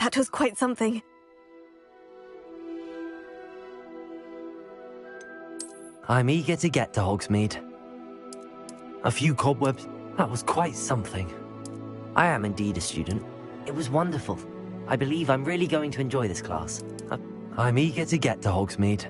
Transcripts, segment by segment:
That was quite something. I'm eager to get to Hogsmeade. A few cobwebs, that was quite something. I am indeed a student. It was wonderful. I believe I'm really going to enjoy this class. I'm eager to get to Hogsmeade.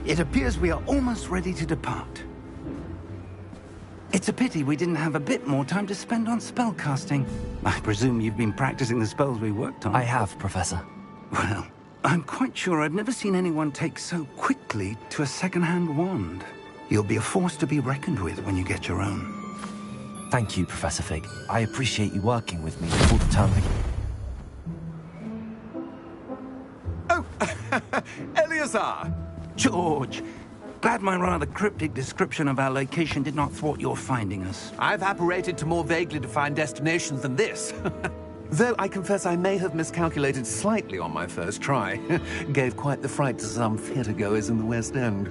It appears we are almost ready to depart. It's a pity we didn't have a bit more time to spend on spellcasting. I presume you've been practicing the spells we worked on. I have, Professor. Well, I'm quite sure I've never seen anyone take so quickly to a second-hand wand. You'll be a force to be reckoned with when you get your own. Thank you, Professor Fig. I appreciate you working with me all the time. Oh, Eleazar! George, glad my rather cryptic description of our location did not thwart your finding us. I've apparated to more vaguely defined destinations than this. Though I confess I may have miscalculated slightly on my first try. Gave quite the fright to some theatre-goers in the West End.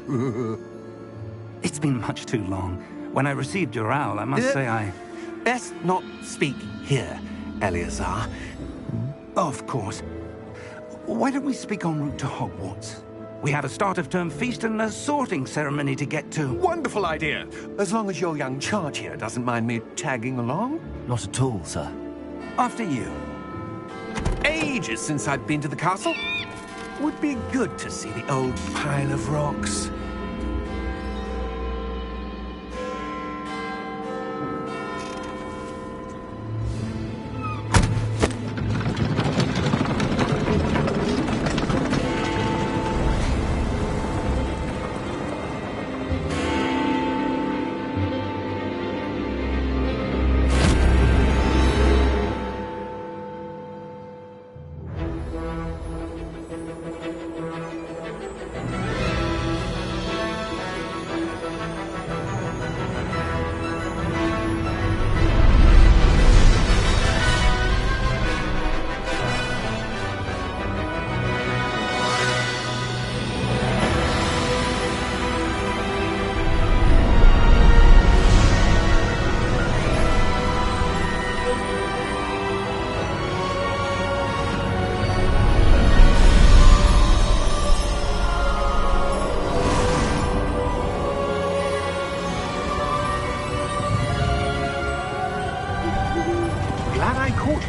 It's been much too long. When I received your owl, I must say I... Best not speak here, Eleazar. Of course. Why don't we speak en route to Hogwarts? We have a start-of-term feast and a sorting ceremony to get to. Wonderful idea! As long as your young charge here doesn't mind me tagging along. Not at all, sir. After you. Ages since I've been to the castle. Would be good to see the old pile of rocks.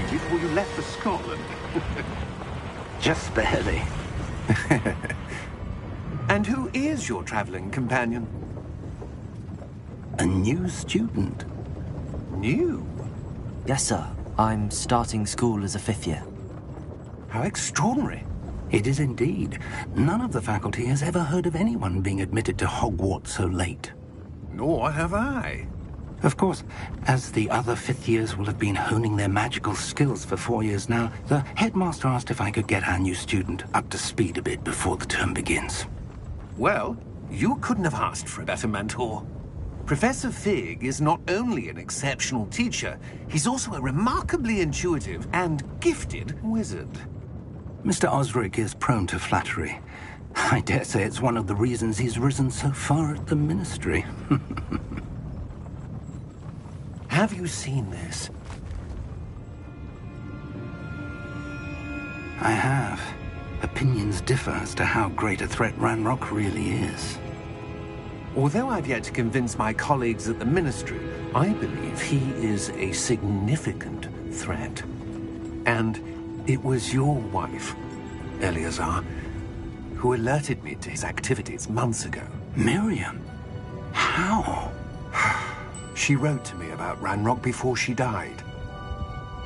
Before you left for Scotland. Just barely. And who is your traveling companion? A new student. New? Yes, sir. I'm starting school as a 5th year. How extraordinary. It is indeed. None of the faculty has ever heard of anyone being admitted to Hogwarts so late. Nor have I. Of course, as the other 5th years will have been honing their magical skills for 4 years now, the headmaster asked if I could get our new student up to speed a bit before the term begins. Well, you couldn't have asked for a better mentor. Professor Fig is not only an exceptional teacher, he's also a remarkably intuitive and gifted wizard. Mr. Osric is prone to flattery. I dare say it's one of the reasons he's risen so far at the Ministry. Have you seen this? I have. Opinions differ as to how great a threat Ranrock really is. Although I've yet to convince my colleagues at the Ministry, I believe he is a significant threat. And it was your wife, Eleazar, who alerted me to his activities months ago. Miriam? How? She wrote to me about Ranrock before she died,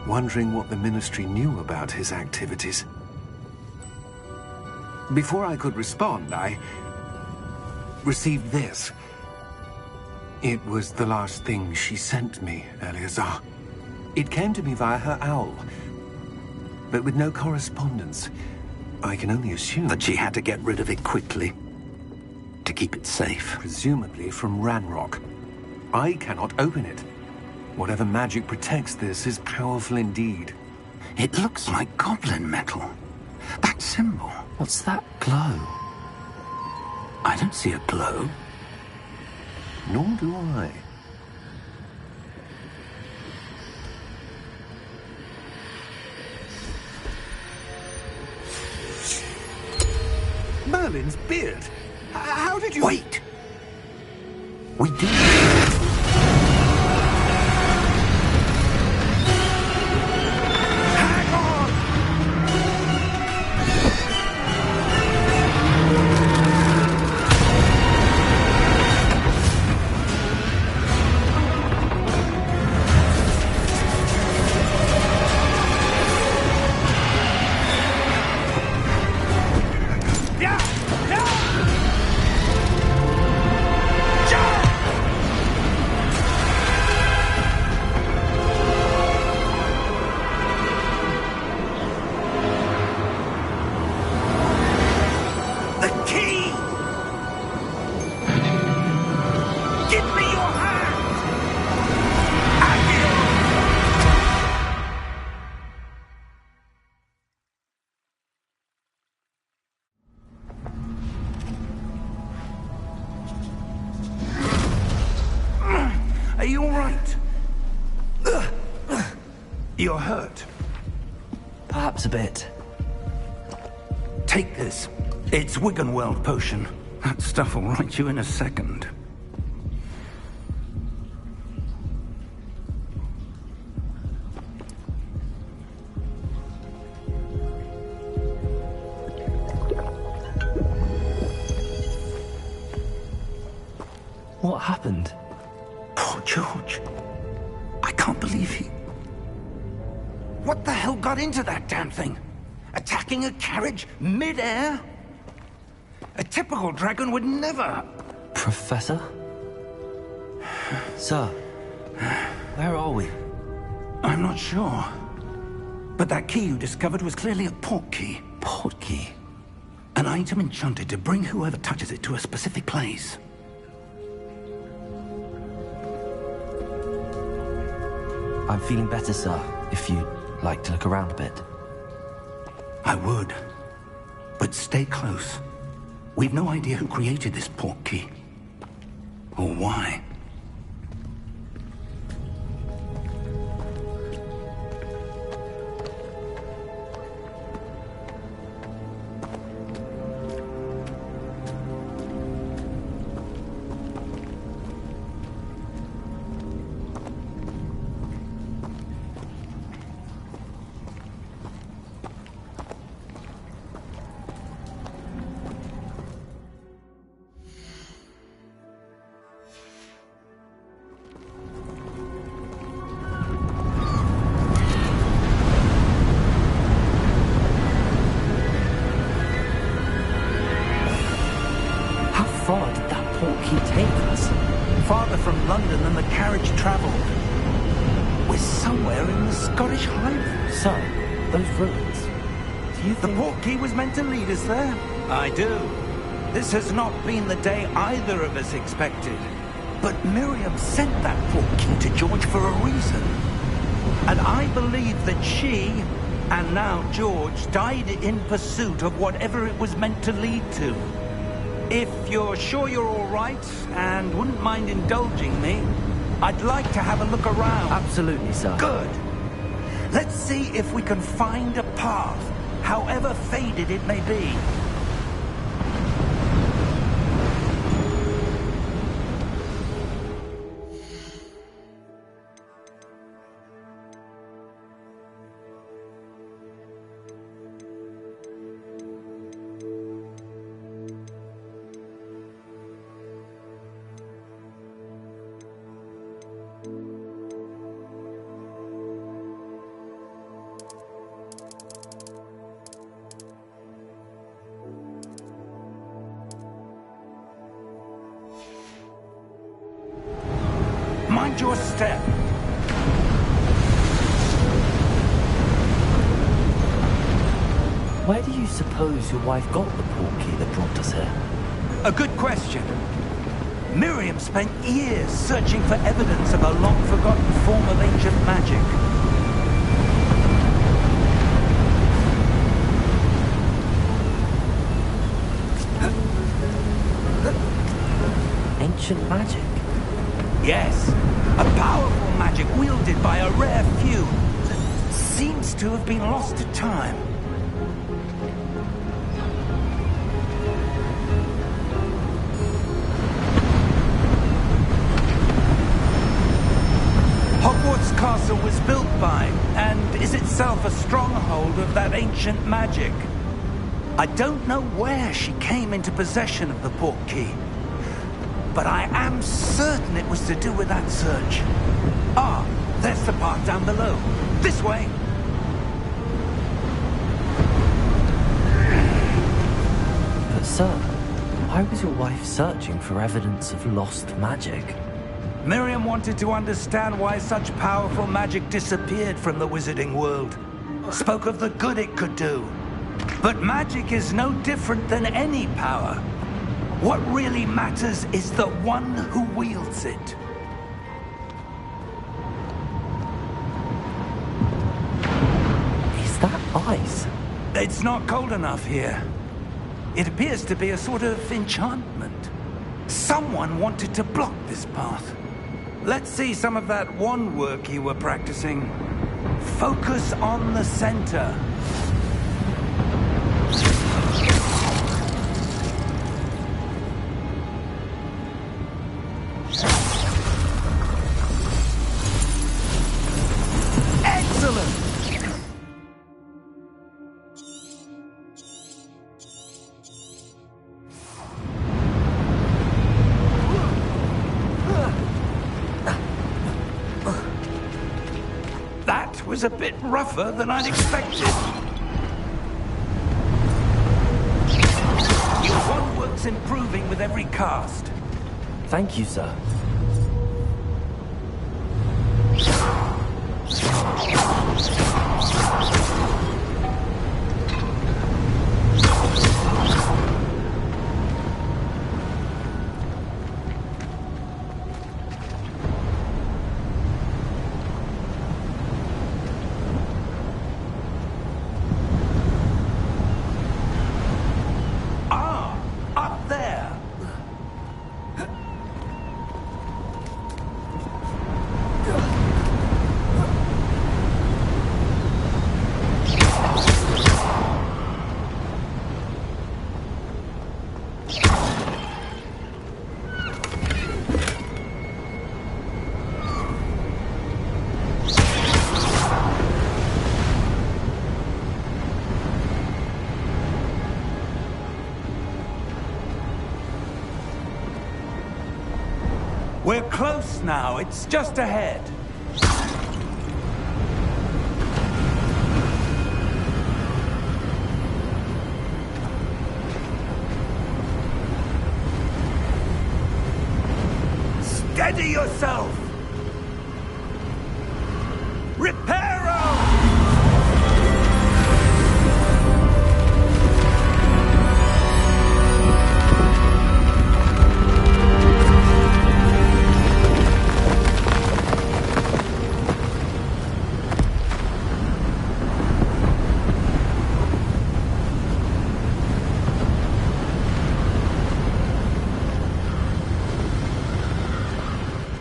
wondering what the Ministry knew about his activities. Before I could respond, I received this. It was the last thing she sent me, Eleazar. It came to me via her owl, but with no correspondence. I can only assume That she had to get rid of it quickly, to keep it safe. presumably from Ranrock. I cannot open it. Whatever magic protects this is powerful indeed. It looks like goblin metal. That symbol. What's that glow? I don't see a glow. Nor do I. Merlin's beard. How did you... Wait! We did. Hang on! Yeah! Yeah! The key! Give me your hand! Are you all right? You're hurt. Perhaps a bit. Take this. It's Wiggenweld potion. That stuff will right you in a second. What happened? Poor George. I can't believe he... What the hell got into that damn thing? Attacking a carriage mid-air? A typical dragon would never... Professor? Sir, where are we? I'm not sure. But that key you discovered was clearly a portkey. Portkey? An item enchanted to bring whoever touches it to a specific place. I'm feeling better, sir, if you'd like to look around a bit. I would. But stay close. We've no idea who created this portkey. Or why. far did that portkey take us? Farther from London than the carriage travelled. We're somewhere in the Scottish Highlands. So, those ruins. Do you The think... portkey was meant to lead us there? I do. This has not been the day either of us expected. But Miriam sent that portkey to George for a reason. And I believe that she, and now George, died in pursuit of whatever it was meant to lead to. If you're sure you're all right, and wouldn't mind indulging me, I'd like to have a look around. Absolutely, sir. Good. Let's see if we can find a path, however faded it may be. Mind your step. Where do you suppose your wife got the portkey that brought us here? A good question. Miriam spent years searching for evidence of a long-forgotten form of ancient magic. Ancient magic? Yes, a powerful magic wielded by a rare few that seems to have been lost to time. Hogwarts Castle was built by, and is itself a stronghold of that ancient magic. I don't know where she came into possession of the portkey, but I am certain it was to do with that search. Ah, there's the path down below. This way. But sir, why was your wife searching for evidence of lost magic? Miriam wanted to understand why such powerful magic disappeared from the wizarding world. Spoke of the good it could do. But magic is no different than any power. What really matters is the one who wields it. Is that ice? It's not cold enough here. It appears to be a sort of enchantment. Someone wanted to block this path. Let's see some of that wand work you were practicing. Focus on the center. That was a bit rougher than I'd expected. Your wand work's improving with every cast. Thank you, sir. Up there. We're close now. It's just ahead. Steady yourself! Reparo!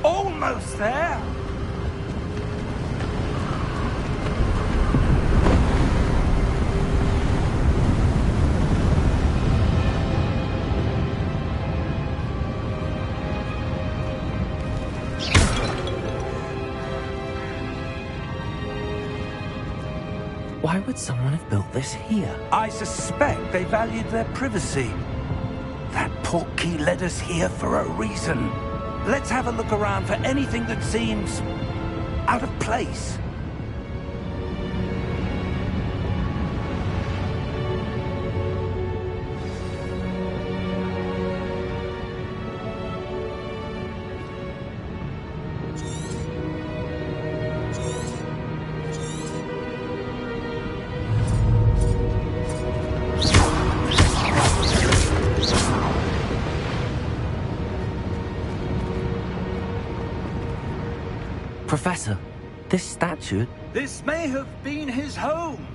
Almost there! Why would someone have built this here? I suspect they valued their privacy. That portkey led us here for a reason. Let's have a look around for anything that seems out of place. Professor, this statue... This may have been his home.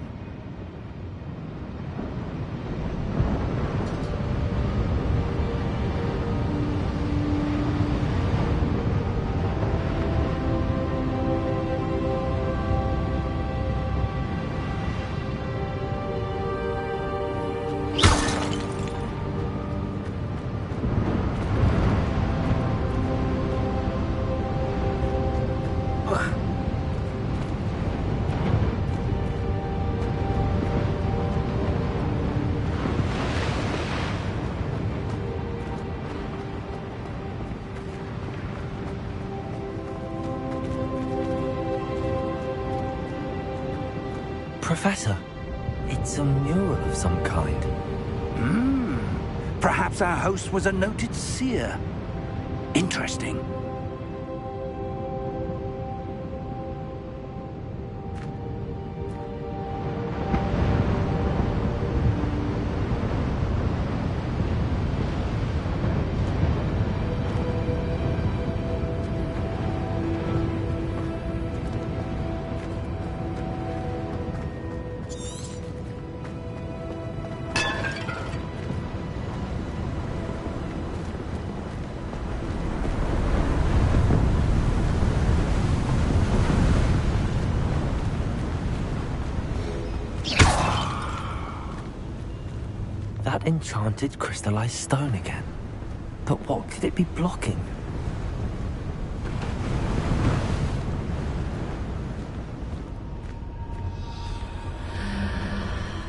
Professor, it's a mural of some kind. Perhaps our host was a noted seer. Interesting. That enchanted crystallized stone again. But what could it be blocking?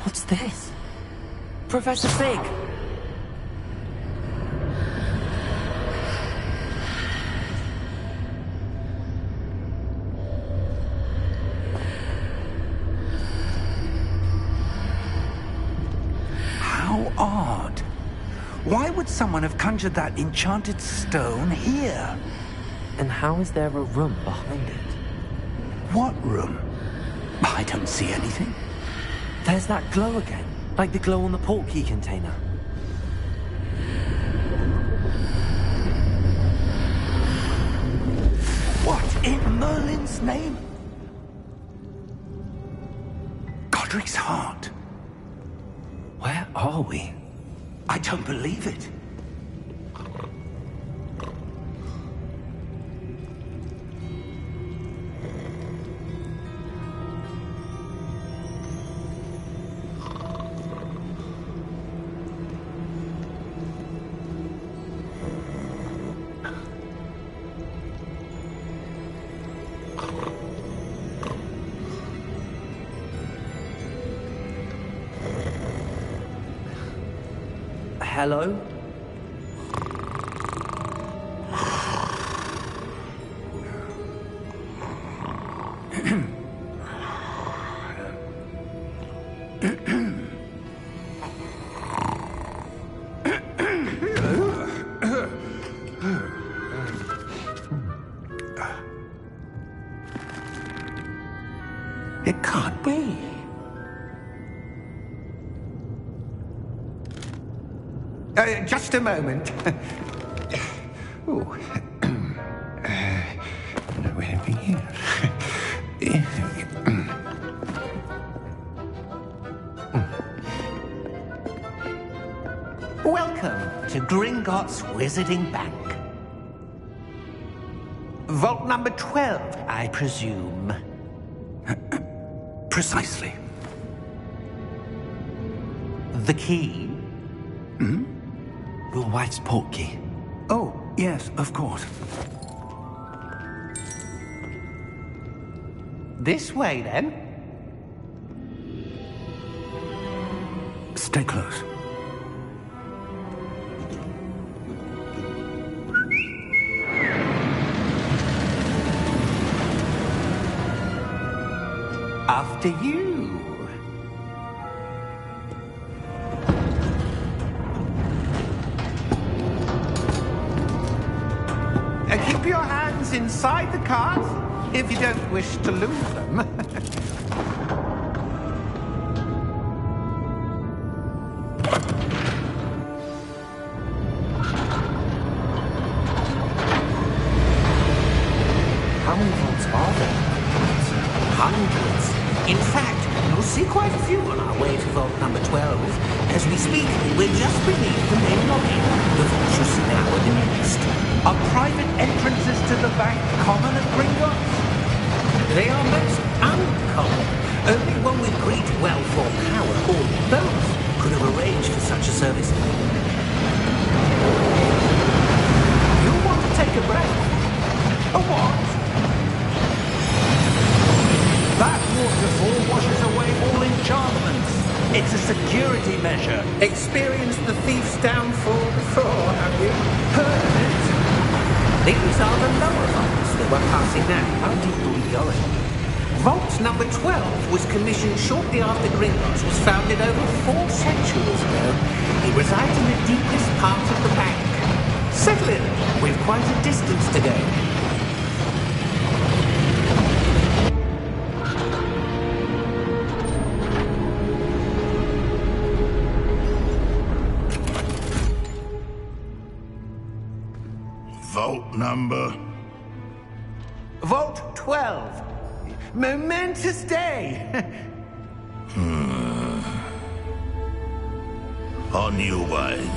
What's this? Professor Fig! How odd. Why would someone have conjured that enchanted stone here? And how is there a room behind it? What room? I don't see anything. There's that glow again, like the glow on the portkey container. What in Merlin's name? Godric's heart. Where are we? I don't believe it. Hello? It can't be. Just a moment. Oh. No, anything here. Welcome to Gringotts Wizarding Bank. Vault number 12, I presume. Precisely. The key? Your wife's portkey. Oh, yes, of course. This way, then. Stay close. After you. Keep your hands inside the cart if you don't wish to lose them. How many vaults are there? Hundreds. In fact, you'll see quite a few on our way to vault number 12. As we speak, we're just beneath the main lobby. The vault you see now are the newest. Are private entrances to the bank common at Gringotts? They are most uncommon. Only one with great wealth or power, or both, could have arranged for such a service. You want to take a break? A what? That waterfall washes away all enchantments. It's a security measure. Experienced the thief's downfall before, have you? Heard of it? These are the lower vaults that we're passing now. How deep are we going? Vault number 12 was commissioned shortly after Gringotts was founded over 4 centuries ago. It resides in the deepest part of the bank. Settle in. We've quite a distance to go. Vault number? Vault 12. Momentous day. On your wine.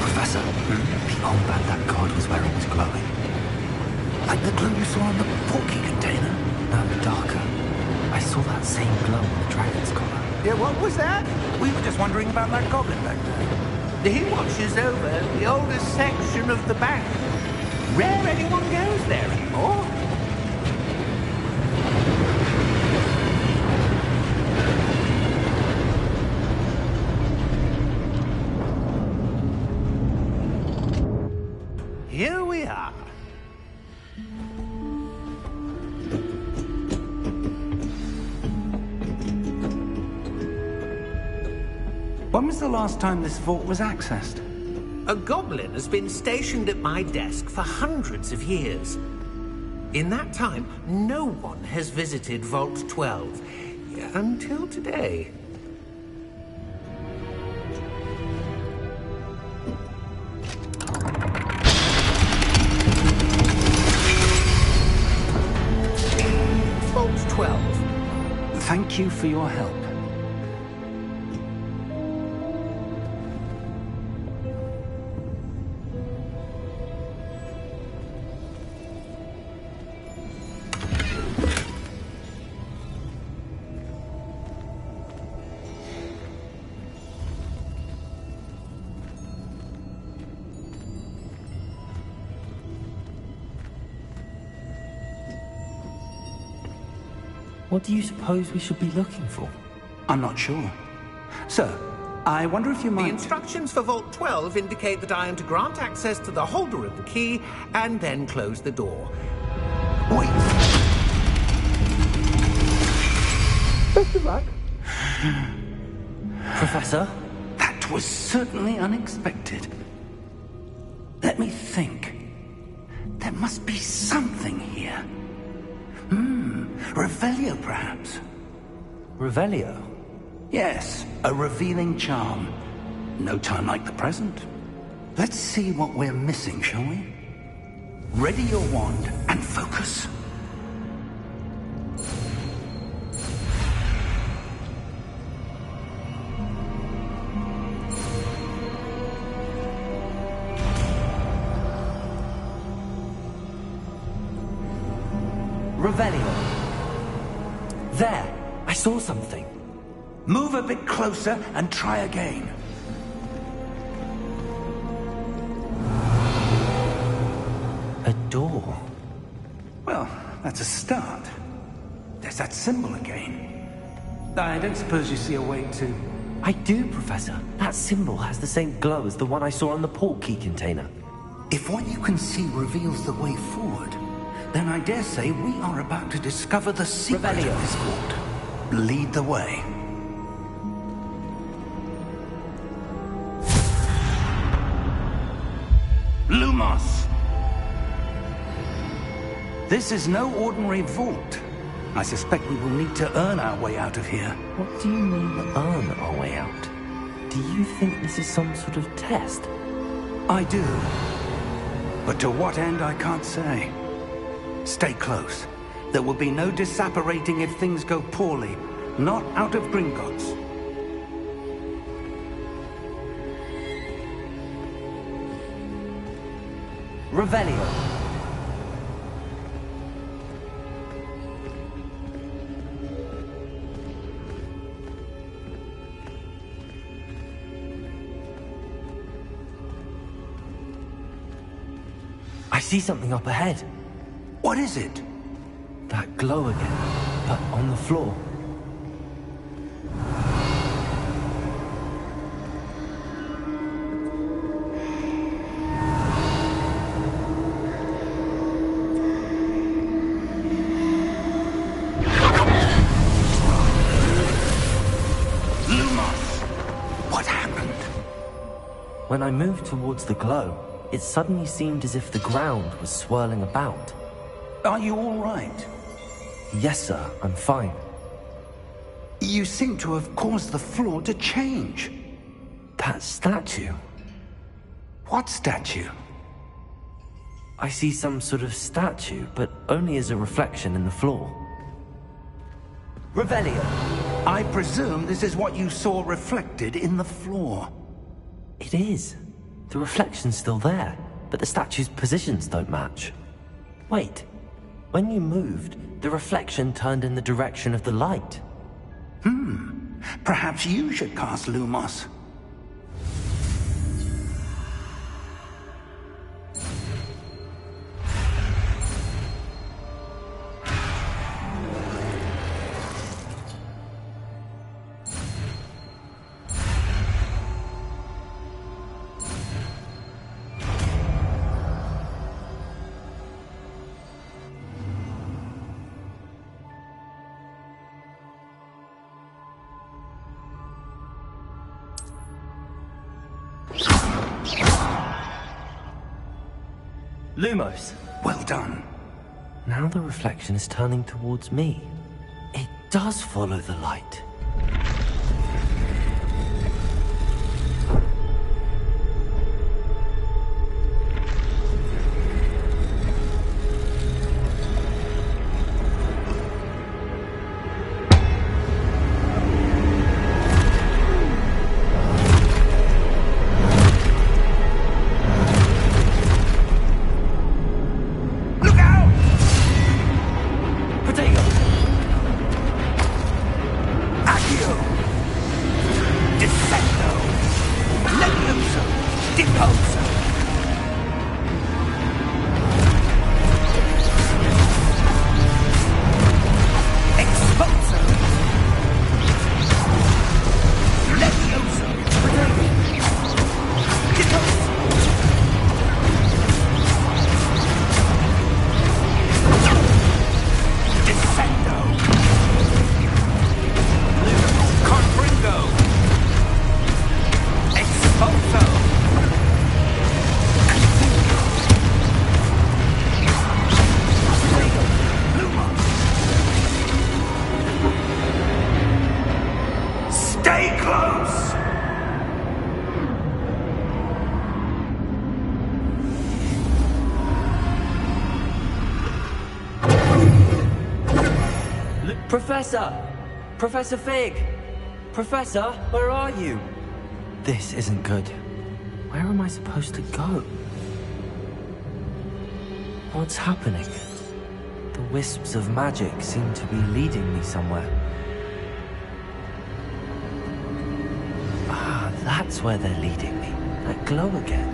Professor, the old band that god was wearing was glowing. Like the glow you saw on the porky container? No, darker. I saw that same glow on the dragon's collar. Yeah, what was that? We were just wondering about that goblin back there. He watches over the oldest section of the bank. Rare anyone goes there anymore. Here we are. When was the last time this vault was accessed? A goblin has been stationed at my desk for hundreds of years. In that time, no one has visited Vault 12 until today. Vault 12. Thank you for your help. What do you suppose we should be looking for? I'm not sure. Sir, I wonder if you might... The instructions for Vault 12 indicate that I am to grant access to the holder of the key and then close the door. Wait! Best of luck. Professor? That was certainly unexpected. Let me think. There must be something here. Revelio, perhaps? Revelio? Yes, a revealing charm. No time like the present. Let's see what we're missing, shall we? Ready your wand and focus. Revelio. There, I saw something. Move a bit closer and try again. A door. Well, that's a start. There's that symbol again. I don't suppose you see a way to... I do, Professor. That symbol has the same glow as the one I saw on the port key container. If what you can see reveals the way forward, then I dare say we are about to discover the secret Revelio. of this vault. Lead the way. Lumos! This is no ordinary vault. I suspect we will need to earn our way out of here. What do you mean, earn our way out? Do you think this is some sort of test? I do. But to what end, I can't say. Stay close. There will be no disapparating if things go poorly. Not out of Gringotts. Revelio. I see something up ahead. What is it? That glow again, but on the floor. Lumos! What happened? When I moved towards the glow, it suddenly seemed as if the ground was swirling about. Are you all right? Yes, sir, I'm fine. You seem to have caused the floor to change. That statue. What statue? I see some sort of statue, but only as a reflection in the floor. Revelio. I presume this is what you saw reflected in the floor. It is. The reflection's still there, but the statue's positions don't match. Wait. When you moved, the reflection turned in the direction of the light. Perhaps you should cast Lumos. Lumos. Well done. Now the reflection is turning towards me. It does follow the light. Professor! Professor Fig! Professor, where are you? This isn't good. Where am I supposed to go? What's happening? The wisps of magic seem to be leading me somewhere. Ah, that's where they're leading me. That glow again.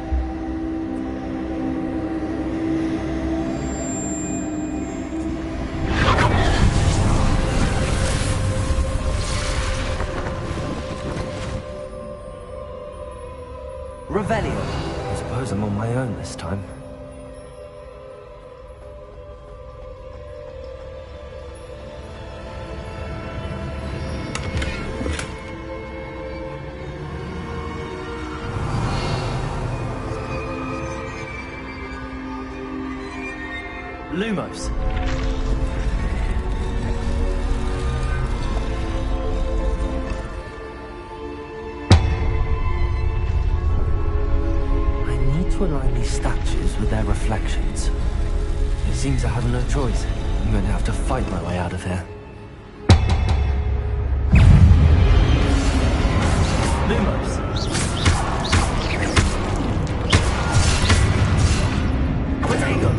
Revelio. I suppose I'm on my own this time. Lumos. I need to align these statues with their reflections. It seems I have no choice. I'm going to have to fight my way out of here. Lumos. Potato.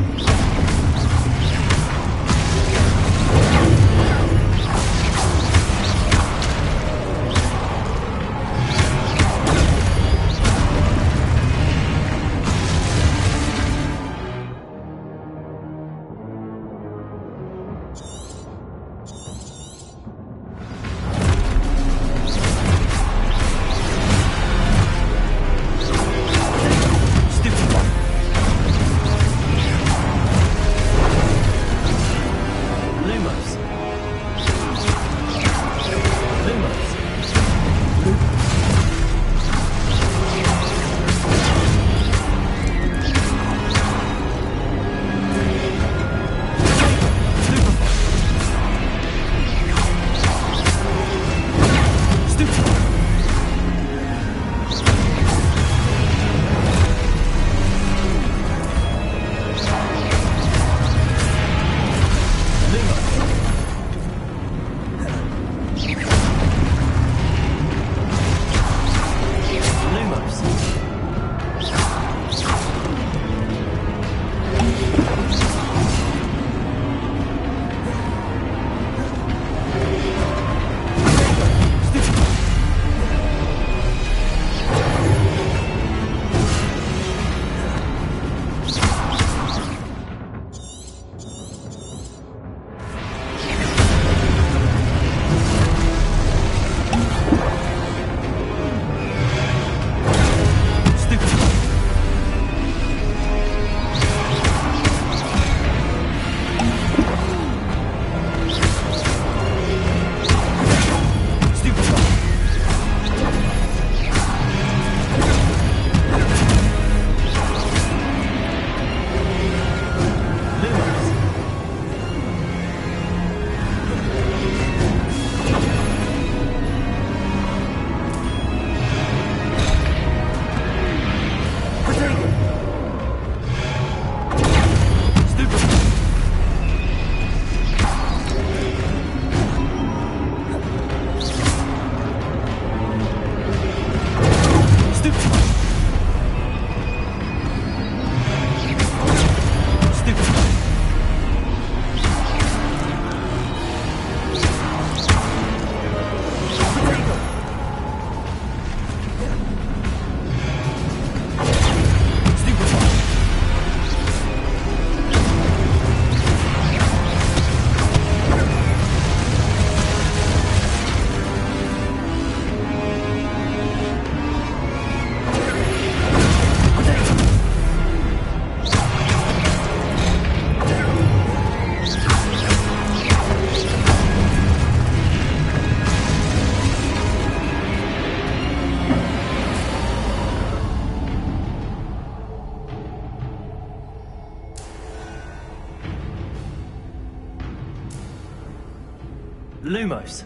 Lumos.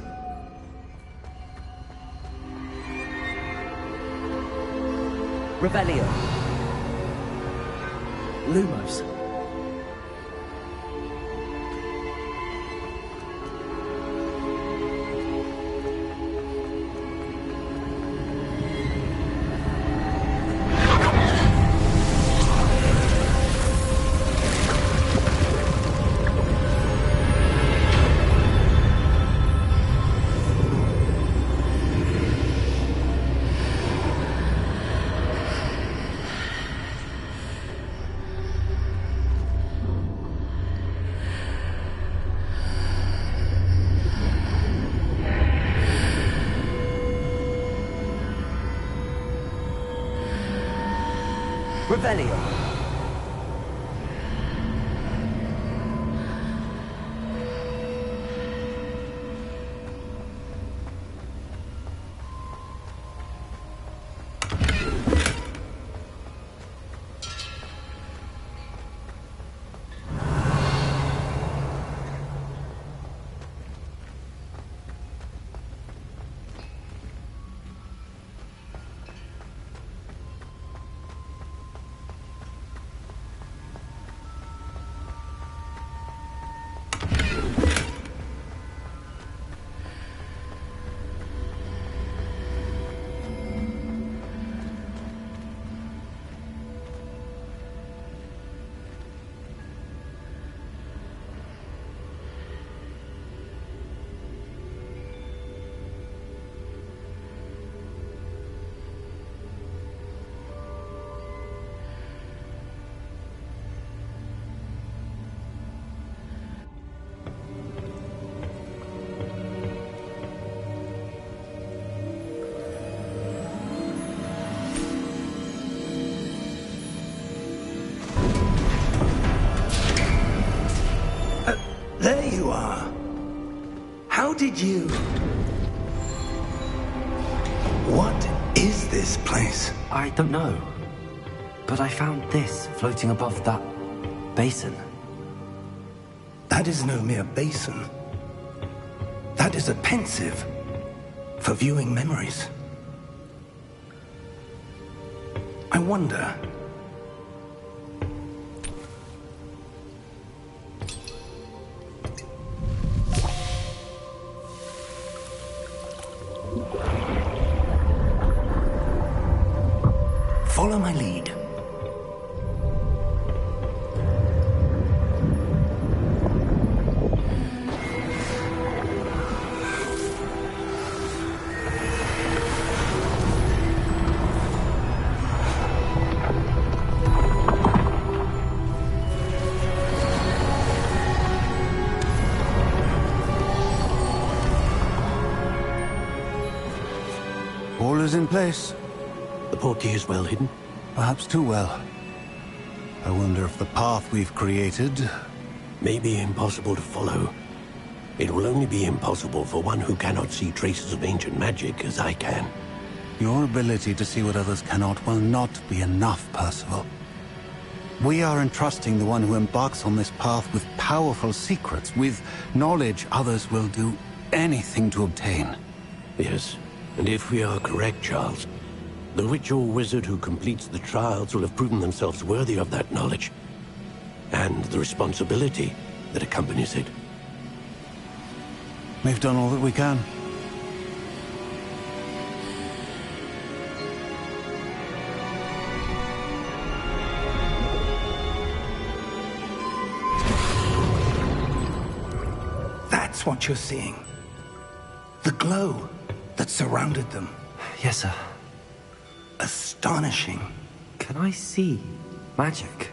Revelio. Lumos. Revelio. There you are. How did you... What is this place? I don't know. But I found this floating above that basin. That is no mere basin. That is a pensive for viewing memories. I wonder... Follow my lead. All is in place. The portkey is well hidden? Perhaps too well. I wonder if the path we've created... May be impossible to follow. It will only be impossible for one who cannot see traces of ancient magic as I can. Your ability to see what others cannot will not be enough, Percival. We are entrusting the one who embarks on this path with powerful secrets, with knowledge others will do anything to obtain. Yes, and if we are correct, Charles, the witch or wizard who completes the trials will have proven themselves worthy of that knowledge, and the responsibility that accompanies it. We've done all that we can. That's what you're seeing. The glow that surrounded them. Yes, sir. Astonishing. Can I see magic?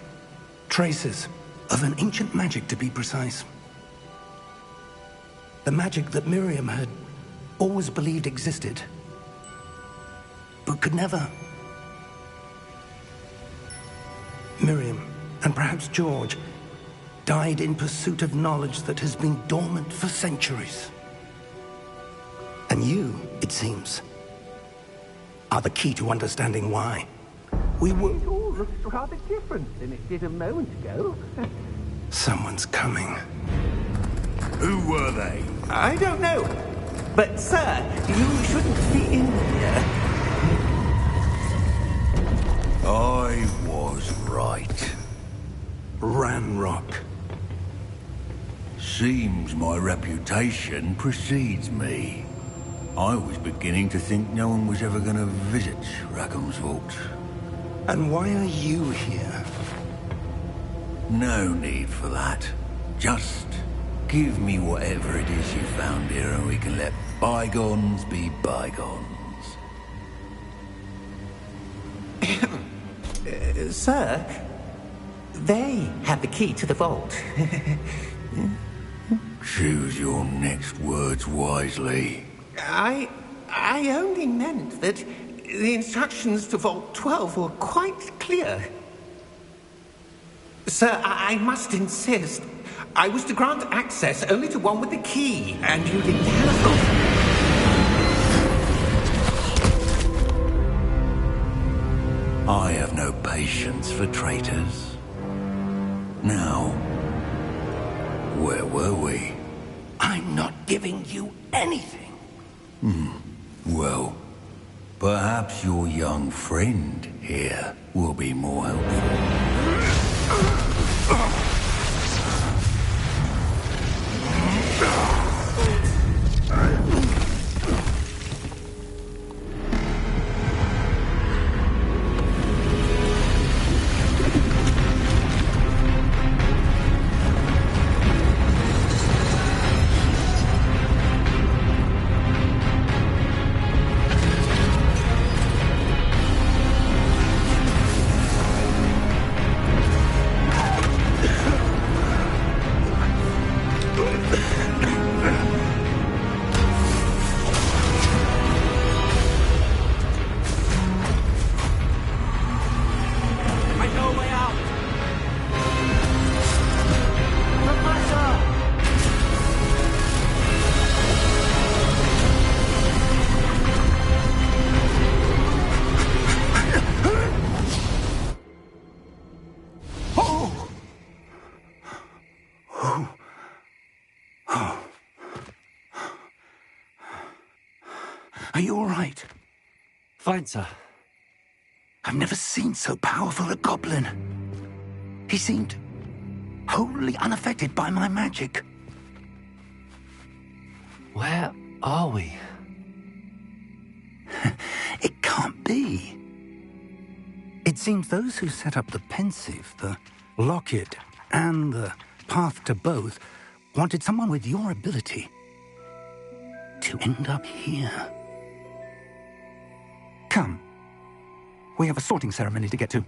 Traces of an ancient magic, to be precise. The magic that Miriam had always believed existed, but could never. Miriam, and perhaps George, died in pursuit of knowledge that has been dormant for centuries. And you, it seems, are the key to understanding why. We were... It all looks rather different than it did a moment ago. Someone's coming. Who were they? I don't know. But, sir, you shouldn't be in here. I was right. Ranrock. Seems my reputation precedes me. I was beginning to think no one was ever going to visit Rackham's vault. And why are you here? No need for that. Just give me whatever it is you found here and we can let bygones be bygones. Sir, they have the key to the vault. Choose your next words wisely. I only meant that the instructions to Vault 12 were quite clear. Sir, I must insist. I was to grant access only to one with the key, and you didn't have... I have no patience for traitors. Now, where were we? I'm not giving you anything. Well, perhaps your young friend here will be more helpful. Are you all right? Fine, sir. I've never seen so powerful a goblin. He seemed wholly unaffected by my magic. Where are we? It can't be. It seems those who set up the pensive, the locket, and the path to both wanted someone with your ability to end up here. Come. We have a sorting ceremony to get to.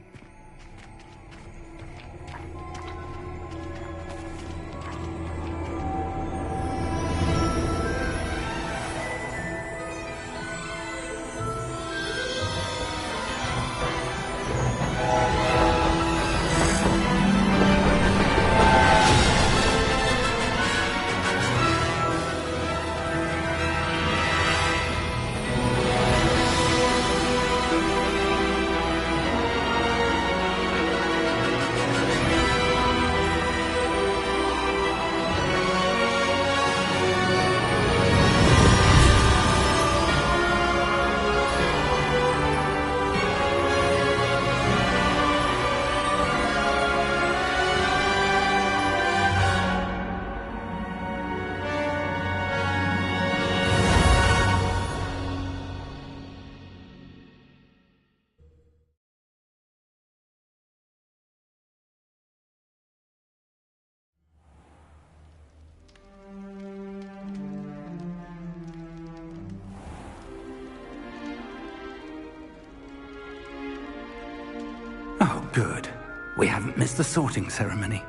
Oh, good. We haven't missed the sorting ceremony.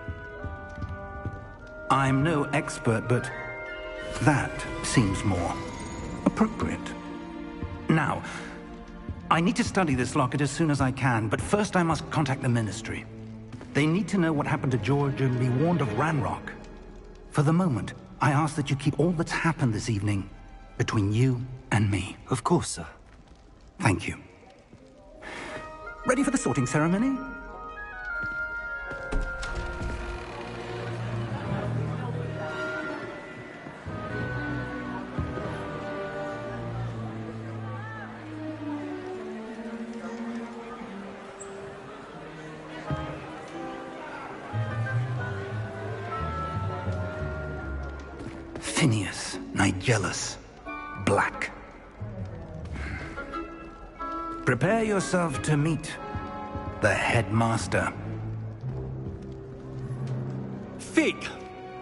I'm no expert, but that seems more appropriate. Now, I need to study this locket as soon as I can, but first I must contact the Ministry. They need to know what happened to George and be warned of Ranrock. For the moment, I ask that you keep all that's happened this evening between you and me. Of course, sir. Thank you. Ready for the sorting ceremony? Phineas, Nigellus, Black. Prepare yourself to meet the headmaster. Fig,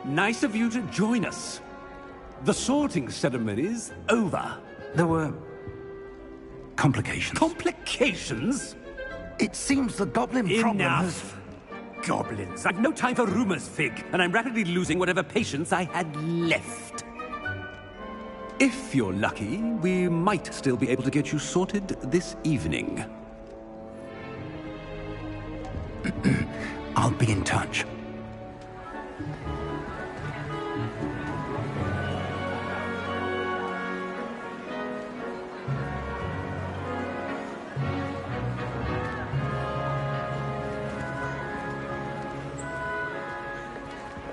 nice of you to join us. The sorting ceremony's over. There were complications. Complications? It seems the goblin problem has... Enough! Goblins. I've no time for rumors, Fig, and I'm rapidly losing whatever patience I had left. If you're lucky, we might still be able to get you sorted this evening. I'll be in touch.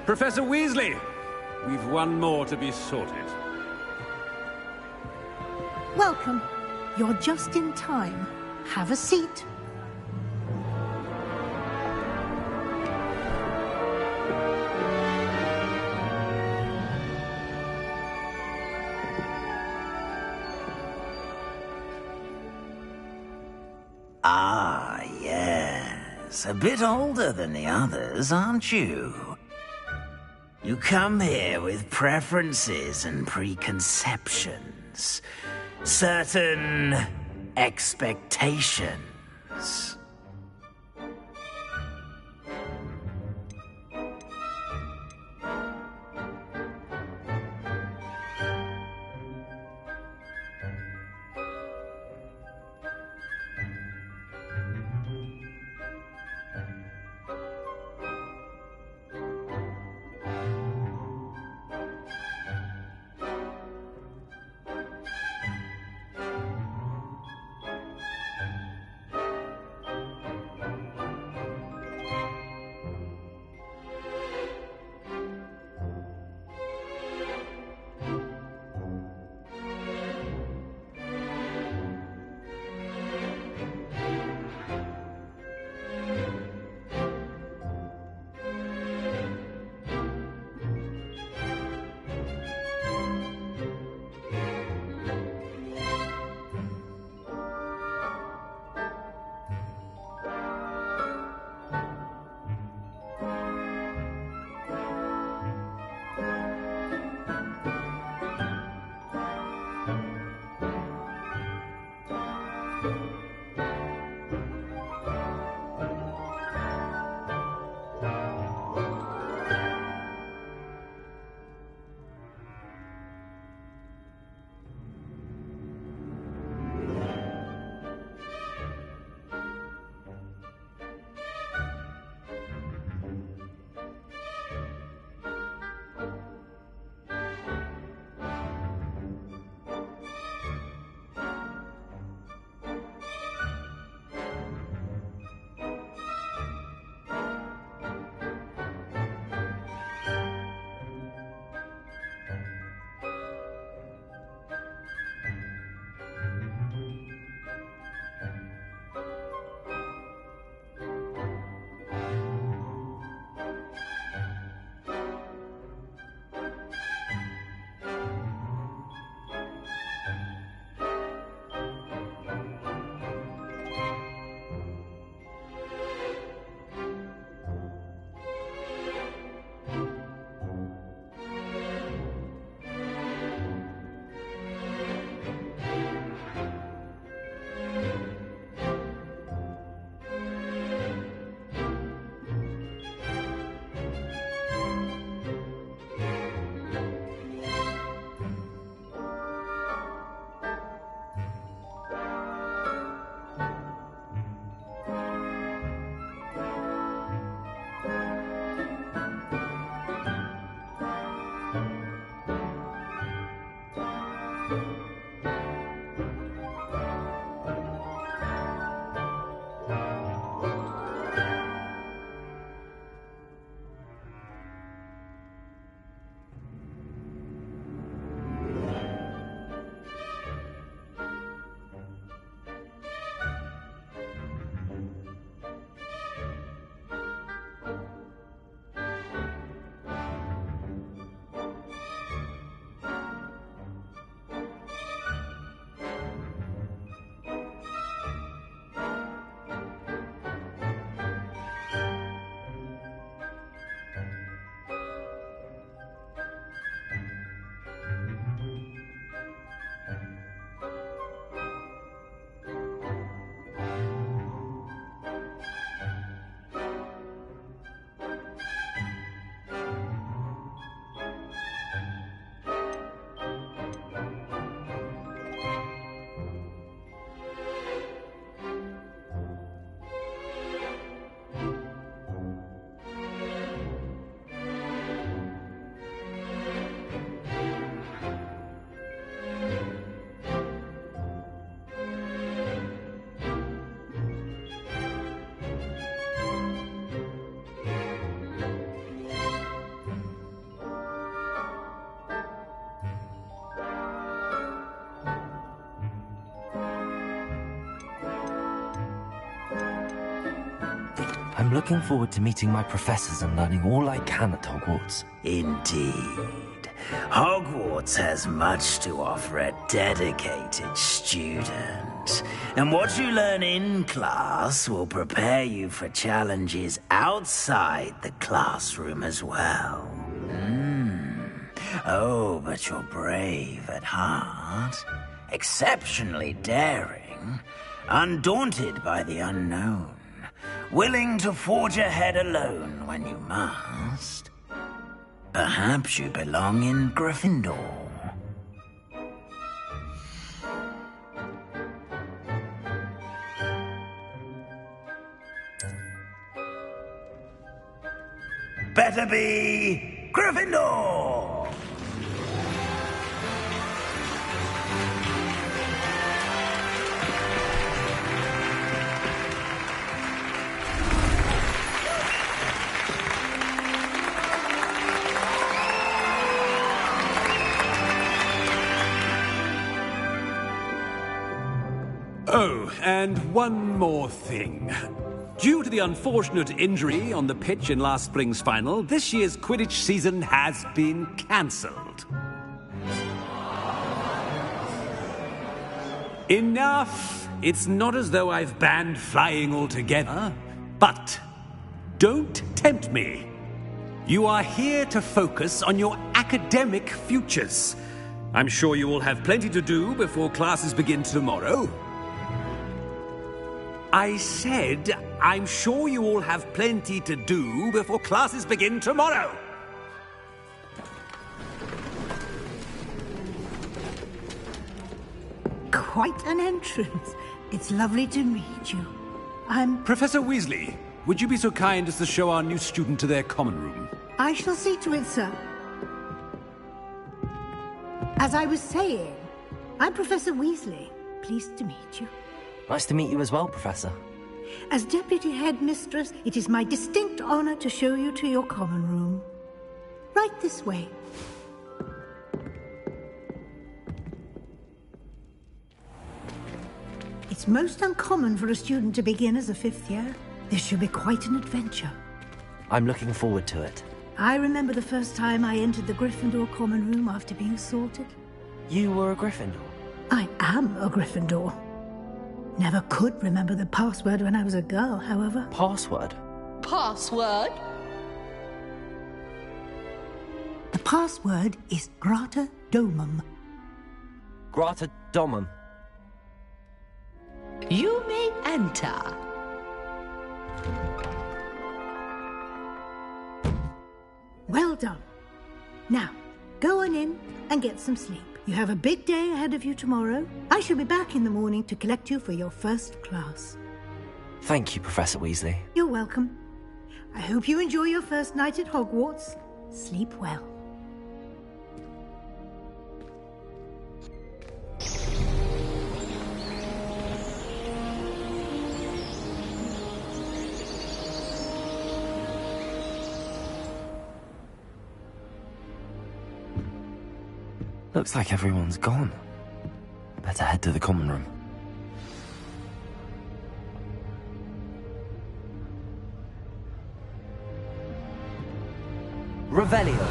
Professor Weasley, we've one more to be sorted. Welcome. You're just in time. Have a seat. Ah, yes. A bit older than the others, aren't you? You come here with preferences and preconceptions. Certain expectations. I'm looking forward to meeting my professors and learning all I can at Hogwarts. Indeed. Hogwarts has much to offer a dedicated student. And what you learn in class will prepare you for challenges outside the classroom as well. Oh, but you're brave at heart, exceptionally daring, undaunted by the unknown, willing to forge ahead alone when you must. Perhaps you belong in Gryffindor. Better be Gryffindor! Oh, and one more thing. Due to the unfortunate injury on the pitch in last spring's final, this year's Quidditch season has been cancelled. Enough! It's not as though I've banned flying altogether, but don't tempt me. You are here to focus on your academic futures. I'm sure you will have plenty to do before classes begin tomorrow. I said, I'm sure you all have plenty to do before classes begin tomorrow. Quite an entrance. It's lovely to meet you. I'm... Professor Weasley, would you be so kind as to show our new student to their common room? I shall see to it, sir. As I was saying, I'm Professor Weasley. Pleased to meet you. Nice to meet you as well, Professor. As Deputy Headmistress, it is my distinct honor to show you to your common room. Right this way. It's most uncommon for a student to begin as a fifth year. This should be quite an adventure. I'm looking forward to it. I remember the first time I entered the Gryffindor common room after being sorted. You were a Gryffindor? I am a Gryffindor. Never could remember the password when I was a girl, however. Password? Password? The password is Grata Domum. Grata Domum. You may enter. Well done. Now, go on in and get some sleep. You have a big day ahead of you tomorrow. I shall be back in the morning to collect you for your first class. Thank you, Professor Weasley. You're welcome. I hope you enjoy your first night at Hogwarts. Sleep well. Looks like everyone's gone. Better head to the common room. Revelio.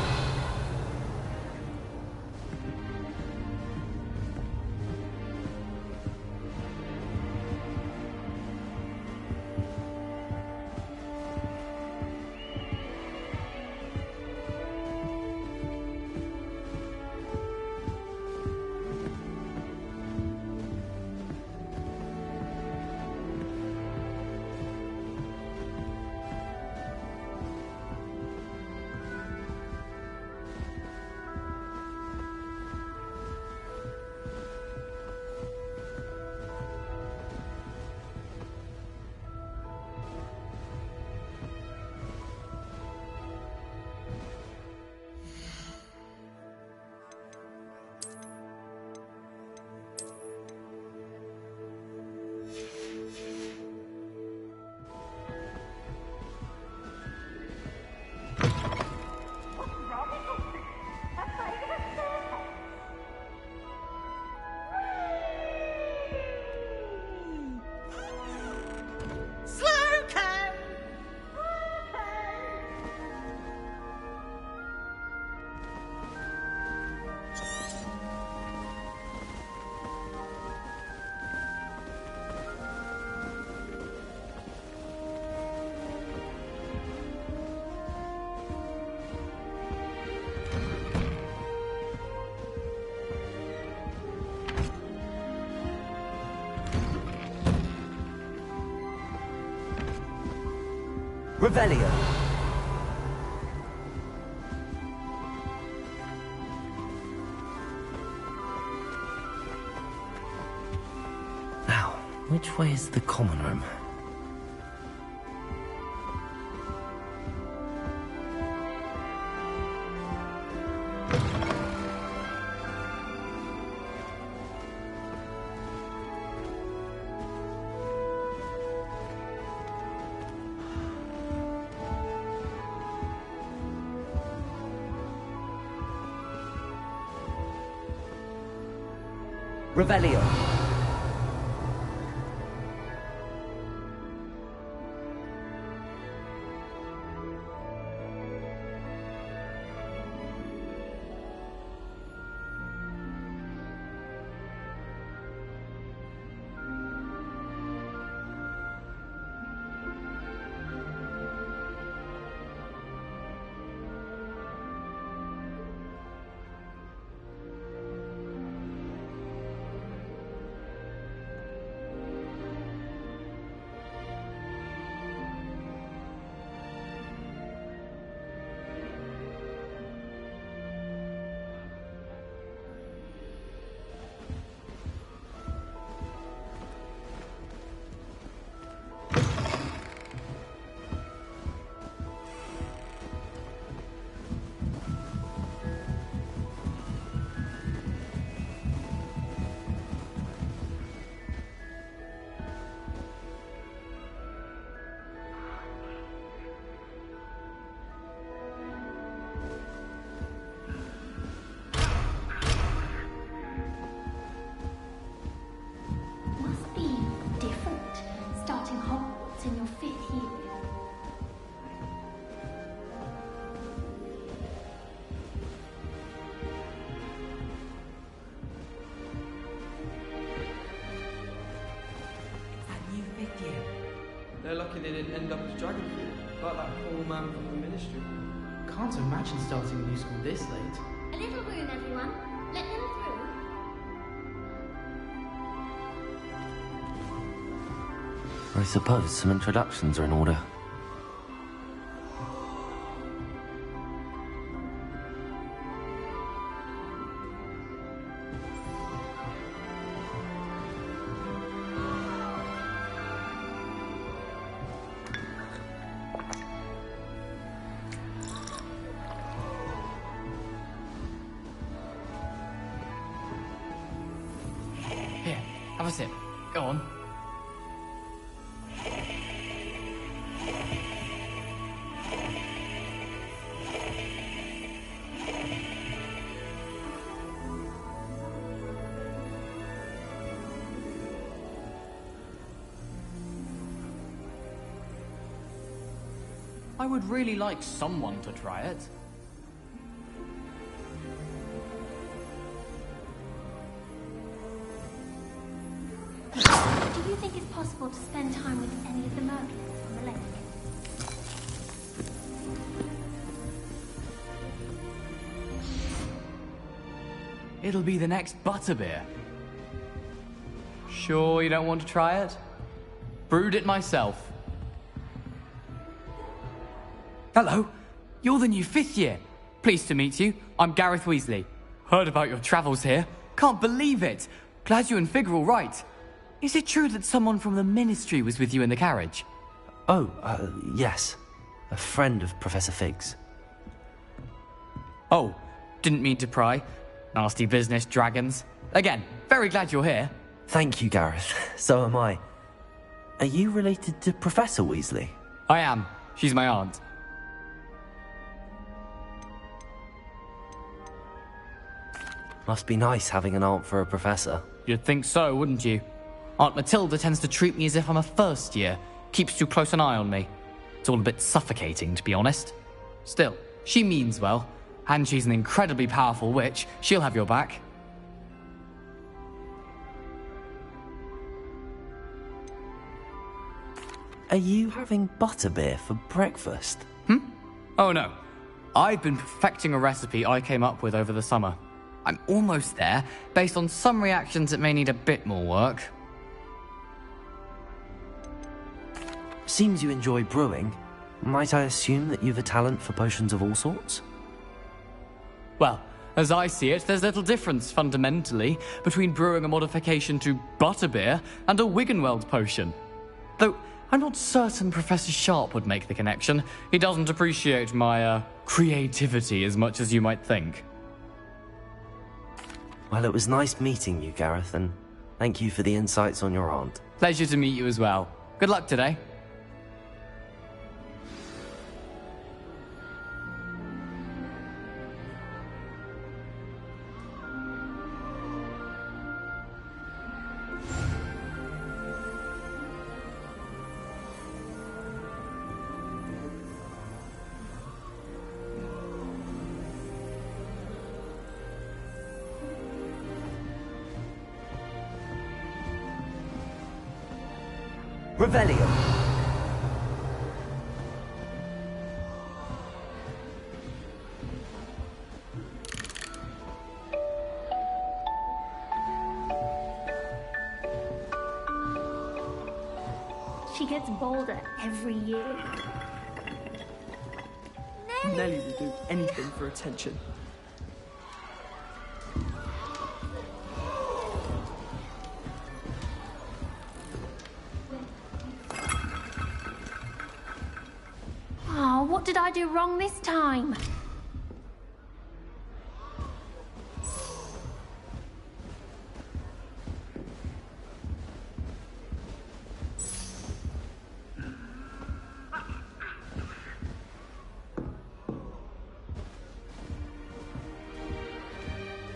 Revelio. Now, which way is the common room? Revelio. Must be different, starting Hogwarts in your 5th year. They're lucky they didn't end up as dragon fruit, like that poor man from the ministry. Can't imagine starting new school this late. A little room, everyone. Let them through. I suppose some introductions are in order. Here, have a sip. Go on. I would really like someone to try it. Do you think it's possible to spend time with any of the mermaids on the lake? It'll be the next butterbeer. Sure you don't want to try it? Brewed it myself. Hello, you're the new 5th year. Pleased to meet you. I'm Gareth Weasley. Heard about your travels here. Can't believe it. Glad you and Fig are all right. Is it true that someone from the Ministry was with you in the carriage? Oh, yes. A friend of Professor Fig's. Oh, didn't mean to pry. Nasty business, dragons. Again, very glad you're here. Thank you, Gareth. So am I. Are you related to Professor Weasley? I am. She's my aunt. Must be nice having an aunt for a professor. You'd think so, wouldn't you? Aunt Matilda tends to treat me as if I'm a first year. Keeps too close an eye on me. It's all a bit suffocating, to be honest. Still, she means well. And she's an incredibly powerful witch. She'll have your back. Are you having butterbeer for breakfast? Oh no. I've been perfecting a recipe I came up with over the summer. I'm almost there, based on some reactions that may need a bit more work. Seems you enjoy brewing. Might I assume that you've a talent for potions of all sorts? Well, as I see it, there's little difference, fundamentally, between brewing a modification to butterbeer and a Wiggenweld potion. Though, I'm not certain Professor Sharp would make the connection. He doesn't appreciate my, creativity as much as you might think. Well, it was nice meeting you, Gareth, and thank you for the insights on your aunt. Pleasure to meet you as well. Good luck today. Revelio. She gets bolder every year. Nelly will do anything for attention. Oh, what did I do wrong this time?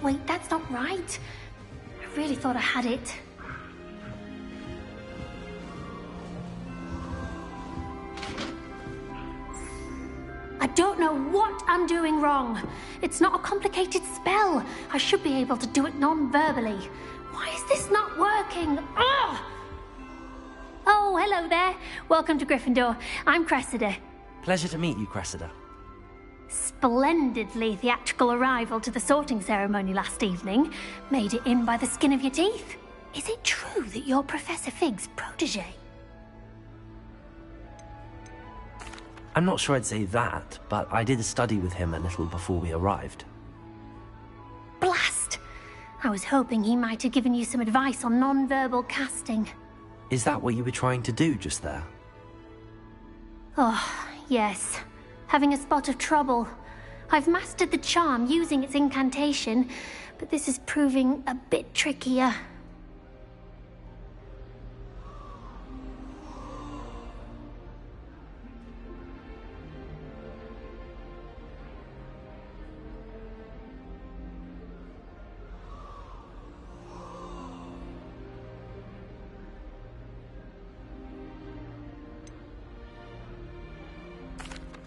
Wait, that's not right. I really thought I had it. I don't know what I'm doing wrong. It's not a complicated spell. I should be able to do it non-verbally. Why is this not working? Ugh! Oh, hello there. Welcome to Gryffindor. I'm Cressida. Pleasure to meet you, Cressida. Splendidly theatrical arrival to the sorting ceremony last evening. Made it in by the skin of your teeth. Is it true that you're Professor Fig's protege? I'm not sure I'd say that, but I did study with him a little before we arrived. Blast! I was hoping he might have given you some advice on non-verbal casting. Is that what you were trying to do just there? Oh, yes. Having a spot of trouble. I've mastered the charm using its incantation, but this is proving a bit trickier.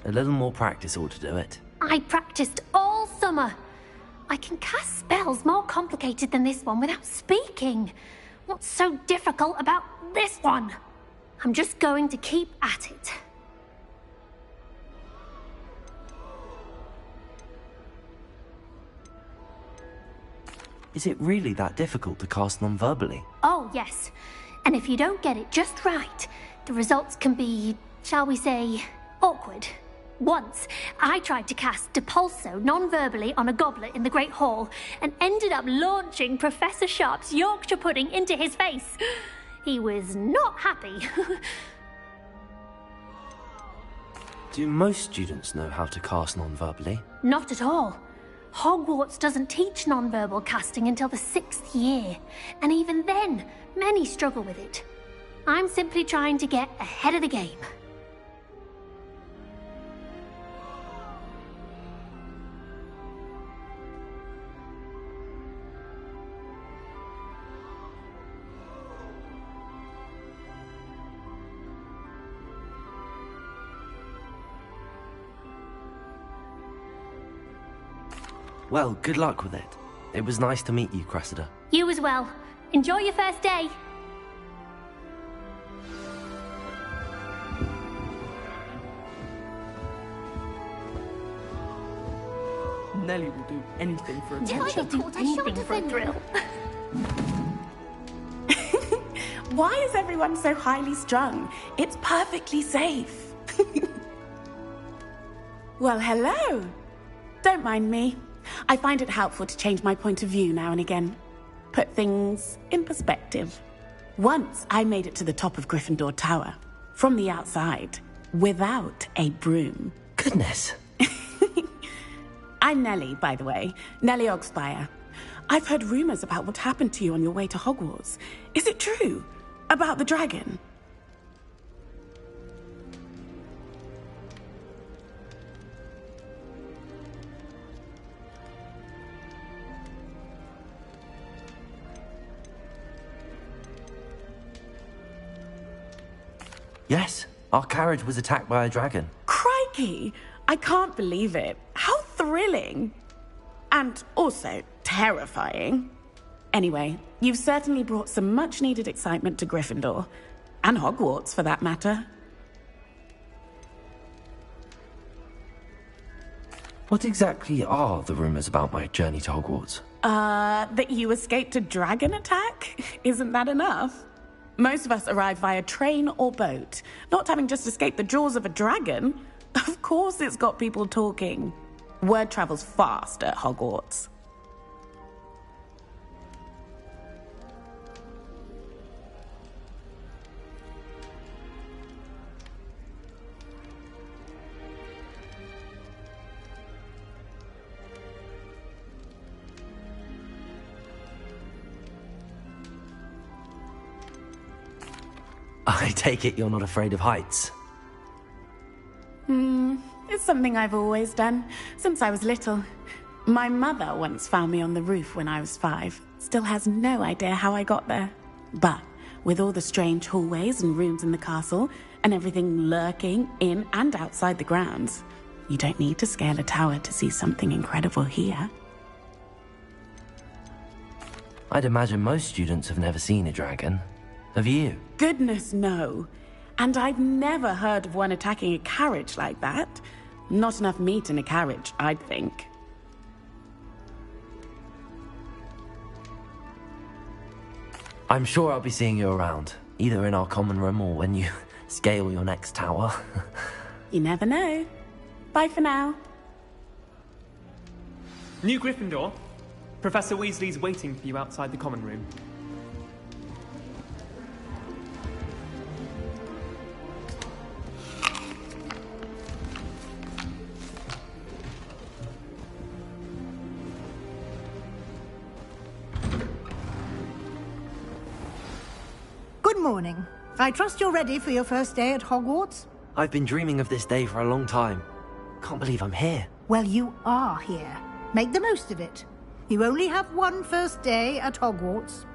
A little more practice ought to do it. I practiced all summer. I can cast spells more complicated than this one without speaking. What's so difficult about this one? I'm just going to keep at it. Is it really that difficult to cast non-verbally? Oh, yes. And if you don't get it just right, the results can be, shall we say, awkward. Once, I tried to cast Depulso non-verbally on a goblet in the Great Hall and ended up launching Professor Sharp's Yorkshire pudding into his face. He was not happy. Do most students know how to cast non-verbally? Not at all. Hogwarts doesn't teach non-verbal casting until the 6th year, and even then, many struggle with it. I'm simply trying to get ahead of the game. Well, good luck with it. It was nice to meet you, Cressida. You as well. Enjoy your first day. Nelly will do anything for If I attention. get caught, anything for a thrill. Why is everyone so highly strung? It's perfectly safe. Well, hello. Don't mind me. I find it helpful to change my point of view now and again. Put things in perspective. Once I made it to the top of Gryffindor Tower, from the outside, without a broom. Goodness. I'm Nellie, by the way. Nellie Ogspire. I've heard rumors about what happened to you on your way to Hogwarts. Is it true? About the dragon? Yes, our carriage was attacked by a dragon. Crikey! I can't believe it. How thrilling! And also terrifying. Anyway, you've certainly brought some much-needed excitement to Gryffindor. And Hogwarts, for that matter. What exactly are the rumors about my journey to Hogwarts? That you escaped a dragon attack? Isn't that enough? Most of us arrive via train or boat, not having just escaped the jaws of a dragon. Of course it's got people talking. Word travels fast at Hogwarts. I take it you're not afraid of heights. It's something I've always done, since I was little. My mother once found me on the roof when I was 5. Still has no idea how I got there. But with all the strange hallways and rooms in the castle, and everything lurking in and outside the grounds, you don't need to scale a tower to see something incredible here. I'd imagine most students have never seen a dragon. Have you? Goodness, no. And I've never heard of one attacking a carriage like that. Not enough meat in a carriage, I'd think. I'm sure I'll be seeing you around, either in our common room or when you scale your next tower. You never know. Bye for now. New Gryffindor. Professor Weasley's waiting for you outside the common room. Good morning. I trust you're ready for your first day at Hogwarts? I've been dreaming of this day for a long time. Can't believe I'm here. Well, you are here. Make the most of it. You only have one first day at Hogwarts.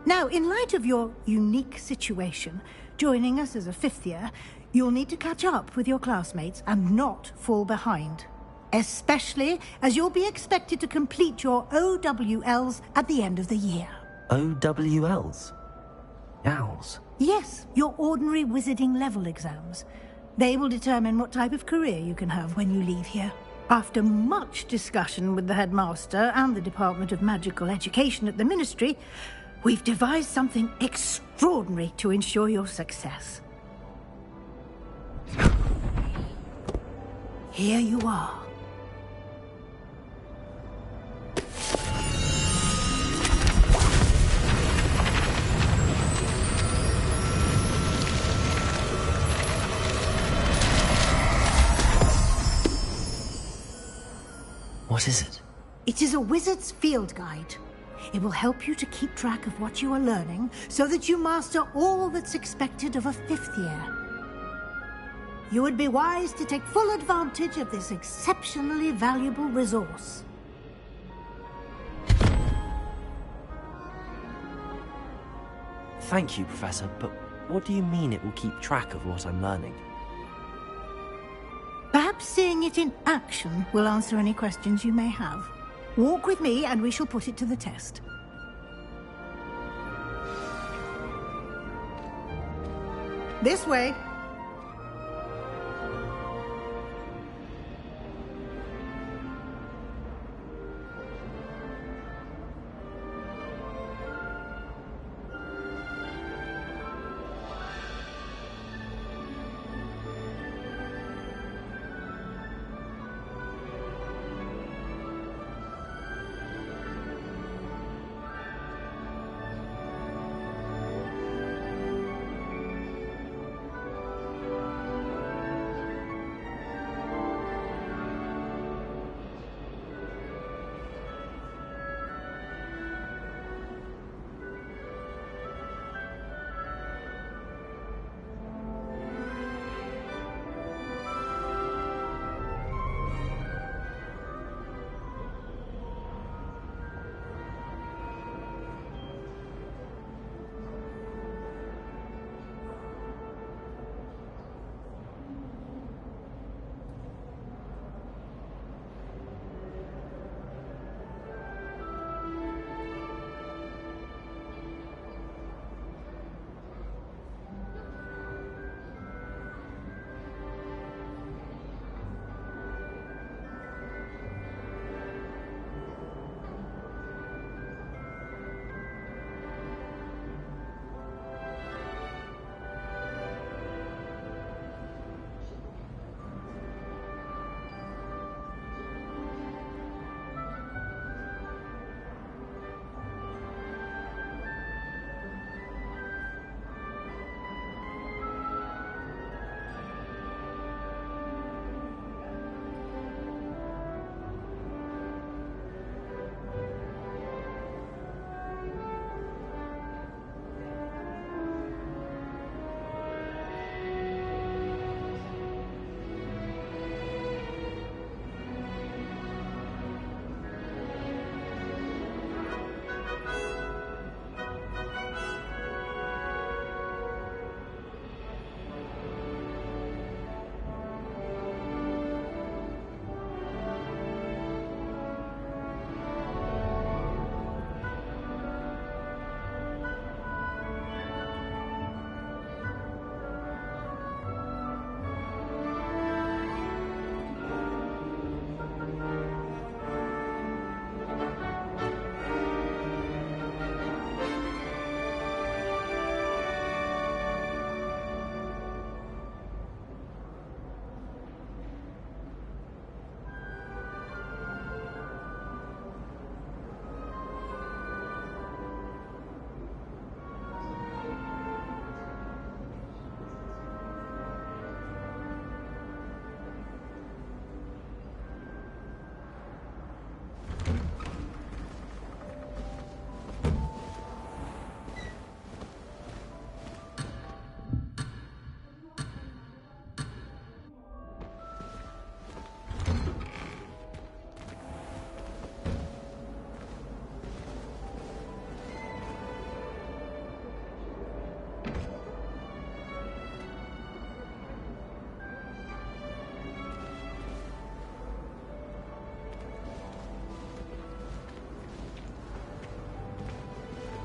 Now, in light of your unique situation, joining us as a 5th year, you'll need to catch up with your classmates and not fall behind. Especially as you'll be expected to complete your OWLs at the end of the year. OWLs? Owls? Yes, your ordinary wizarding level exams. They will determine what type of career you can have when you leave here. After much discussion with the headmaster and the Department of Magical Education at the Ministry, we've devised something extraordinary to ensure your success. Here you are. What is it? It is a wizard's field guide. It will help you to keep track of what you are learning so that you master all that's expected of a 5th year. You would be wise to take full advantage of this exceptionally valuable resource. Thank you, Professor, but what do you mean it will keep track of what I'm learning? Perhaps seeing it in action will answer any questions you may have. Walk with me and we shall put it to the test. This way.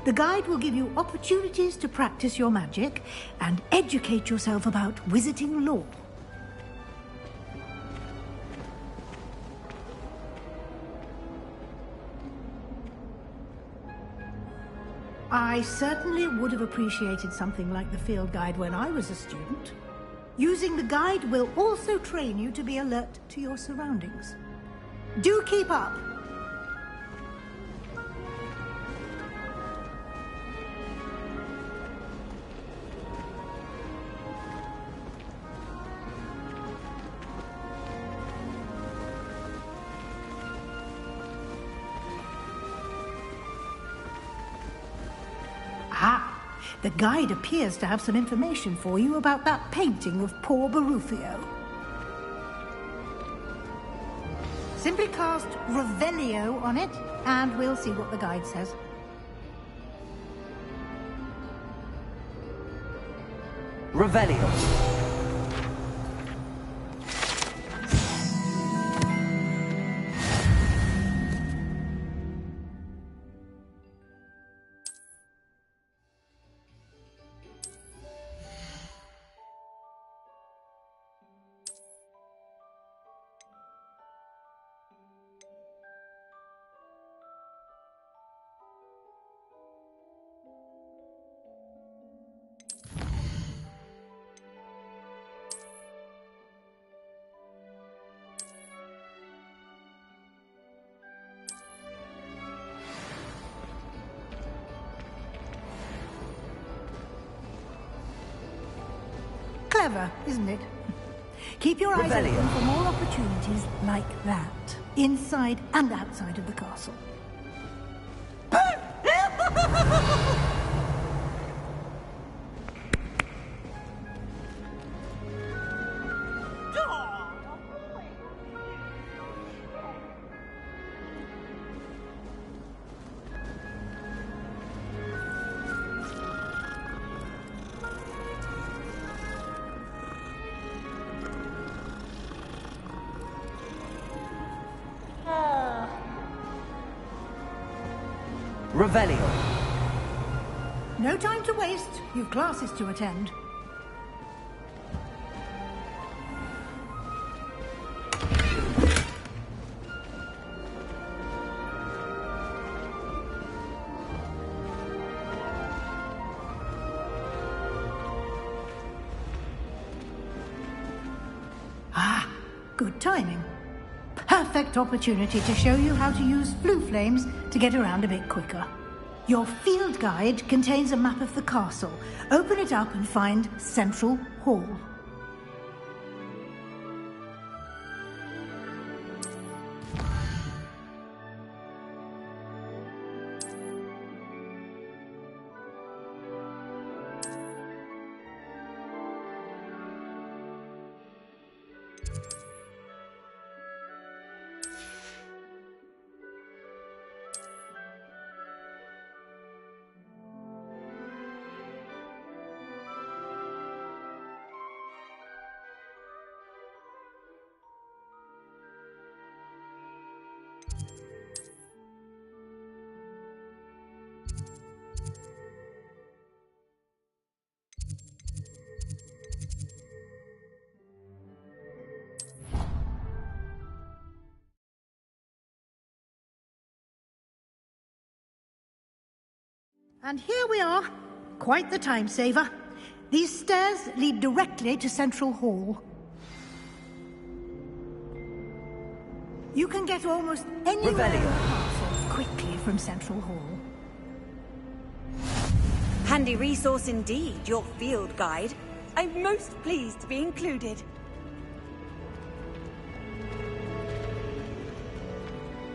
The guide will give you opportunities to practice your magic and educate yourself about wizarding lore. I certainly would have appreciated something like the field guide when I was a student. Using the guide will also train you to be alert to your surroundings. Do keep up! The guide appears to have some information for you about that painting of poor Barufio. Simply cast Revelio on it, and we'll see what the guide says. Revelio. Clever, isn't it? Keep your eyes open for more opportunities like that, inside and outside of the castle. Revelio. No time to waste. You've classes to attend. Good timing. Perfect opportunity to show you how to use blue flames to get around a bit quicker. Your field guide contains a map of the castle. Open it up and find Central Hall. And here we are. Quite the time saver. These stairs lead directly to Central Hall. You can get almost anywhere in the castle quickly from Central Hall. Handy resource indeed, your field guide. I'm most pleased to be included.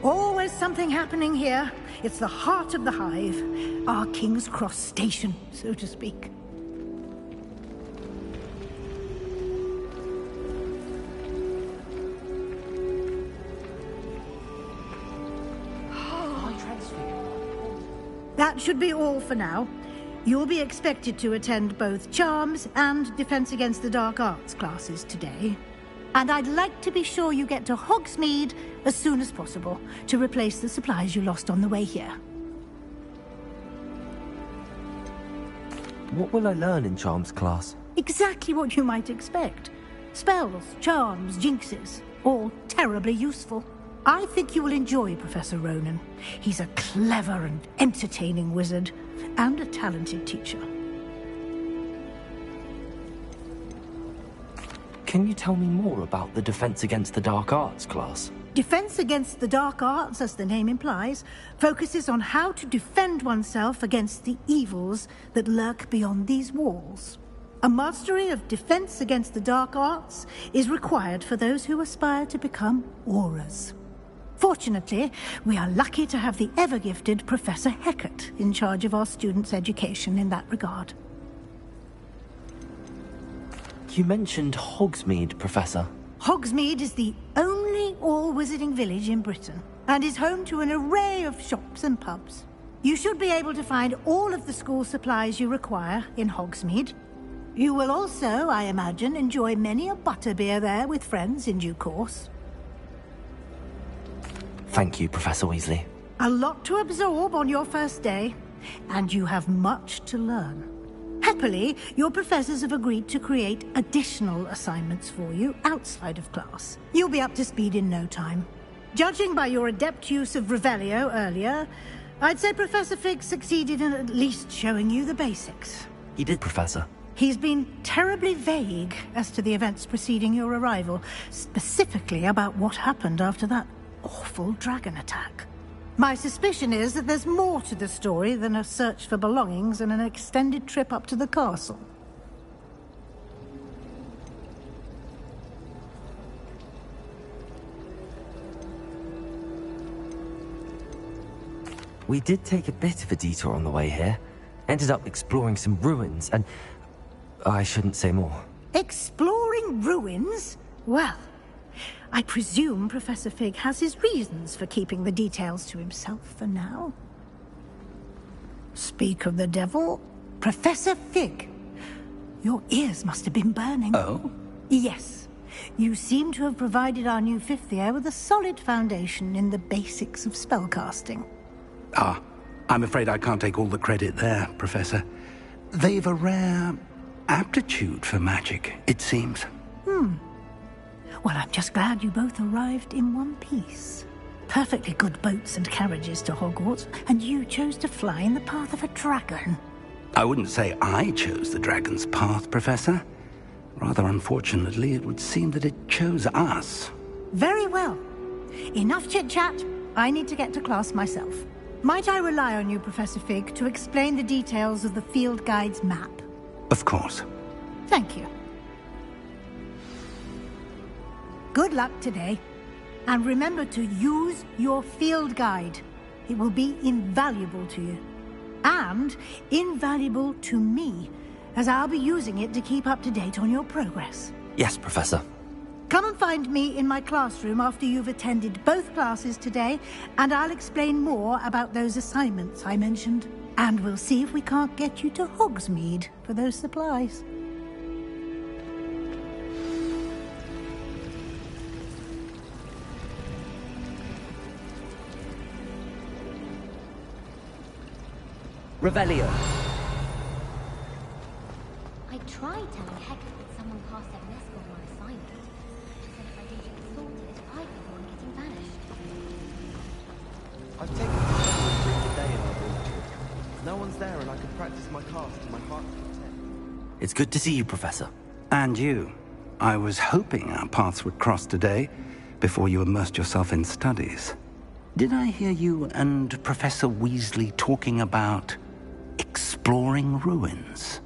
Always something happening here. It's the heart of the hive. Our King's Cross station, so to speak. That should be all for now. You'll be expected to attend both Charms and Defense Against the Dark Arts classes today. And I'd like to be sure you get to Hogsmeade as soon as possible to replace the supplies you lost on the way here. What will I learn in Charms class? Exactly what you might expect. Spells, charms, jinxes, all terribly useful. I think you will enjoy Professor Ronan. He's a clever and entertaining wizard, and a talented teacher. Can you tell me more about the Defense Against the Dark Arts class? Defense Against the Dark Arts, as the name implies, focuses on how to defend oneself against the evils that lurk beyond these walls. A mastery of Defense Against the Dark Arts is required for those who aspire to become Aurors. Fortunately, we are lucky to have the ever-gifted Professor Hecat in charge of our students' education in that regard. You mentioned Hogsmeade, Professor. Hogsmeade is the only all-wizarding village in Britain, and is home to an array of shops and pubs. You should be able to find all of the school supplies you require in Hogsmeade. You will also, I imagine, enjoy many a butterbeer there with friends in due course. Thank you, Professor Weasley. A lot to absorb on your first day, and you have much to learn. Happily, your professors have agreed to create additional assignments for you outside of class. You'll be up to speed in no time. Judging by your adept use of Revelio earlier, I'd say Professor Fig succeeded in at least showing you the basics. He did, Professor. He's been terribly vague as to the events preceding your arrival, specifically about what happened after that awful dragon attack. My suspicion is that there's more to the story than a search for belongings and an extended trip up to the castle. We did take a bit of a detour on the way here. Ended up exploring some ruins and... I shouldn't say more. Exploring ruins? Well, I presume Professor Fig has his reasons for keeping the details to himself for now. Speak of the devil, Professor Fig. Your ears must have been burning. Oh? Yes. You seem to have provided our new fifth year with a solid foundation in the basics of spellcasting. Ah, I'm afraid I can't take all the credit there, Professor. They've a rare aptitude for magic, it seems. Well, I'm just glad you both arrived in one piece. Perfectly good boats and carriages to Hogwarts, and you chose to fly in the path of a dragon. I wouldn't say I chose the dragon's path, Professor. Rather unfortunately, it would seem that it chose us. Very well. Enough chit-chat. I need to get to class myself. Might I rely on you, Professor Fig, to explain the details of the field guide's map? Of course. Thank you. Good luck today. And remember to use your field guide. It will be invaluable to you. And invaluable to me, as I'll be using it to keep up to date on your progress. Yes, Professor. Come and find me in my classroom after you've attended both classes today, and I'll explain more about those assignments I mentioned. And we'll see if we can't get you to Hogsmeade for those supplies. Revelio. I tried telling Hecat that someone passed their escort on my assignment. She said if I didn't get sorted, I'd be the one getting banished. I've taken the during the day in our dormitory. No one's there and I could practice my cast to my heart's content. It's good to see you, Professor. And you. I was hoping our paths would cross today, before you immersed yourself in studies. Did I hear you and Professor Weasley talking about exploring ruins?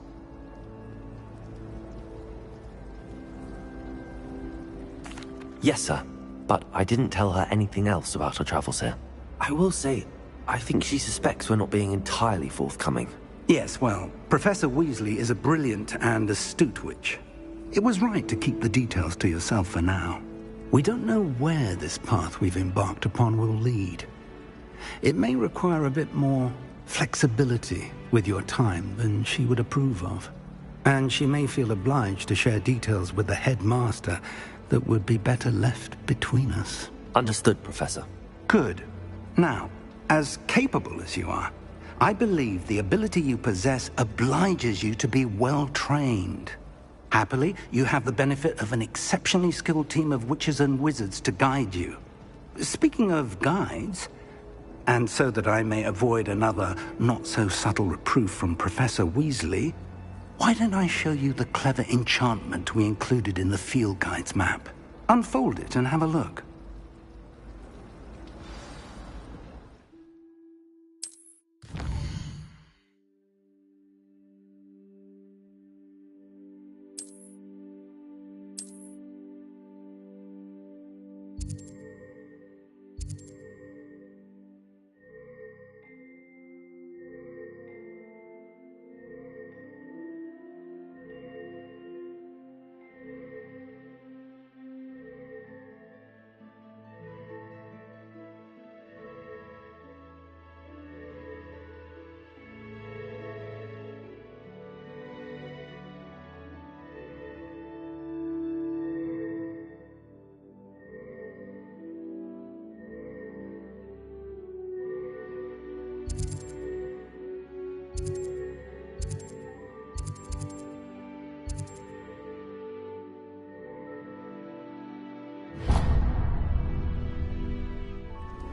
Yes, sir. But I didn't tell her anything else about our travels here. I will say, I think she suspects we're not being entirely forthcoming. Yes, well, Professor Weasley is a brilliant and astute witch. It was right to keep the details to yourself for now. We don't know where this path we've embarked upon will lead. It may require a bit more flexibility with your time than she would approve of. And she may feel obliged to share details with the headmaster that would be better left between us. Understood, Professor. Good. Now, as capable as you are, I believe the ability you possess obliges you to be well-trained. Happily, you have the benefit of an exceptionally skilled team of witches and wizards to guide you. Speaking of guides, and so that I may avoid another not-so-subtle reproof from Professor Weasley, why don't I show you the clever enchantment we included in the field guide's map? Unfold it and have a look.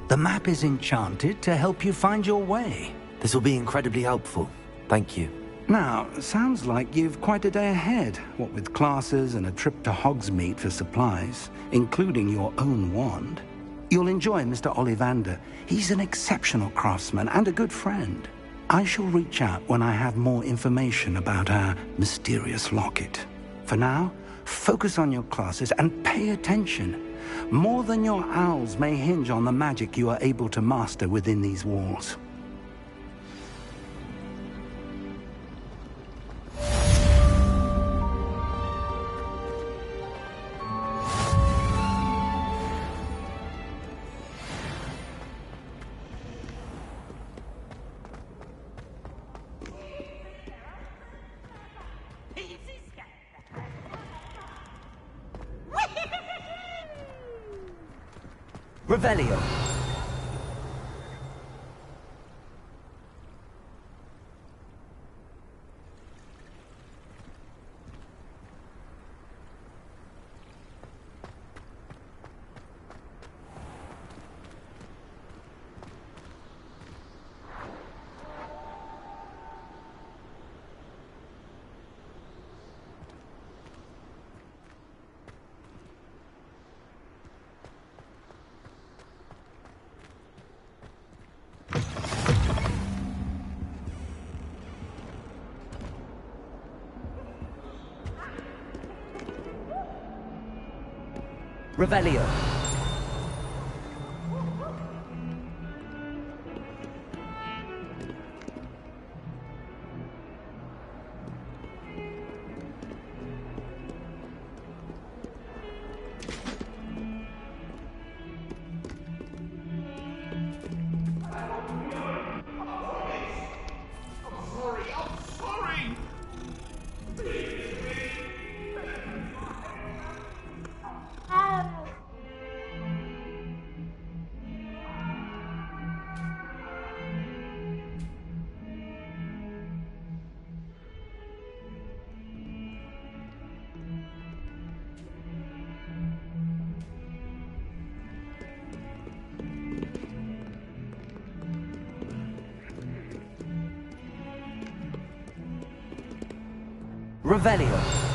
The map is enchanted to help you find your way. This will be incredibly helpful. Thank you. Now, sounds like you've quite a day ahead, what with classes and a trip to Hogsmeade for supplies, including your own wand. You'll enjoy Mr. Ollivander. He's an exceptional craftsman and a good friend. I shall reach out when I have more information about our mysterious locket. For now, focus on your classes and pay attention. More than your owls may hinge on the magic you are able to master within these walls. Revelio. Revelio. Revelio.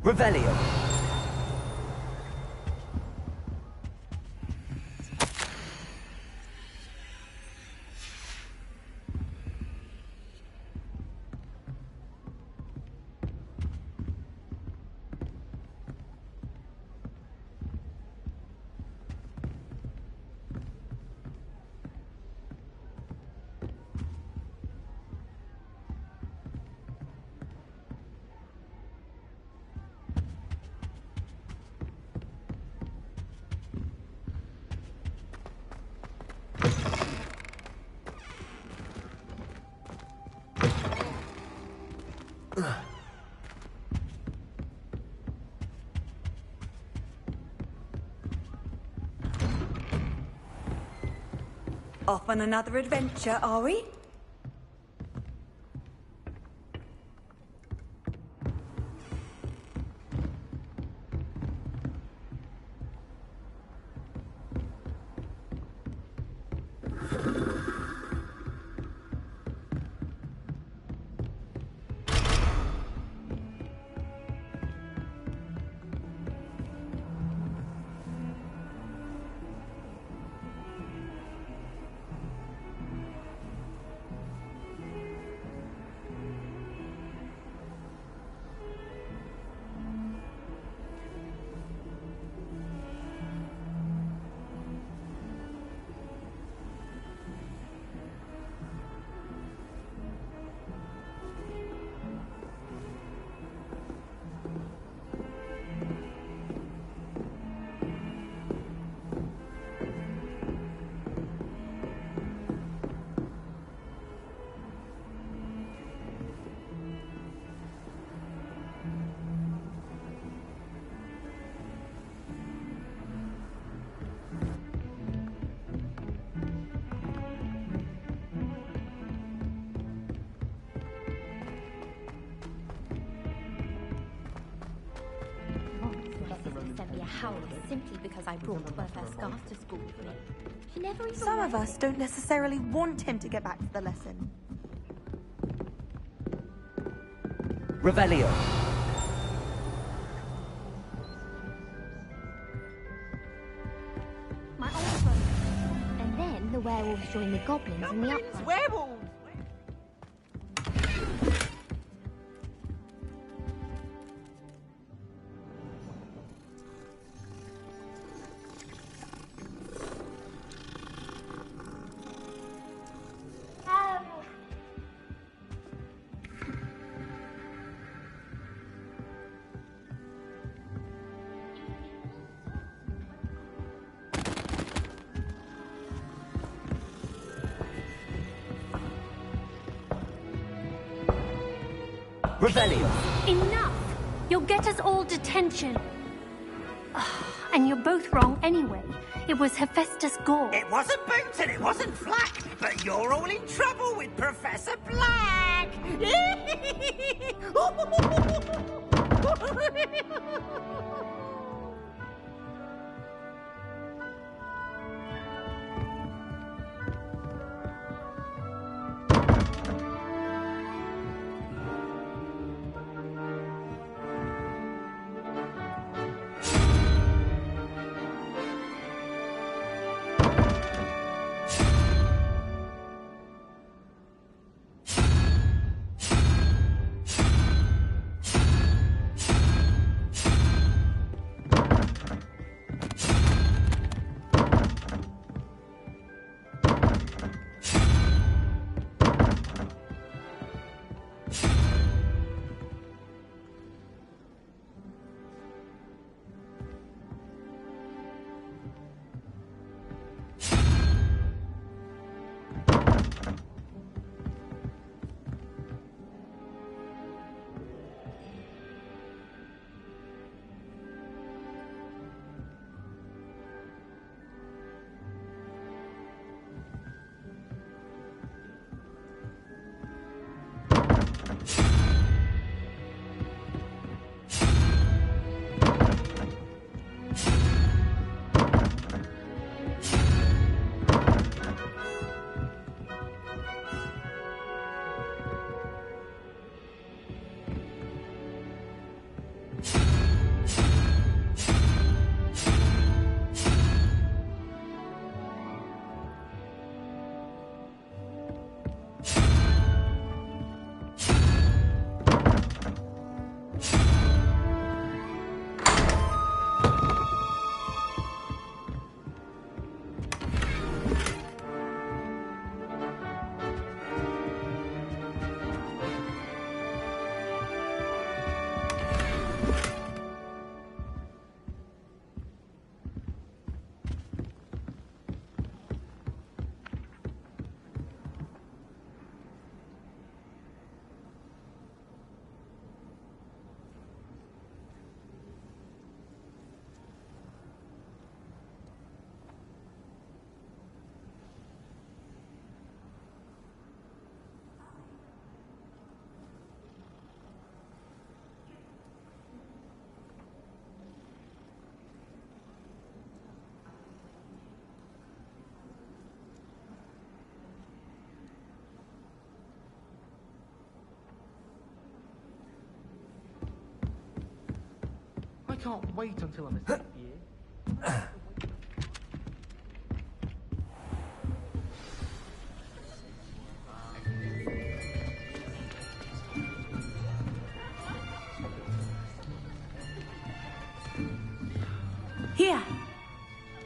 Revelio. Off on another adventure, are we? Simply because I brought one of her scarves to school with me. She never even Some of us don't necessarily want him to get back to the lesson. Revelio. My older brother. And then the werewolves joined the goblins in the uprising. Werewolves! Revelio. Enough! You'll get us all detention. And you're both wrong anyway. It was Hephaestus Gore. It wasn't Boot and it wasn't Flack, but you're all in trouble with Professor Black! can't wait until I'm a 6th year. Here.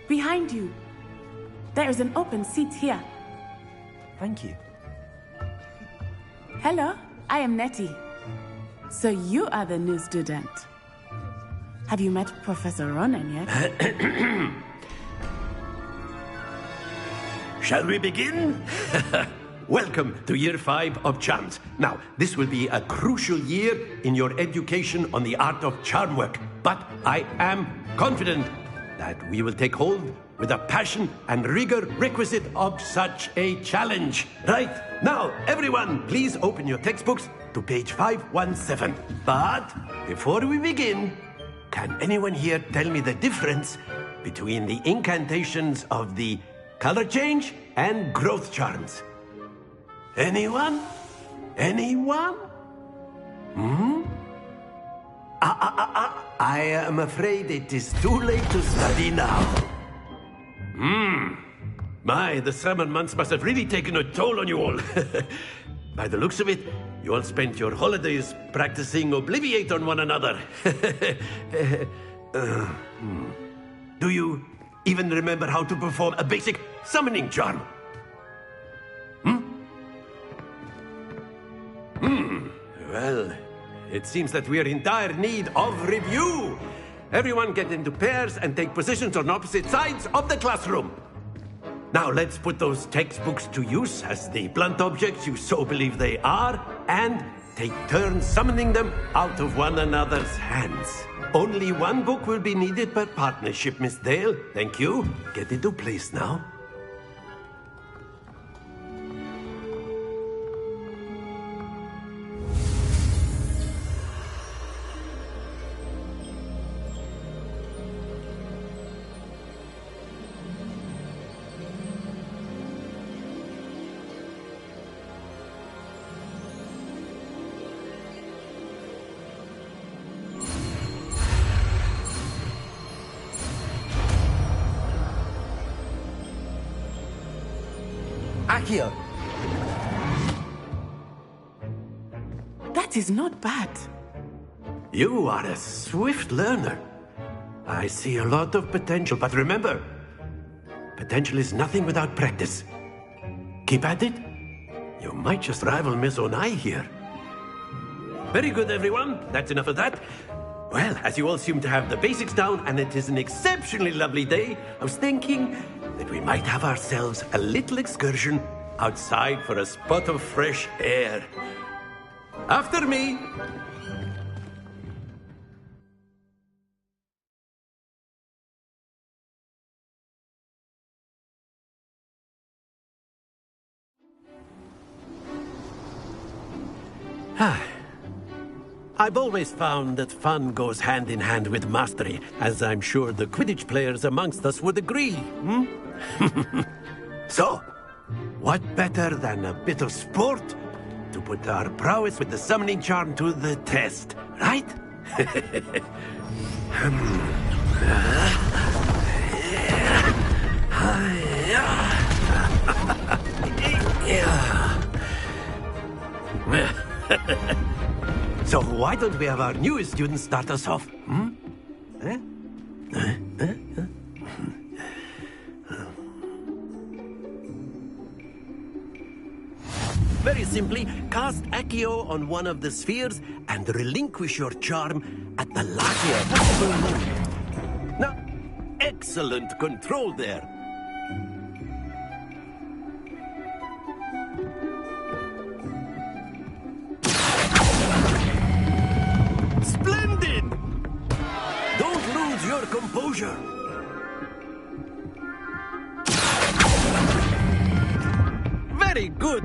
Behind you. There is an open seat here. Thank you. Hello, I am Nettie. So you are the new student. Have you met Professor Ronan yet? Shall we begin? Welcome to Year 5 of Charms. Now, this will be a crucial year in your education on the art of charm work. But I am confident that we will take hold with the passion and rigor requisite of such a challenge. Right, now, everyone, please open your textbooks to page 517. But before we begin, can anyone here tell me the difference between the incantations of the color change and growth charms? Anyone? Anyone? I am afraid it is too late to study now. My, the summer months must have really taken a toll on you all. By the looks of it, you all spent your holidays practicing Obliviate on one another. Do you even remember how to perform a basic summoning charm? Well, it seems that we are in dire need of review. Everyone get into pairs and take positions on opposite sides of the classroom. Now let's put those textbooks to use as the blunt objects you so believe they are, and take turns summoning them out of one another's hands. Only one book will be needed per partnership, Miss Dale. Thank you. Get into place now. Accio! That is not bad. You are a swift learner. I see a lot of potential, but remember, potential is nothing without practice. Keep at it. You might just rival Miss Onai here. Very good, everyone. That's enough of that. Well, as you all seem to have the basics down, and it is an exceptionally lovely day, I was thinking that we might have ourselves a little excursion outside for a spot of fresh air. After me. I've always found that fun goes hand in hand with mastery, as I'm sure the Quidditch players amongst us would agree. So, what better than a bit of sport to put our prowess with the summoning charm to the test, right? So why don't we have our newest student start us off? Very simply, cast Accio on one of the spheres and relinquish your charm at the last possible moment. Now, excellent control there. Splendid! Don't lose your composure. Very good.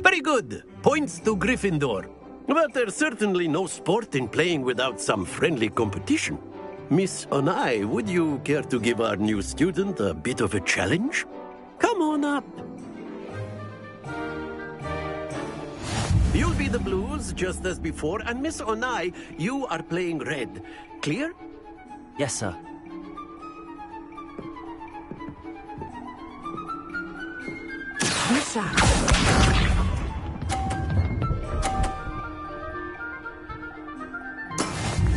Very good. Points to Gryffindor. But there's certainly no sport in playing without some friendly competition. Miss Onai, would you care to give our new student a bit of a challenge? Come on up. You'll be the blues, just as before, and Miss Onai, you are playing red. Clear? Yes, sir. Lisa.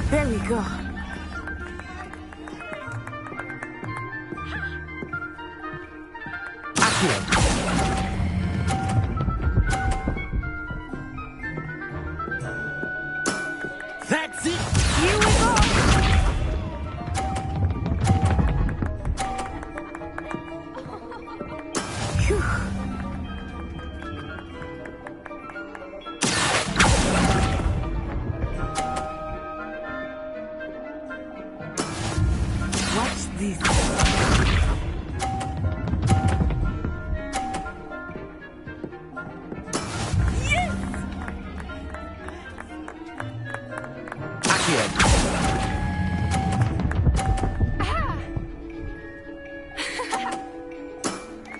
There we go. That's it! Here we go! Phew. Watch this.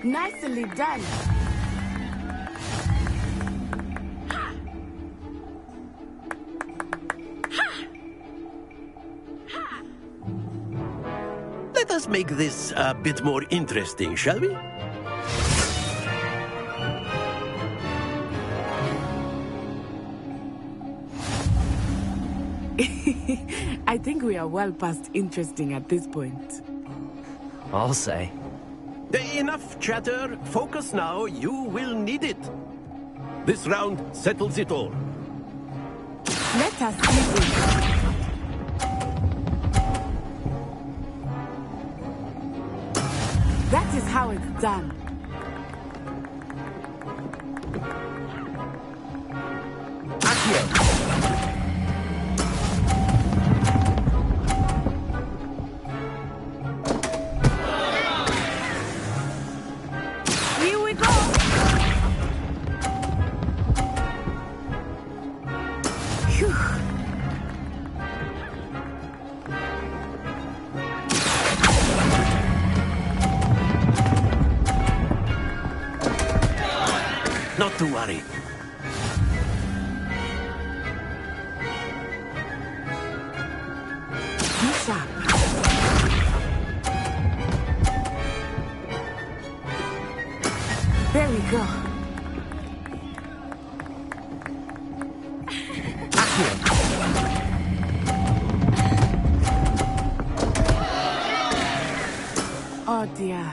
Nicely done. Let us make this a bit more interesting, shall we? I think we are well past interesting at this point. I'll say. Enough chatter. Focus now. You will need it. This round settles it all. Let us see this. That is how it's done. Here we go. Phew. Not to worry. Be sharp. There we go. Oh dear.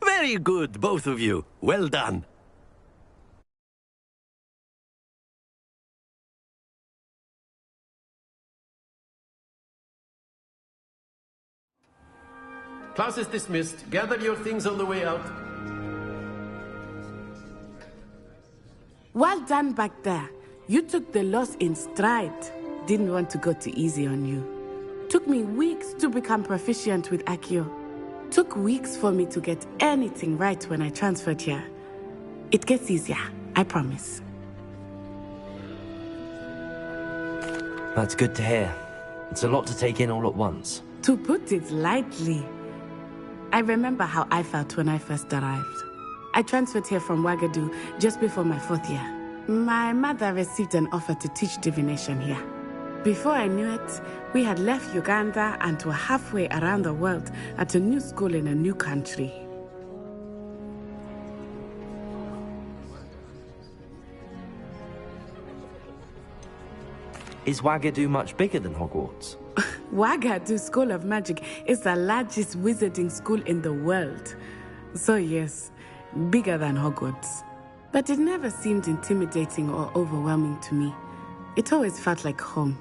Very good, both of you. Well done. Class is dismissed. Gather your things on the way out. Well done back there. You took the loss in stride. Didn't want to go too easy on you. Took me weeks to become proficient with Accio. Took weeks for me to get anything right when I transferred here. It gets easier, I promise. That's good to hear. It's a lot to take in all at once. To put it lightly, I remember how I felt when I first arrived. I transferred here from Wagadu just before my 4th year. My mother received an offer to teach divination here. Before I knew it, we had left Uganda and were halfway around the world at a new school in a new country. Is Wagadu much bigger than Hogwarts? Wagadu School of Magic is the largest wizarding school in the world. So yes, bigger than Hogwarts. But it never seemed intimidating or overwhelming to me. It always felt like home.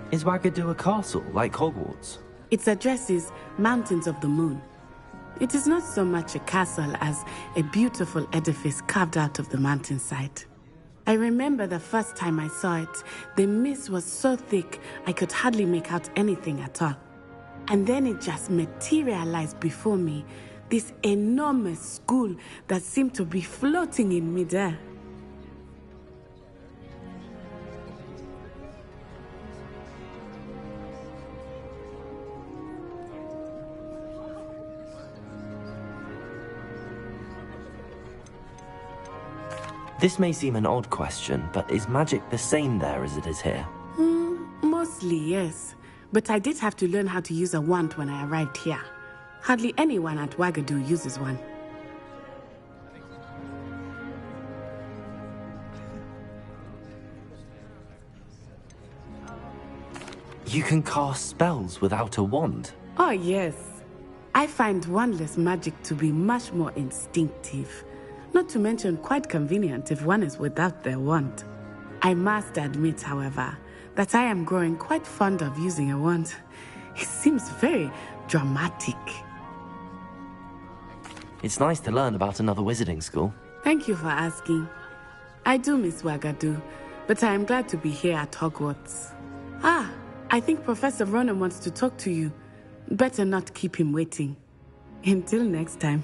Is Wagadu a castle, like Hogwarts? Its address is Mountains of the Moon. It is not so much a castle as a beautiful edifice carved out of the mountainside. I remember the first time I saw it, the mist was so thick I could hardly make out anything at all. And then it just materialized before me, this enormous school that seemed to be floating in midair. This may seem an odd question, but is magic the same there as it is here? Mostly, yes. But I did have to learn how to use a wand when I arrived here. Hardly anyone at Wagadu uses one. You can cast spells without a wand? Oh, yes. I find wandless magic to be much more instinctive. Not to mention quite convenient if one is without their wand. I must admit, however, that I am growing quite fond of using a wand. It seems very dramatic. It's nice to learn about another wizarding school. Thank you for asking. I do miss Wagadu, but I am glad to be here at Hogwarts. I think Professor Ronan wants to talk to you. Better not keep him waiting. Until next time.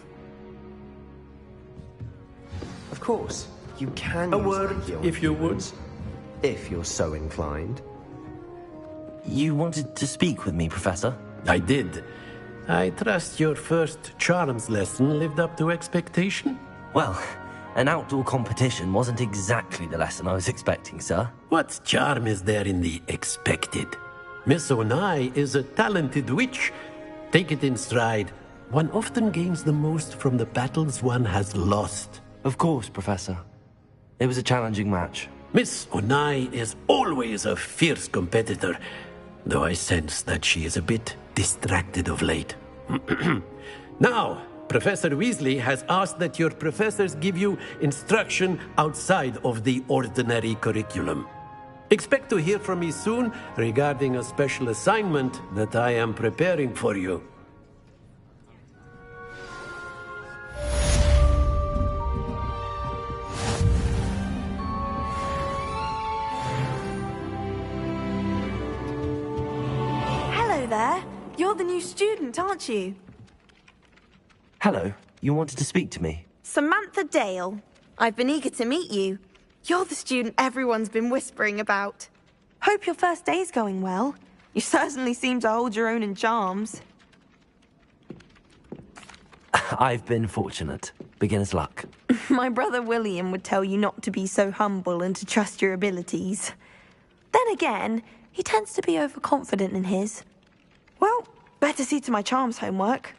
Of course, you can A use word, magia on if you would. humans, if you're so inclined. You wanted to speak with me, Professor? I did. I trust your first charms lesson lived up to expectation? Well, an outdoor competition wasn't exactly the lesson I was expecting, sir. What charm is there in the expected? Miss Onai is a talented witch. Take it in stride. One often gains the most from the battles one has lost. Of course, Professor. It was a challenging match. Miss Onai is always a fierce competitor, though I sense that she is a bit distracted of late. Now, Professor Weasley has asked that your professors give you instruction outside of the ordinary curriculum. Expect to hear from me soon regarding a special assignment that I am preparing for you. Hello there. You're the new student, aren't you? Hello, you wanted to speak to me? Samantha Dale. I've been eager to meet you. You're the student everyone's been whispering about. Hope your first day's going well. You certainly seem to hold your own in charms. I've been fortunate. Beginner's luck. My brother William would tell you not to be so humble and to trust your abilities. Then again, he tends to be overconfident in his. Well, better see to my charms homework.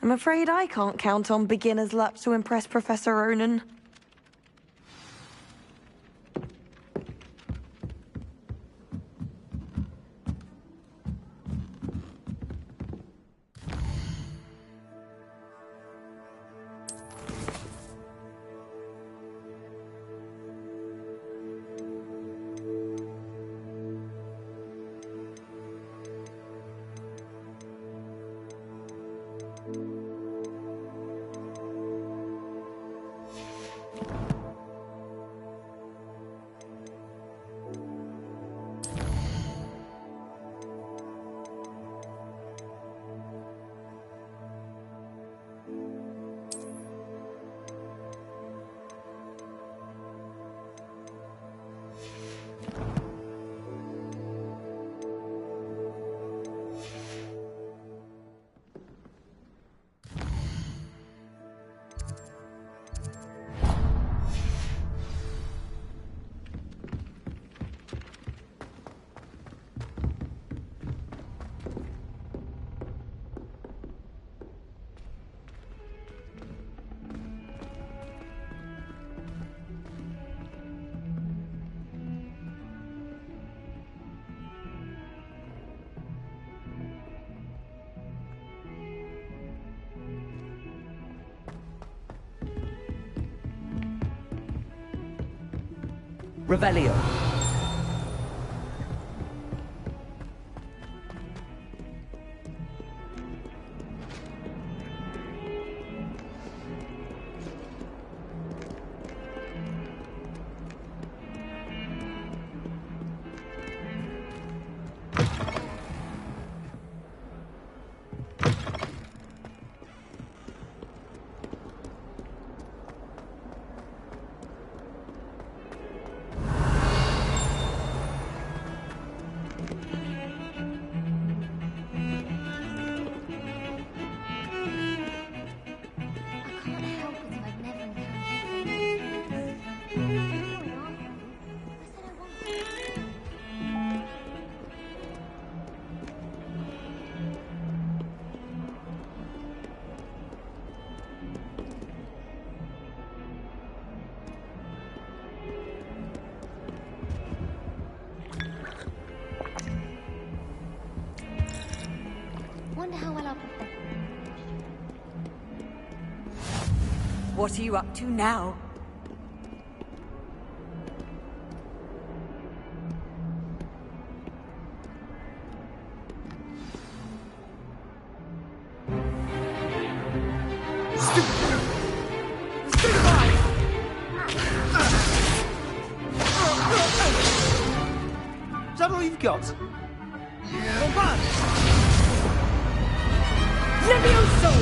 I'm afraid I can't count on beginner's luck to impress Professor Ronan. Revelio. Wonder how well I'll put that. What are you up to now? Is that all you've got? Levioso!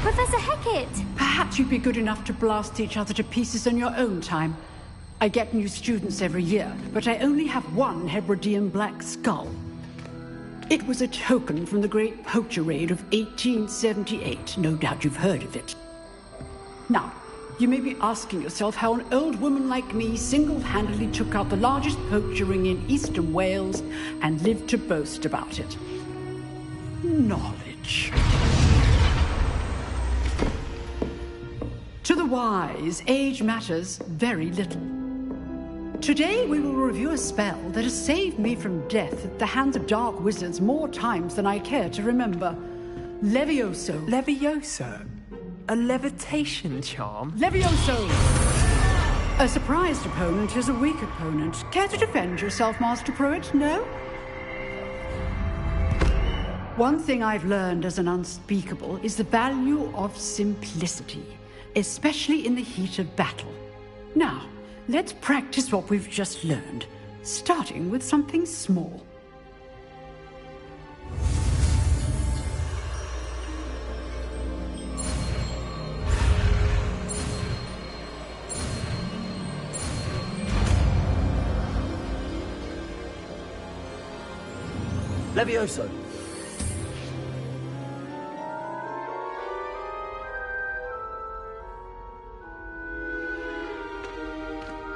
Professor Hecat! Perhaps you'd be good enough to blast each other to pieces in your own time. I get new students every year, but I only have one Hebridean black skull. It was a token from the Great Poacher Raid of 1878. No doubt you've heard of it. Now, you may be asking yourself how an old woman like me single-handedly took out the largest poacher ring in eastern Wales and lived to boast about it. Knowledge. To the wise, age matters very little. Today we will review a spell that has saved me from death at the hands of dark wizards more times than I care to remember. Levioso. Levioso? A levitation charm? Levioso! A surprised opponent is a weak opponent. Care to defend yourself, Master Pruitt? No? One thing I've learned as an unspeakable is the value of simplicity, especially in the heat of battle. Now, let's practice what we've just learned, starting with something small. Levioso.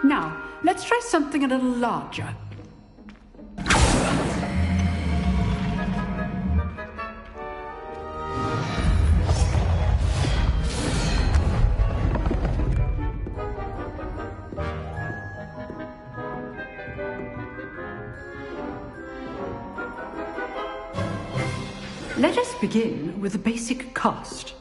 Now, let's try something a little larger. Let us begin with a basic cast.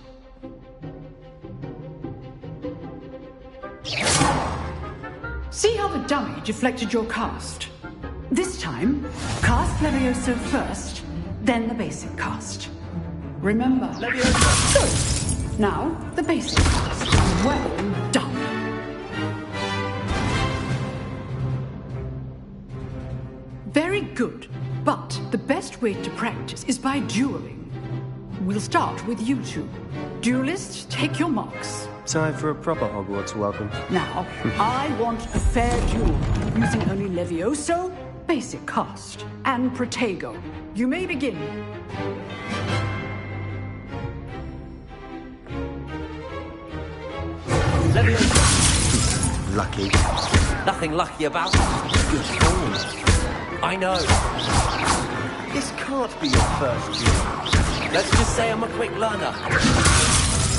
See how the dummy deflected your cast? This time, cast Levioso first, then the basic cast. Remember, Levioso. Good. Now, the basic cast. Well done. Very good. But the best way to practice is by dueling. We'll start with you two. Duelists, take your marks. Time for a proper Hogwarts welcome. Now, I want a fair duel, using only Levioso, basic cast, and Protego. You may begin. Levioso. Lucky. Nothing lucky about it. Good form. I know. This can't be your first duel. Let's just say I'm a quick learner.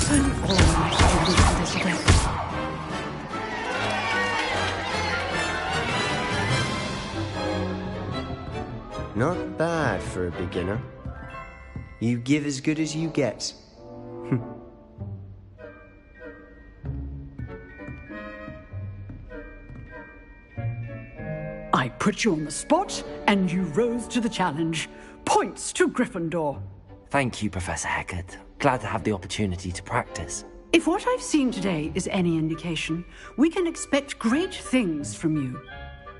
Only all my students do this again. Not bad for a beginner. You give as good as you get. I put you on the spot, and you rose to the challenge. Points to Gryffindor. Thank you, Professor Hecat. Glad to have the opportunity to practice. If what I've seen today is any indication, we can expect great things from you.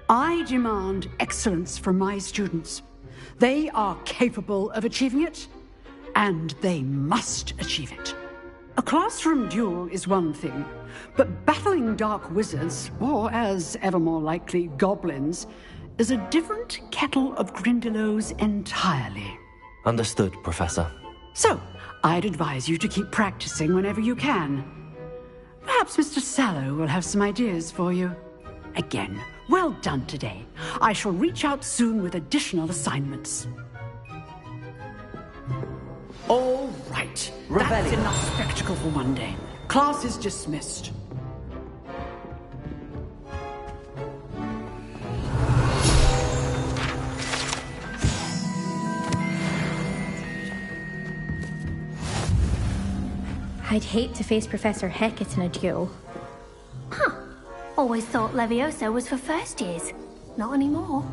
I demand excellence from my students. They are capable of achieving it, and they must achieve it. A classroom duel is one thing, but battling dark wizards, or as ever more likely, goblins, is a different kettle of Grindylows entirely. Understood, Professor. So, I'd advise you to keep practicing whenever you can. Perhaps Mr. Sallow will have some ideas for you. Again, well done today. I shall reach out soon with additional assignments. All right. That's enough spectacle for one day. Class is dismissed. I'd hate to face Professor Hecat in a duel. Huh. Always thought Levioso was for first years. Not anymore.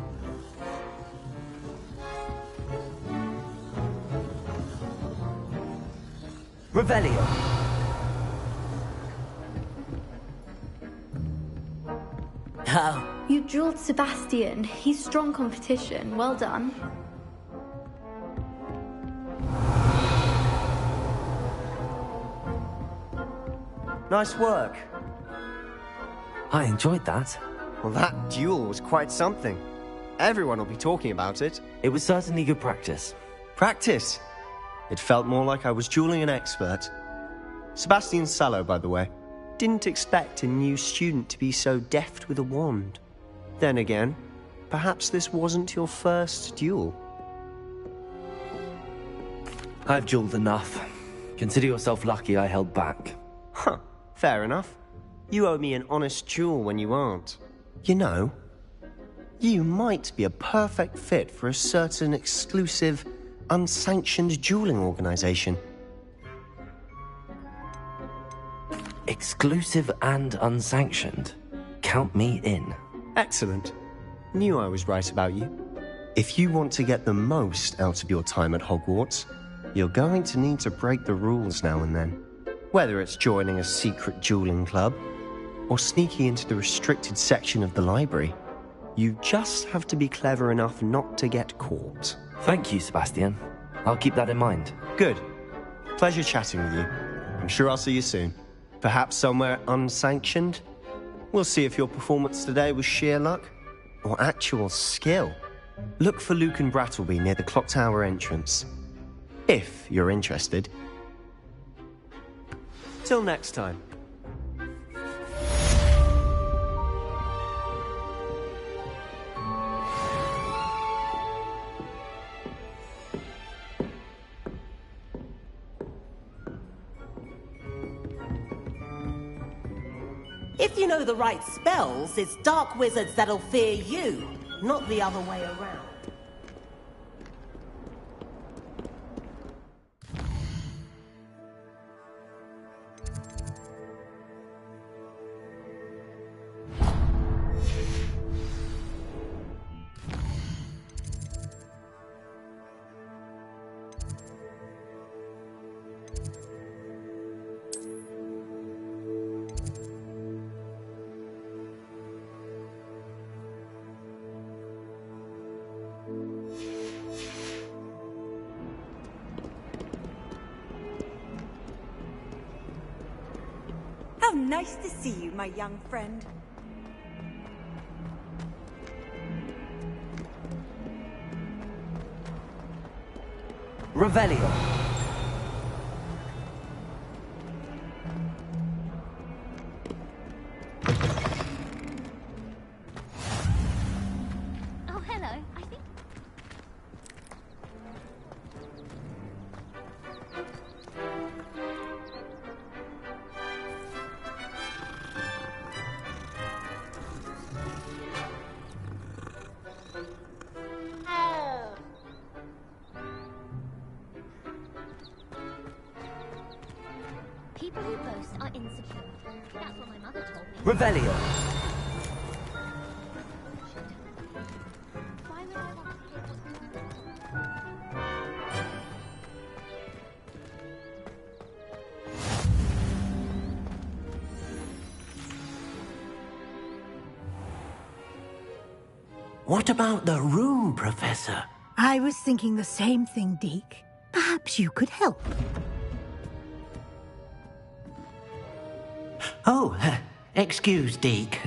Revelio. Oh. You drilled Sebastian. He's strong competition. Well done. Nice work. I enjoyed that. Well, that duel was quite something. Everyone will be talking about it. It was certainly good practice. Practice? It felt more like I was dueling an expert. Sebastian Sallow, by the way. Didn't expect a new student to be so deft with a wand. Then again, perhaps this wasn't your first duel. I've dueled enough. Consider yourself lucky I held back. Huh, fair enough. You owe me an honest duel when you aren't. You know, you might be a perfect fit for a certain exclusive, unsanctioned dueling organization. Exclusive and unsanctioned. Count me in. Excellent. Knew I was right about you. If you want to get the most out of your time at Hogwarts, you're going to need to break the rules now and then. Whether it's joining a secret dueling club, or sneaking into the restricted section of the library, you just have to be clever enough not to get caught. Thank you, Sebastian. I'll keep that in mind. Good. Pleasure chatting with you. I'm sure I'll see you soon. Perhaps somewhere unsanctioned? We'll see if your performance today was sheer luck or actual skill. Look for Luke and Brattleby near the clock tower entrance. If you're interested. Till next time. If you know the right spells, it's dark wizards that'll fear you, not the other way around. How nice to see you, my young friend. Revelio. Oh, hello. I think... People who boast are insecure. That's what my mother told me. Revelio. Why would I want to hear What about the room, Professor? I was thinking the same thing, Deke. Perhaps you could help. Oh, excuse, Deke.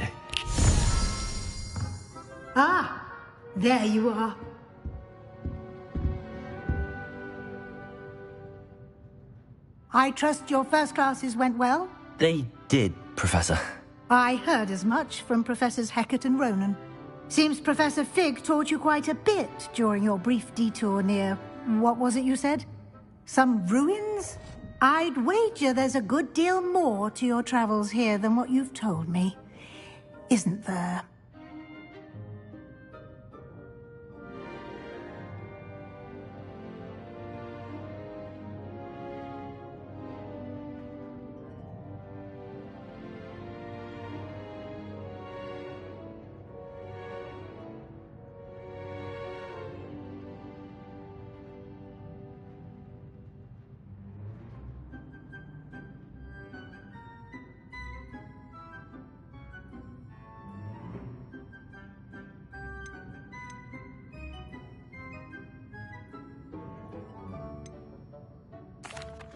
Ah, there you are. I trust your first classes went well? They did, Professor. I heard as much from Professors Hecat and Ronan. Seems Professor Fig taught you quite a bit during your brief detour near... what was it you said? Some ruins? I'd wager there's a good deal more to your travels here than what you've told me. Isn't there?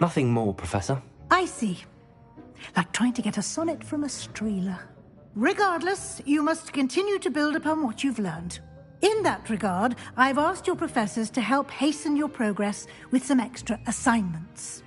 Nothing more, Professor. I see. Like trying to get a sonnet from a streeler. Regardless, you must continue to build upon what you've learned. In that regard, I've asked your professors to help hasten your progress with some extra assignments.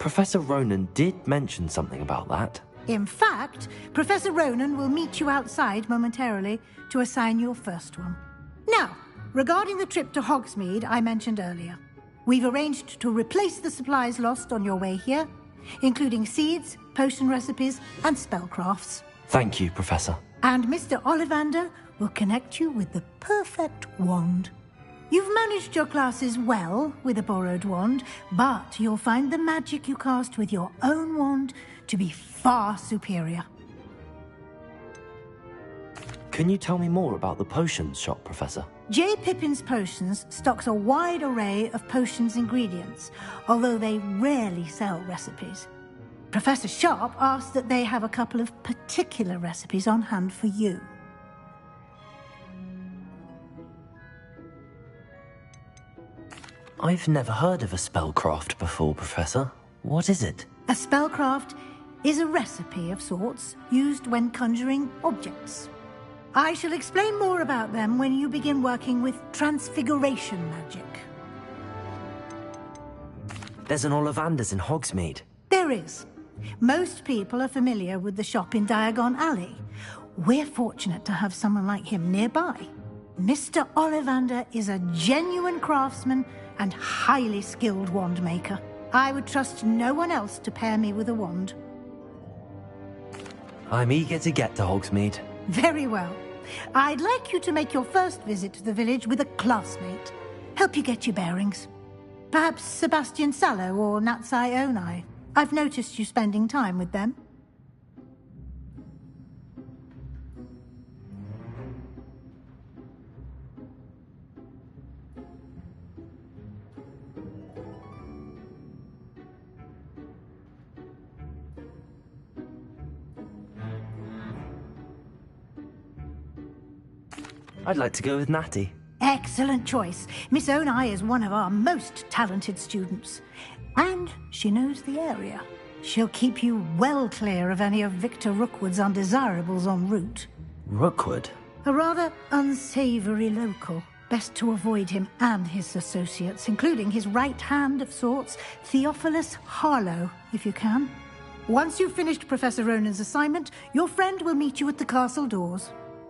Professor Ronan did mention something about that. In fact, Professor Ronan will meet you outside momentarily to assign your first one. Now, regarding the trip to Hogsmeade I mentioned earlier, we've arranged to replace the supplies lost on your way here, including seeds, potion recipes, and spellcrafts. Thank you, Professor. And Mr. Ollivander will connect you with the perfect wand. You've managed your classes well with a borrowed wand, but you'll find the magic you cast with your own wand to be far superior. Can you tell me more about the potions shop, Professor? J. Pippin's Potions stocks a wide array of potions ingredients, although they rarely sell recipes. Professor Sharp asked that they have a couple of particular recipes on hand for you. I've never heard of a spellcraft before, Professor. What is it? A spellcraft is a recipe of sorts used when conjuring objects. I shall explain more about them when you begin working with transfiguration magic. There's an Ollivander's in Hogsmeade. There is. Most people are familiar with the shop in Diagon Alley. We're fortunate to have someone like him nearby. Mr. Ollivander is a genuine craftsman and highly skilled wand maker. I would trust no one else to pair me with a wand. I'm eager to get to Hogsmeade. Very well. I'd like you to make your first visit to the village with a classmate. Help you get your bearings. Perhaps Sebastian Sallow or Natsai Onai. I've noticed you spending time with them. I'd like to go with Natty. Excellent choice. Miss Onai is one of our most talented students. And she knows the area. She'll keep you well clear of any of Victor Rookwood's undesirables en route. Rookwood? A rather unsavory local. Best to avoid him and his associates, including his right hand of sorts, Theophilus Harlow, if you can. Once you've finished Professor Ronan's assignment, your friend will meet you at the castle doors.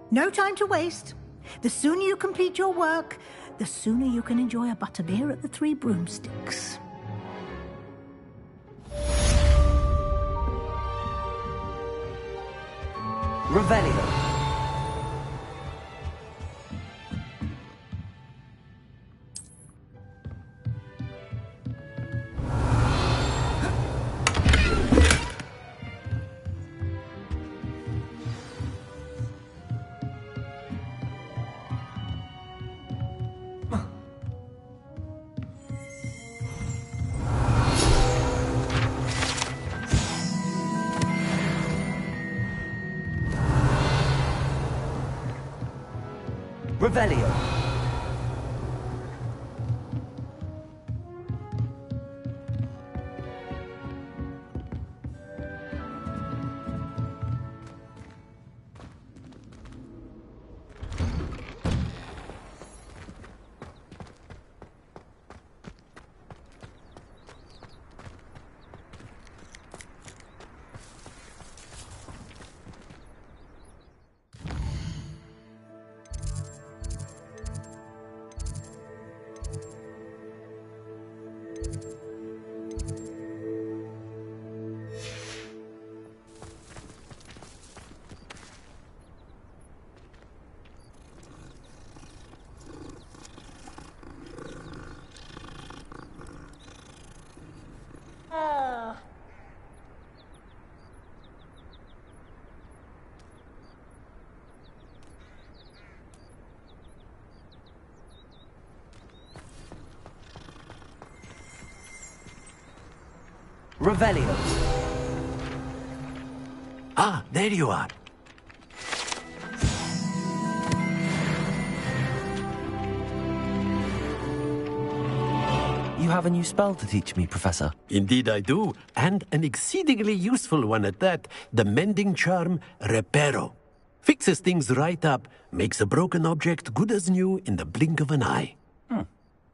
No time to waste. The sooner you complete your work, the sooner you can enjoy a butterbeer at the Three Broomsticks. Revelio. Revelio. Revelio. Ah, there you are. You have a new spell to teach me, Professor. Indeed I do, and an exceedingly useful one at that. The mending charm, Reparo. Fixes things right up, makes a broken object good as new in the blink of an eye.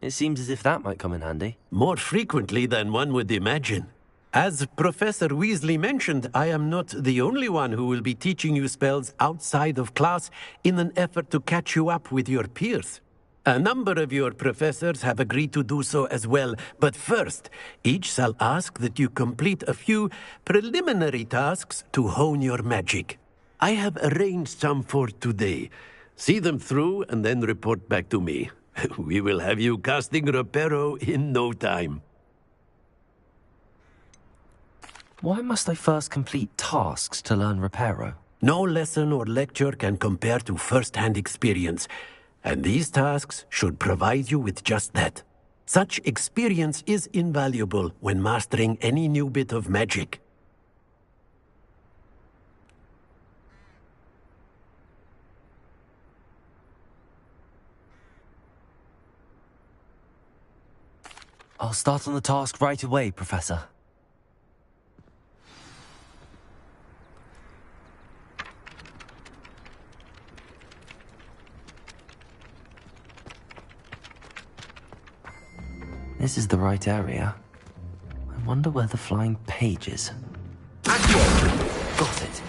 It seems as if that might come in handy. More frequently than one would imagine. As Professor Weasley mentioned, I am not the only one who will be teaching you spells outside of class in an effort to catch you up with your peers. A number of your professors have agreed to do so as well, but first, each shall ask that you complete a few preliminary tasks to hone your magic. I have arranged some for today. See them through and then report back to me. We will have you casting Reparo in no time. Why must I first complete tasks to learn Reparo? No lesson or lecture can compare to first-hand experience, and these tasks should provide you with just that. Such experience is invaluable when mastering any new bit of magic. I'll start on the task right away, Professor. This is the right area. I wonder where the flying page is. Got it.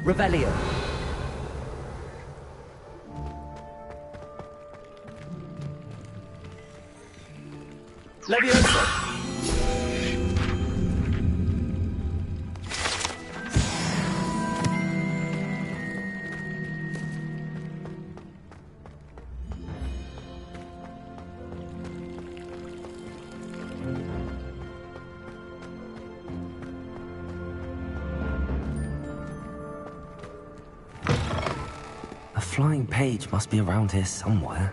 Revelio. Leviosa. A flying page must be around here somewhere.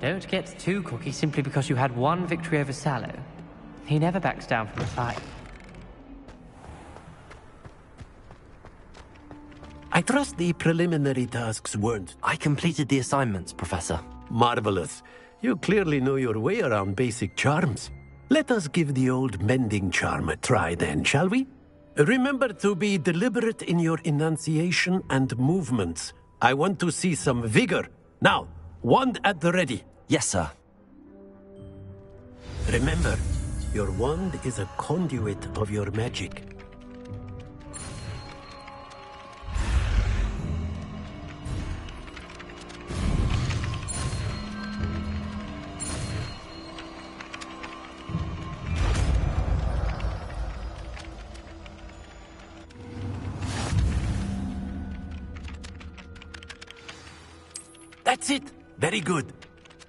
Don't get too cocky simply because you had one victory over Sallow. He never backs down from a fight. I trust the preliminary tasks weren't. I completed the assignments, Professor. Marvelous. You clearly know your way around basic charms. Let us give the old mending charm a try then, shall we? Remember to be deliberate in your enunciation and movements. I want to see some vigor. Now, wand at the ready. Yes, sir. Remember, your wand is a conduit of your magic. That's it. Very good.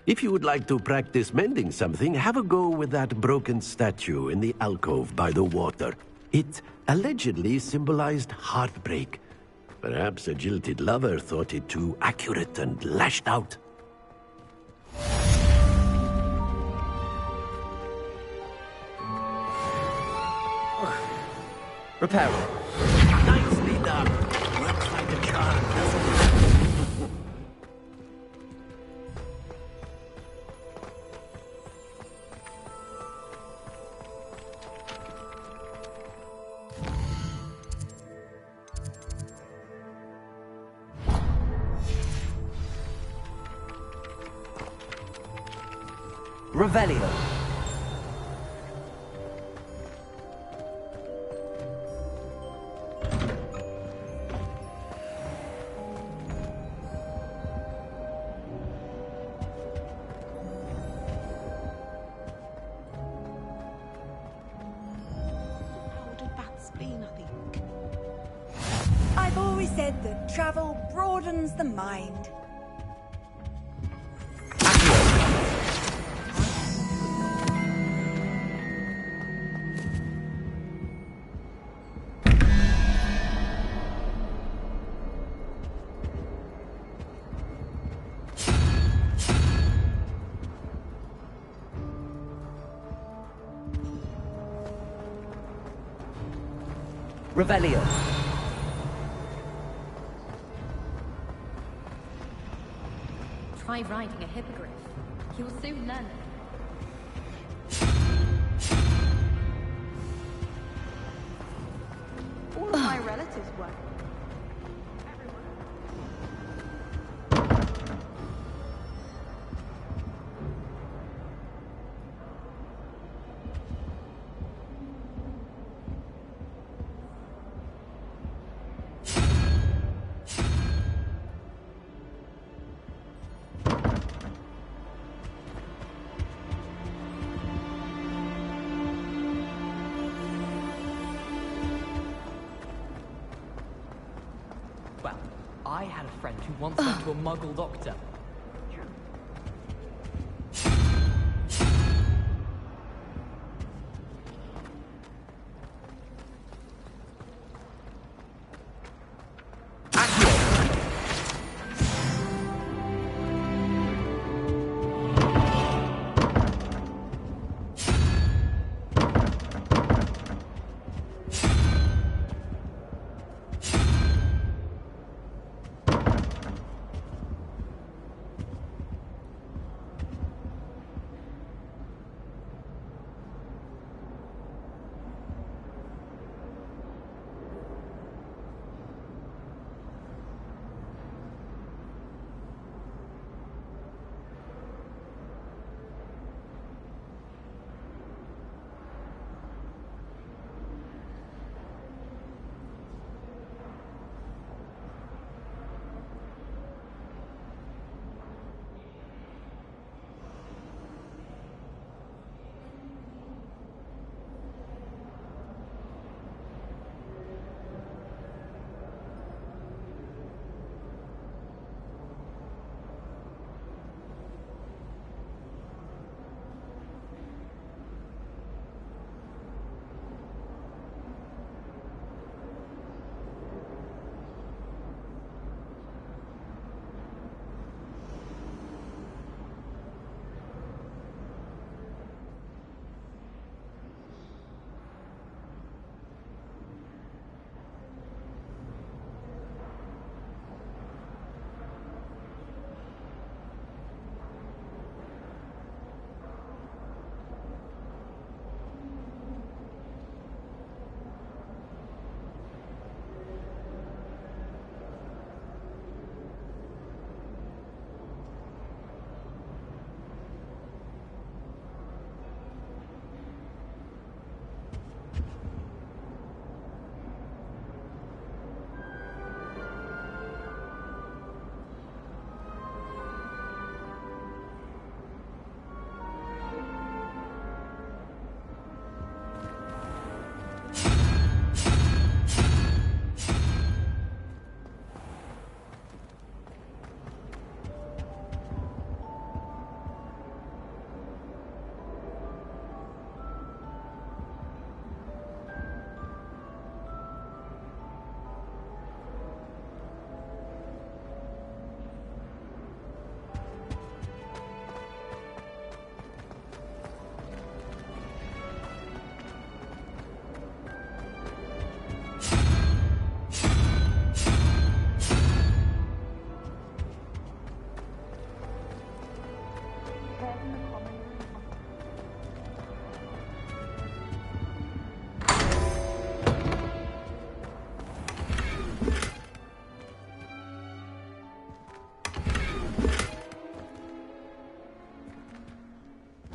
If you would like to practice mending something, have a go with that broken statue in the alcove by the water. It allegedly symbolized heartbreak. Perhaps a jilted lover thought it too accurate and lashed out. Repair. Nicely done. Works like a charm, doesn't it? Revelio. I've always said that travel broadens the mind. Revelio. Try riding a hippogriff. You'll soon learn it. All of my relatives work. Well, I had a friend who once went to a muggle doctor.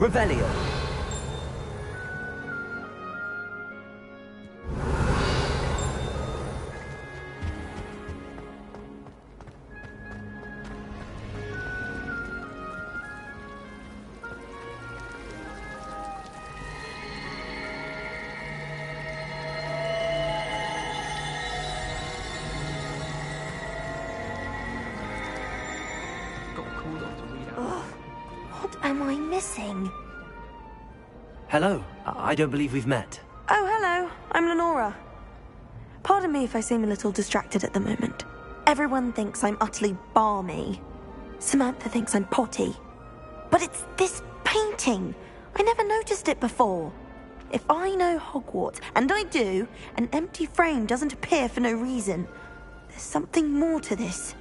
Revelio. am I missing? Hello. I don't believe we've met. Oh, hello. I'm Lenora. Pardon me if I seem a little distracted at the moment. Everyone thinks I'm utterly balmy. Samantha thinks I'm potty. But it's this painting. I never noticed it before. If I know Hogwarts, and I do, an empty frame doesn't appear for no reason. There's something more to this.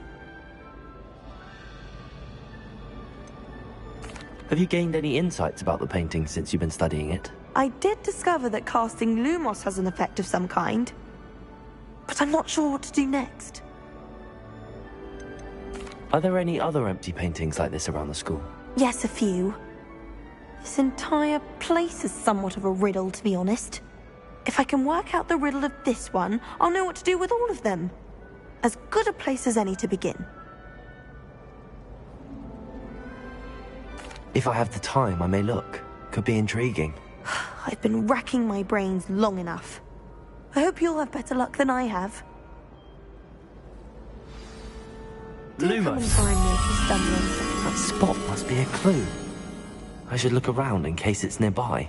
Have you gained any insights about the painting since you've been studying it? I did discover that casting Lumos has an effect of some kind. But I'm not sure what to do next. Are there any other empty paintings like this around the school? Yes, a few. This entire place is somewhat of a riddle, to be honest. If I can work out the riddle of this one, I'll know what to do with all of them. As good a place as any to begin. If I have the time, I may look. Could be intriguing. I've been racking my brains long enough. I hope you'll have better luck than I have. Do come and find me if you stumble on something. That spot must be a clue. I should look around in case it's nearby.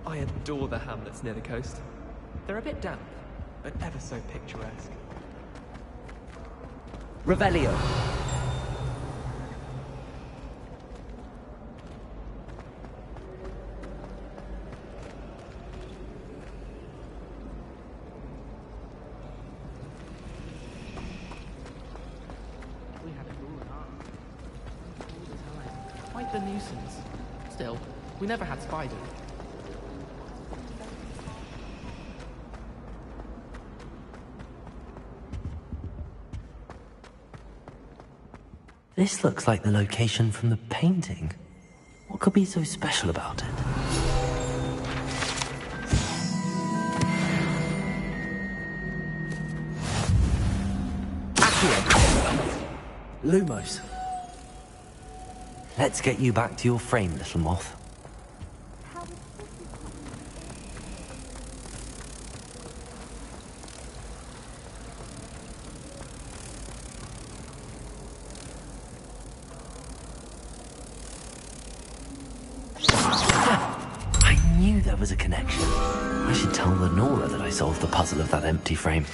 I adore the hamlets near the coast. They're a bit damp, but ever so picturesque. Revelio. We had it all the time. Quite the nuisance. Still, we never had spiders. This looks like the location from the painting. What could be so special about it? Lumos. Let's get you back to your frame, little moth. I knew there was a connection. I should tell Lenora that I solved the puzzle of that empty frame.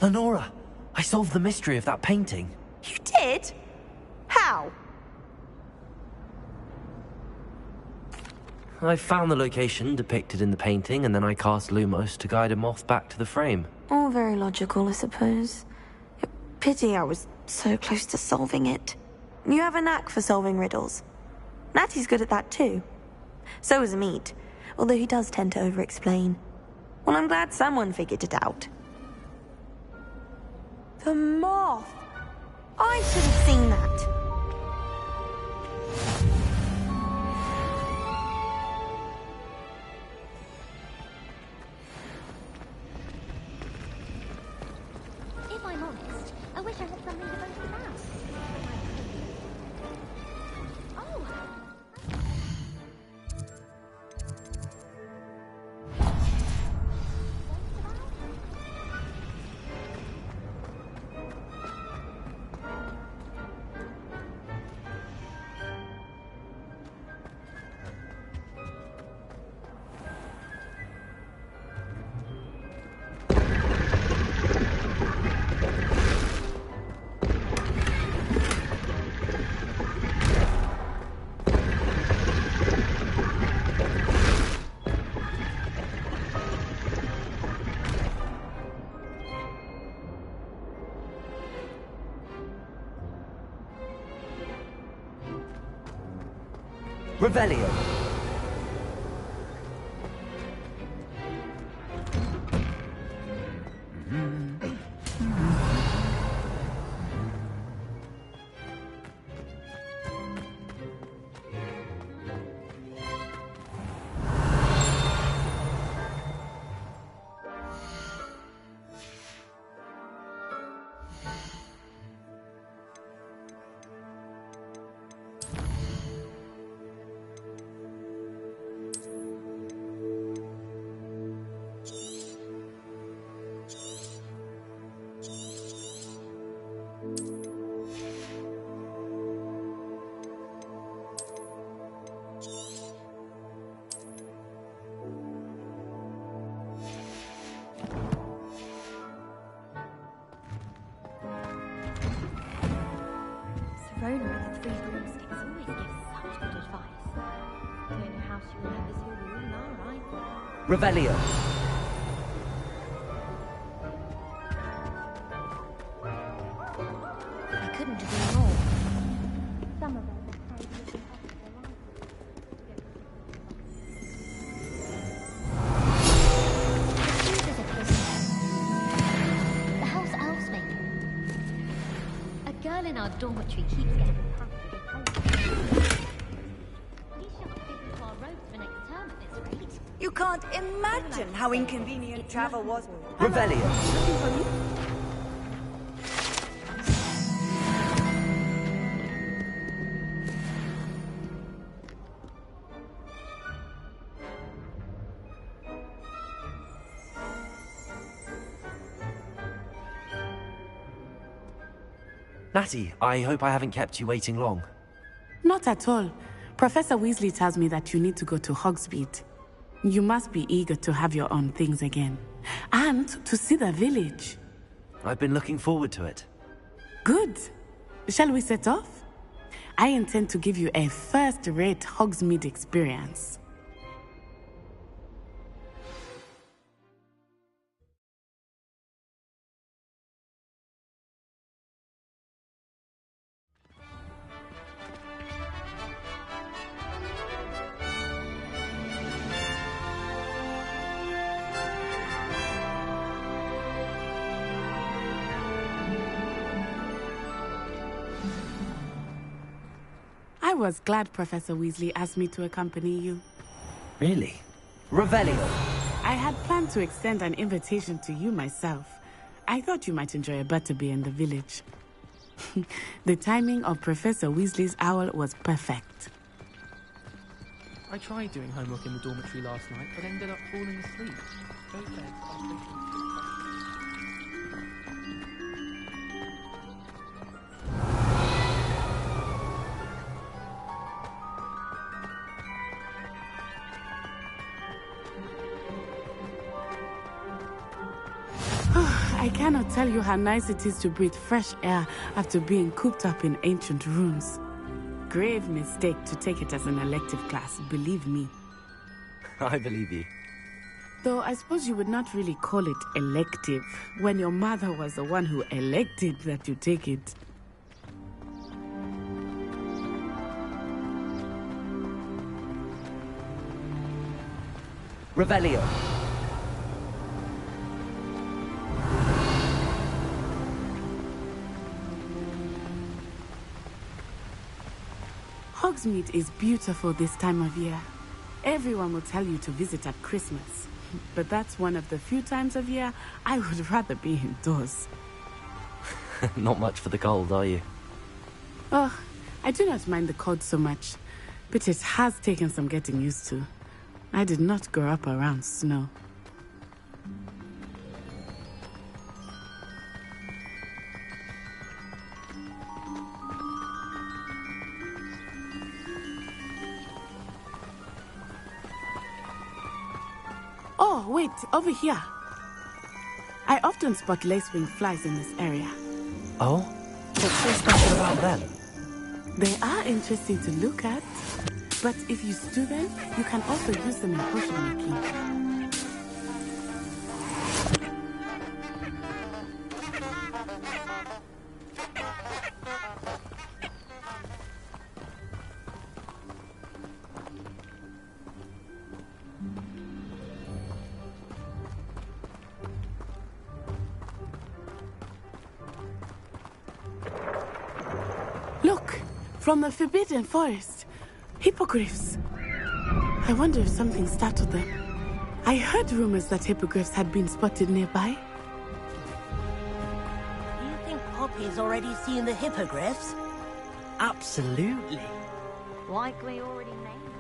Lenora, I solved the mystery of that painting. You did? How? I found the location depicted in the painting, and then I cast Lumos to guide a moth back to the frame. All very logical, I suppose. Pity I was so close to solving it. You have a knack for solving riddles. Natty's good at that too. So is Amit, although he does tend to over-explain. Well, I'm glad someone figured it out. The moth! I should have seen that. If I'm honest, I wish I had something to boast about. Oh! Revelio. Revelio. I couldn't agree more. Some of us have carried little The hell's Elves make? A girl in our dormitory keeps getting hacked. We shan't fit into our robes for next term at this rate. You can't imagine how inconvenient travel was. Revelio. Natty, I hope I haven't kept you waiting long. Not at all. Professor Weasley tells me that you need to go to Hogsmeade. You must be eager to have your own things again. And to see the village. I've been looking forward to it. Good. Shall we set off? I intend to give you a first-rate Hogsmeade experience. I was glad Professor Weasley asked me to accompany you. Really? Revelio. I had planned to extend an invitation to you myself. I thought you might enjoy a butterbeer in the village. The timing of Professor Weasley's owl was perfect. I tried doing homework in the dormitory last night, but ended up falling asleep. Go to bed. I'll wait for you. I cannot tell you how nice it is to breathe fresh air after being cooped up in ancient rooms. Grave mistake to take it as an elective class, believe me. I believe you. Though I suppose you would not really call it elective when your mother was the one who elected that you take it. Revelio. Hogsmeade is beautiful this time of year. Everyone will tell you to visit at Christmas. But that's one of the few times of year I would rather be indoors. Not much for the cold, are you? Oh, I do not mind the cold so much. But it has taken some getting used to. I did not grow up around snow. Oh, wait, over here. I often spot lacewing flies in this area. Oh? What's so special about them? They are interesting to look at, but if you stew them, you can also use them in potion making. Look, from the Forbidden Forest. Hippogriffs. I wonder if something startled them. I heard rumors that hippogriffs had been spotted nearby. Do you think Poppy's already seen the hippogriffs? Absolutely. Likely already named.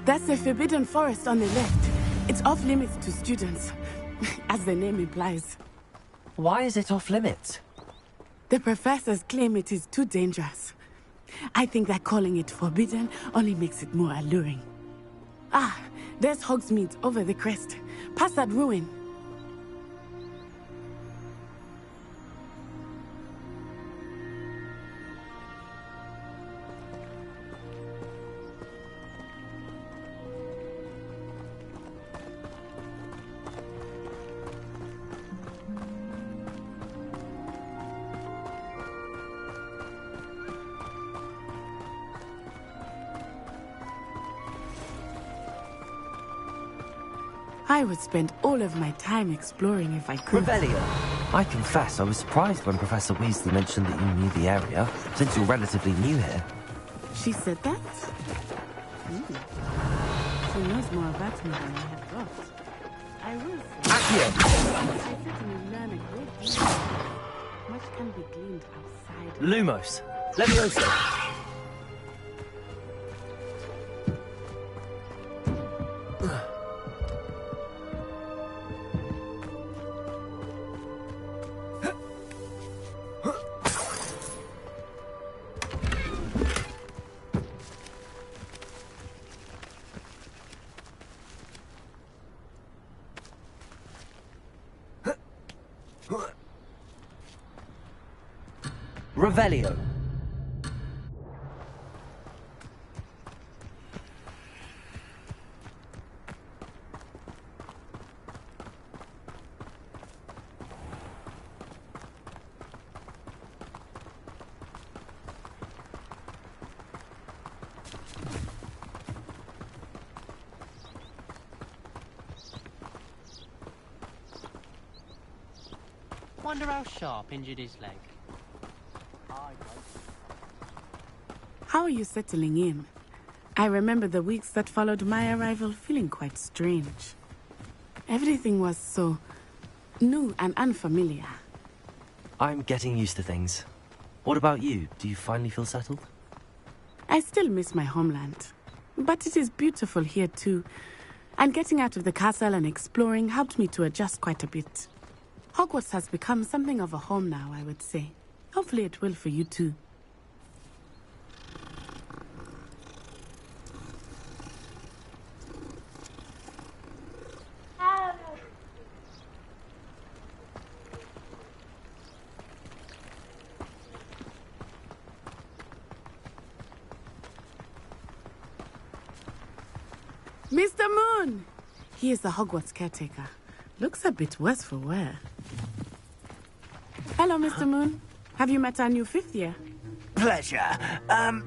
That's the Forbidden Forest on the left. It's off limits to students, as the name implies. Why is it off limits? The professors claim it is too dangerous. I think that calling it forbidden only makes it more alluring. Ah, there's Hogsmeade over the crest. Past that ruin. I would spend all of my time exploring if I could. Revelio. I confess I was surprised when Professor Weasley mentioned that you knew the area, since you're relatively new here. She said that? She knows more about me than I had thought. I will say. Accio! I certainly learn a great deal. Much can be gleaned outside. Lumos. Levioso. Revelio. Wonder how Sharp injured his leg. How are you settling in? I remember the weeks that followed my arrival feeling quite strange. Everything was so new and unfamiliar. I'm getting used to things. What about you? Do you finally feel settled? I still miss my homeland, but it is beautiful here too. And getting out of the castle and exploring helped me to adjust quite a bit. Hogwarts has become something of a home now, I would say. Hopefully it will for you too. Mr. Moon! He is the Hogwarts caretaker. Looks a bit worse for wear. Hello, Mr. Moon. Have you met our new 5th year? Pleasure.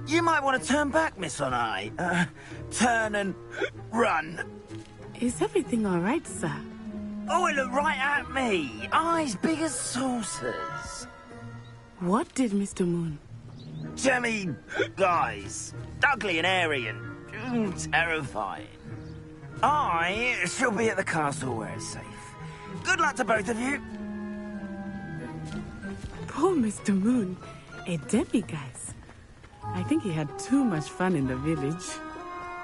You might want to turn back, Miss Onai. Turn and run. Is everything all right, sir? Oh, it looked right at me. Eyes big as saucers. What did Mr. Moon? Jemmy, guys. Ugly and airy and terrifying. I shall be at the castle where it's safe. Good luck to both of you. Poor Mr. Moon. A demiguise. I think he had too much fun in the village.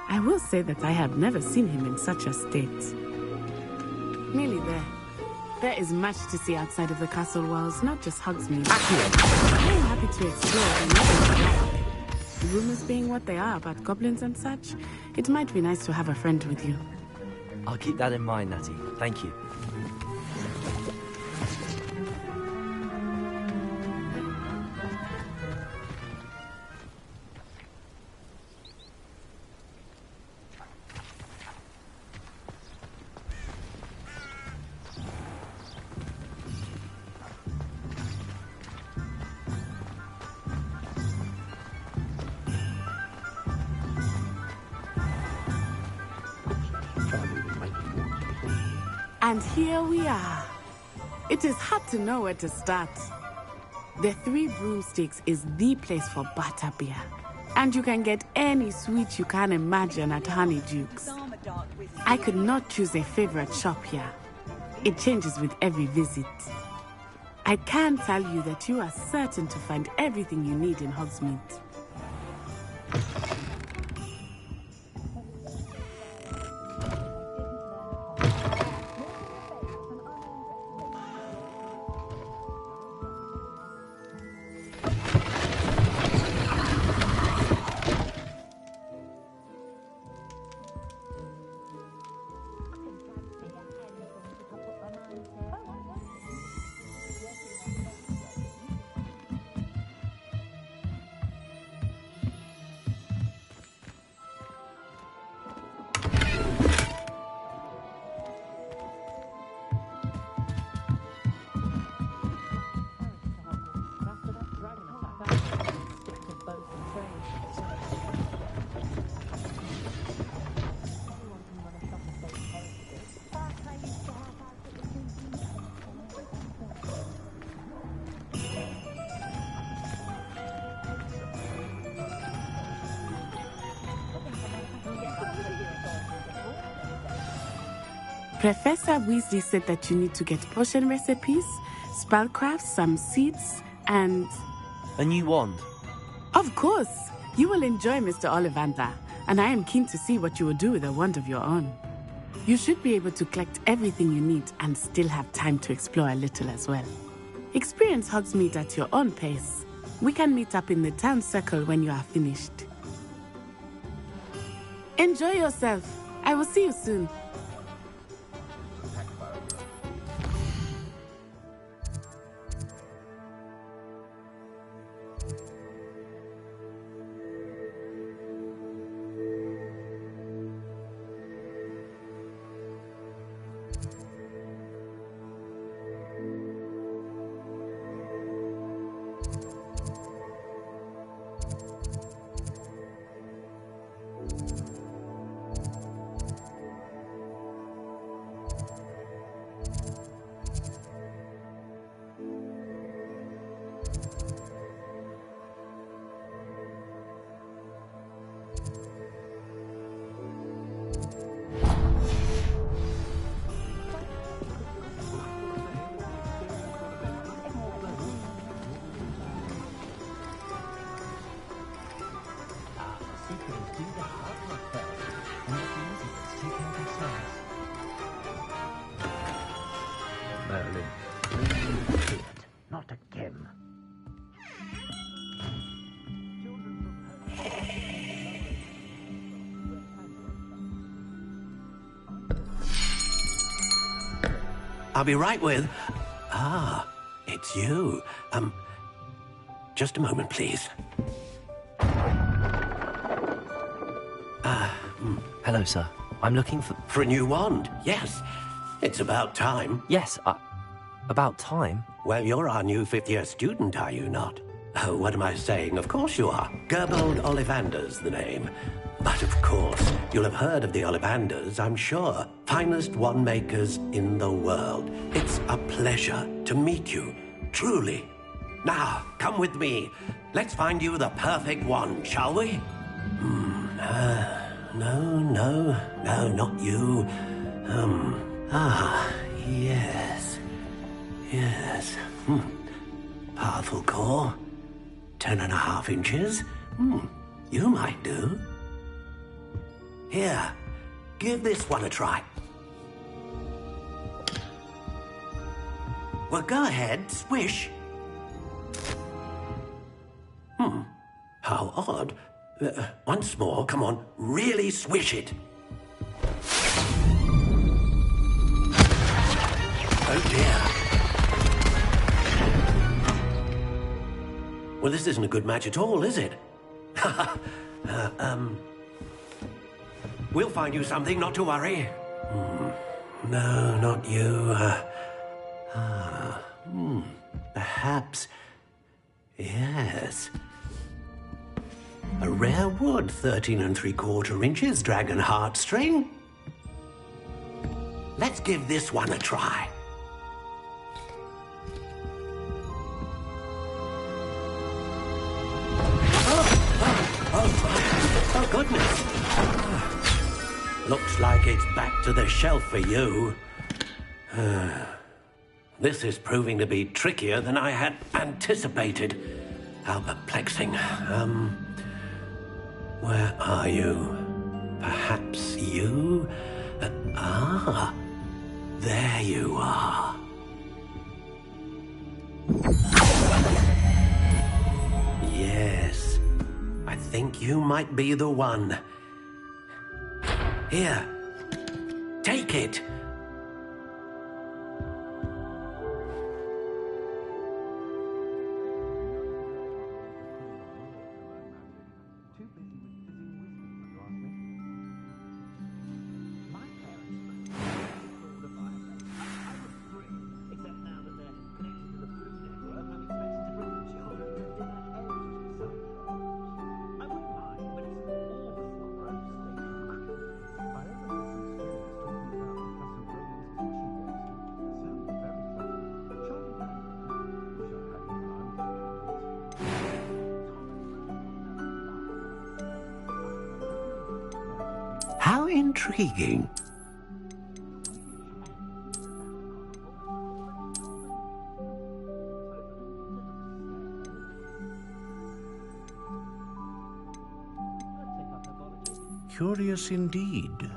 I will say that I have never seen him in such a state. Nearly there. There is much to see outside of the castle walls, not just Hogsmeade. I am happy to explore. Rumors being what they are about goblins and such, it might be nice to have a friend with you. I'll keep that in mind, Natty. Thank you. And here we are. It is hard to know where to start. The Three Broomsticks is the place for butterbeer. And you can get any sweet you can imagine at Honeyduke's. I could not choose a favorite shop here. It changes with every visit. I can tell you that you are certain to find everything you need in Hogsmeade. Professor Weasley said that you need to get potion recipes, spellcraft, some seeds, and... A new wand? Of course! You will enjoy Mr. Ollivander, and I am keen to see what you will do with a wand of your own. You should be able to collect everything you need and still have time to explore a little as well. Experience Hogsmeade at your own pace. We can meet up in the town circle when you are finished. Enjoy yourself. I will see you soon. Not again. I'll be right with... Ah, it's you. Just a moment, please. Hello, sir. I'm looking for... For a new wand, yes. It's about time. Yes, about time? Well, you're our new fifth-year student, are you not? Oh, what am I saying? Of course you are. Gerbold Ollivander's the name. But of course, you'll have heard of the Ollivanders, I'm sure. Finest wand makers in the world. It's a pleasure to meet you, truly. Now, come with me. Let's find you the perfect wand, shall we? No, not you. Yes. Powerful core. 10.5 inches. You might do. Here, give this one a try. Well, go ahead, swish. How odd. Once more, come on, really swish it. Oh dear. Well, this isn't a good match at all, is it? We'll find you something, not to worry. No, not you. Perhaps... Yes. A rare wood, 13 3/4 inches, dragon heartstring. Let's give this one a try. Oh, goodness. Looks like it's back to the shelf for you. This is proving to be trickier than I had anticipated. How perplexing. Where are you? Perhaps you? There you are. Yes, I think you might be the one. Here, take it. How intriguing. Curious indeed.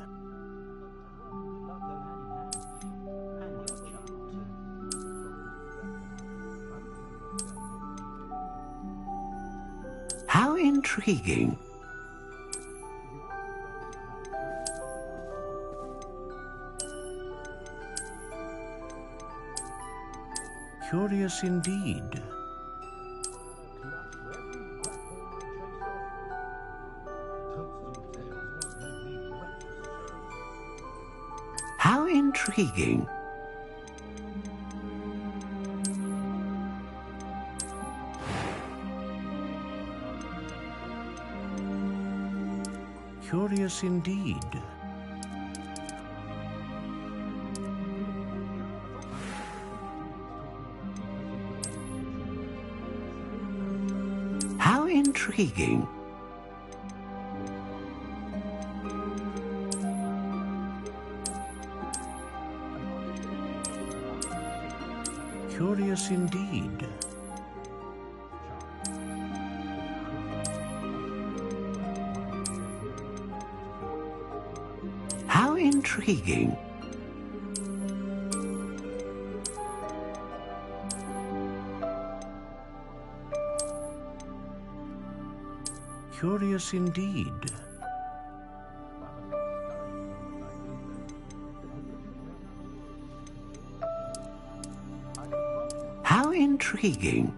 How intriguing. Curious indeed. How intriguing. Curious indeed. How intriguing. Curious indeed. How intriguing. Curious indeed. How intriguing.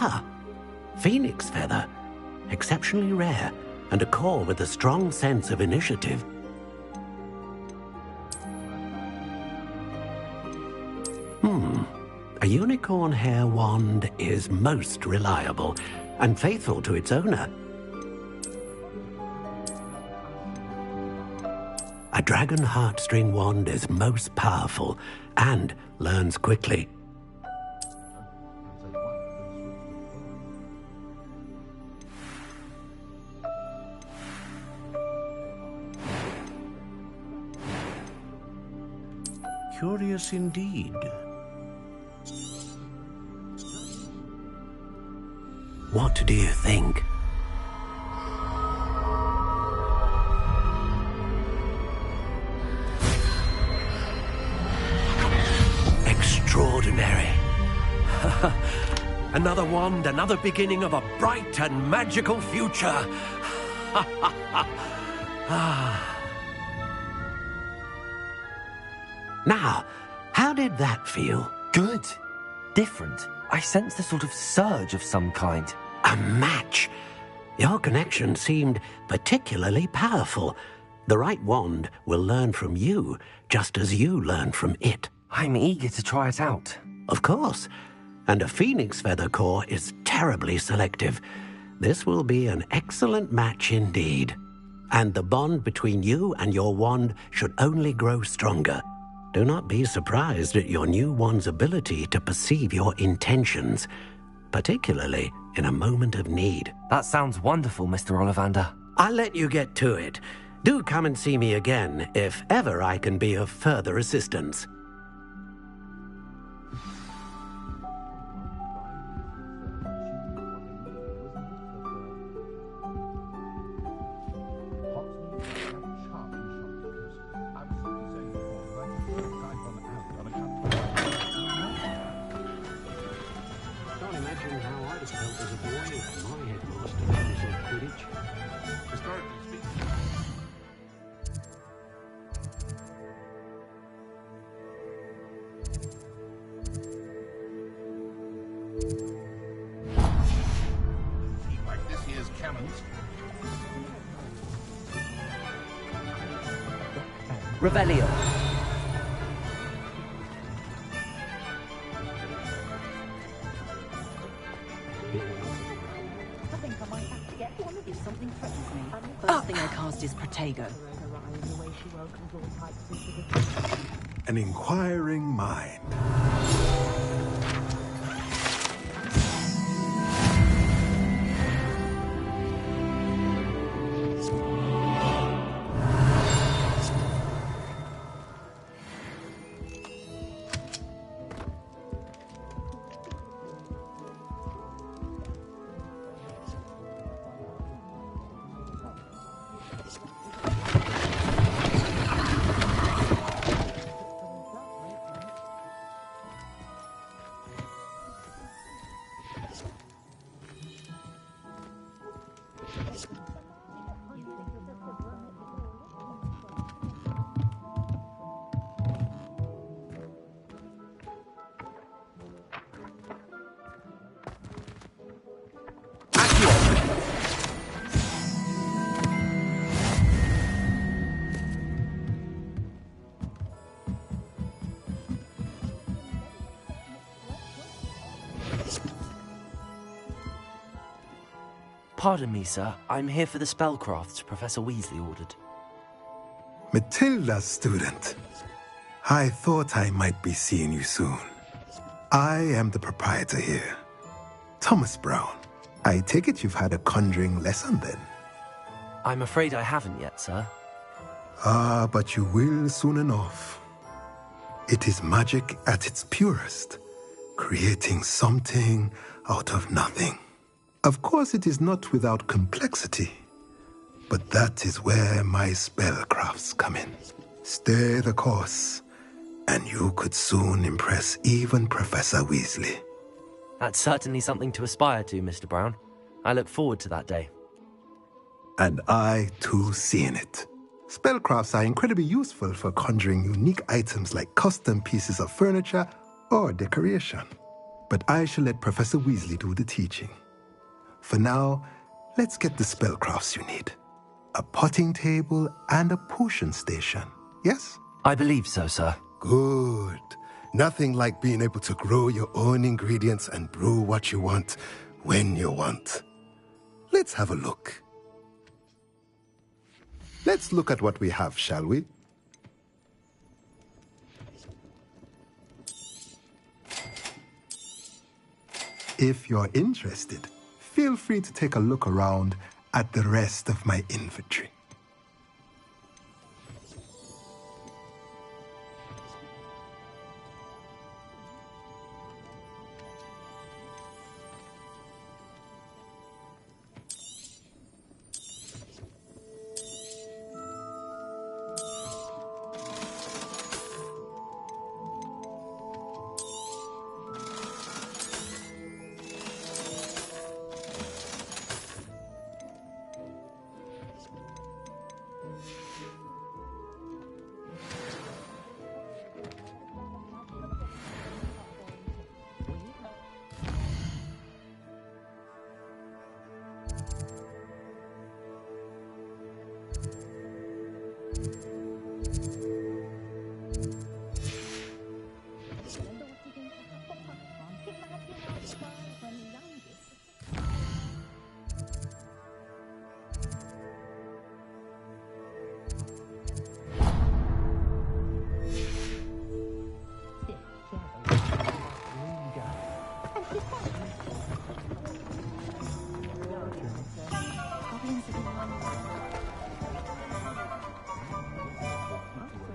Ah, Phoenix Feather. Exceptionally rare, and a core with a strong sense of initiative. A unicorn hair wand is most reliable and faithful to its owner. A dragon heartstring wand is most powerful and learns quickly. Curious indeed. What do you think? Extraordinary. Another wand, another beginning of a bright and magical future. Now, how did that feel? Good. Different. I sensed a sort of surge of some kind. A match. Your connection seemed particularly powerful. The right wand will learn from you, just as you learn from it. I'm eager to try it out. Of course. And a Phoenix Feather core is terribly selective. This will be an excellent match indeed. And the bond between you and your wand should only grow stronger. Do not be surprised at your new wand's ability to perceive your intentions, particularly in a moment of need. That sounds wonderful, Mr. Ollivander. I'll let you get to it. Do come and see me again if ever I can be of further assistance. Revelio. First thing I cast is Protego. An inquiring mind. Pardon me, sir. I'm here for the spellcrafts Professor Weasley ordered. Matilda's student. I thought I might be seeing you soon. I am the proprietor here, Thomas Brown. I take it you've had a conjuring lesson then? I'm afraid I haven't yet, sir. Ah, but you will soon enough. It is magic at its purest, creating something out of nothing. Of course, it is not without complexity, but that is where my spellcrafts come in. Stay the course, and you could soon impress even Professor Weasley. That's certainly something to aspire to, Mr. Brown. I look forward to that day. And I, too, see in it. Spellcrafts are incredibly useful for conjuring unique items like custom pieces of furniture or decoration. but I shall let Professor Weasley do the teaching. For now, let's get the spellcrafts you need. A potting table and a potion station, yes? I believe so, sir. Good. Nothing like being able to grow your own ingredients and brew what you want, when you want. Let's have a look. Let's look at what we have, shall we? If you're interested, feel free to take a look around at the rest of my inventory.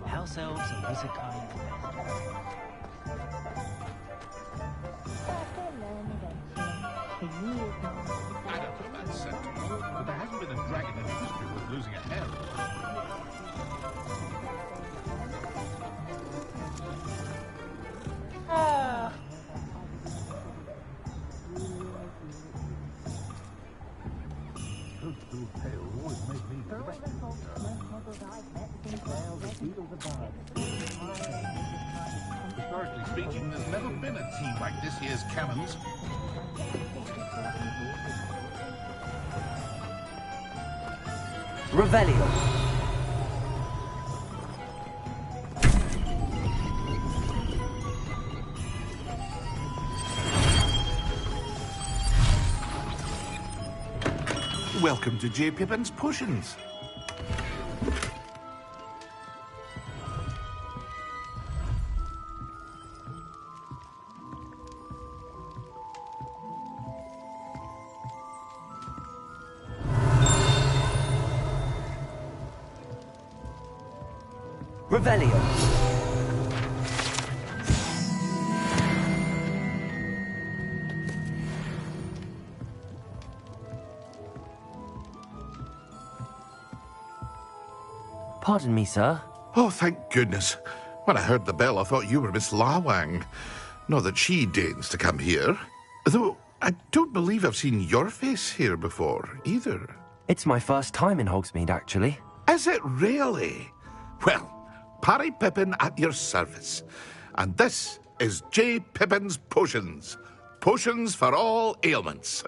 House elves and wizard kind. But there hasn't been a dragon in history worth losing a head. Historically speaking, there's never been a team like this year's cannons. Revelio. Welcome to J. Pippin's Potions. Revelio. Pardon me, sir. Oh, thank goodness. When I heard the bell, I thought you were Miss Lawang. Not that she deigns to come here. Though, I don't believe I've seen your face here before, either. It's my first time in Hogsmeade, actually. Is it really? Well, Parry Pippin at your service. And this is J. Pippin's Potions. Potions for all ailments.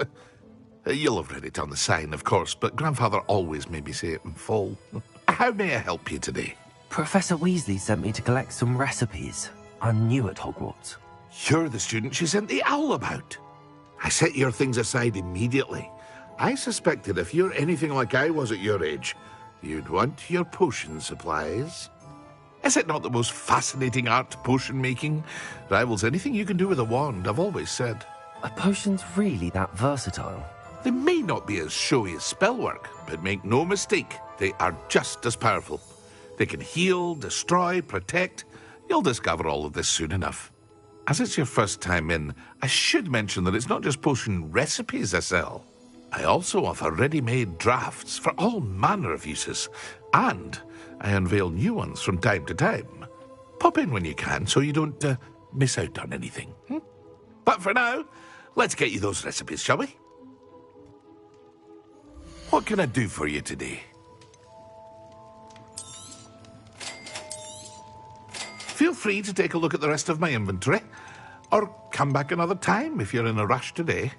You'll have read it on the sign, of course, but Grandfather always made me say it in full. How may I help you today? Professor Weasley sent me to collect some recipes. I'm new at Hogwarts. You're the student she sent the owl about. I set your things aside immediately. I suspected if you're anything like I was at your age, you'd want your potion supplies. Is it not the most fascinating art, potion making? Rivals anything you can do with a wand, I've always said. Are potions really that versatile? They may not be as showy as spellwork, but make no mistake, they are just as powerful. They can heal, destroy, protect. You'll discover all of this soon enough. As it's your first time in, I should mention that it's not just potion recipes I sell. I also offer ready-made drafts for all manner of uses, and I unveil new ones from time to time. Pop in when you can so you don't miss out on anything. But for now, let's get you those recipes, shall we? What can I do for you today? Feel free to take a look at the rest of my inventory. Or come back another time if you're in a rush today.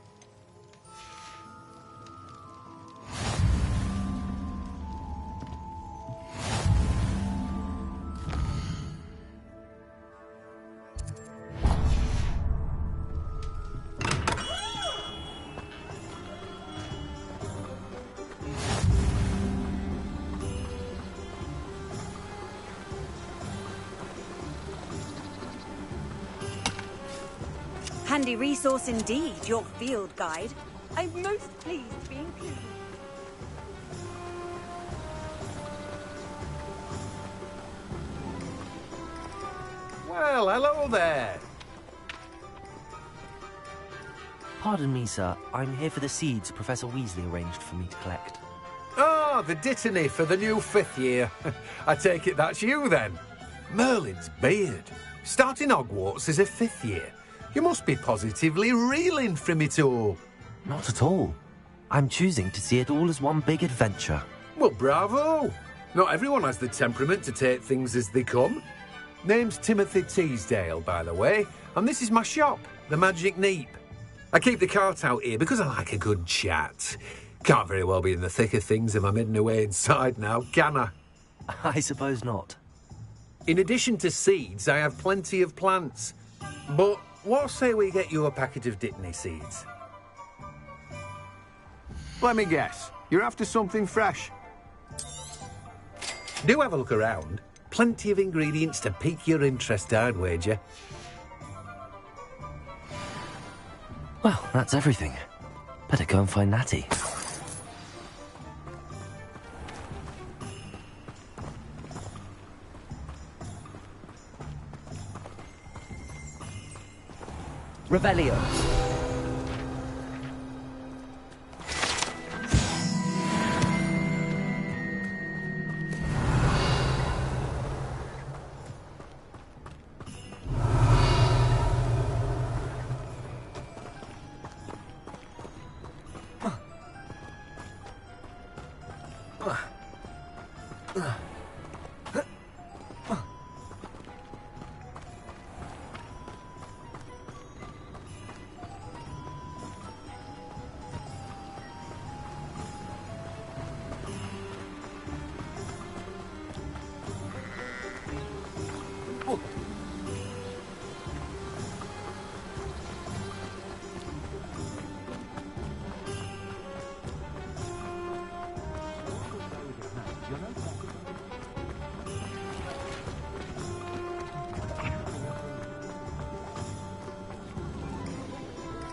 Handy resource indeed, your field guide. I'm most pleased to be included. Well, hello there. Pardon me, sir. I'm here for the seeds Professor Weasley arranged for me to collect. Ah, the dittany for the new 5th year. I take it that's you, then. Merlin's beard. Starting Hogwarts as a 5th year. You must be positively reeling from it all. Not at all. I'm choosing to see it all as one big adventure. Well, bravo. Not everyone has the temperament to take things as they come. Name's Timothy Teasdale, by the way, and this is my shop, the Magic Neep. I keep the cart out here because I like a good chat. Can't very well be in the thick of things if I'm hidden away inside now, can I? I suppose not. In addition to seeds, I have plenty of plants. But what say we get you a packet of Dittany seeds? Let me guess. You're after something fresh. Do have a look around. Plenty of ingredients to pique your interest, I'd wager. Well, that's everything. Better go and find Natty. Revelio.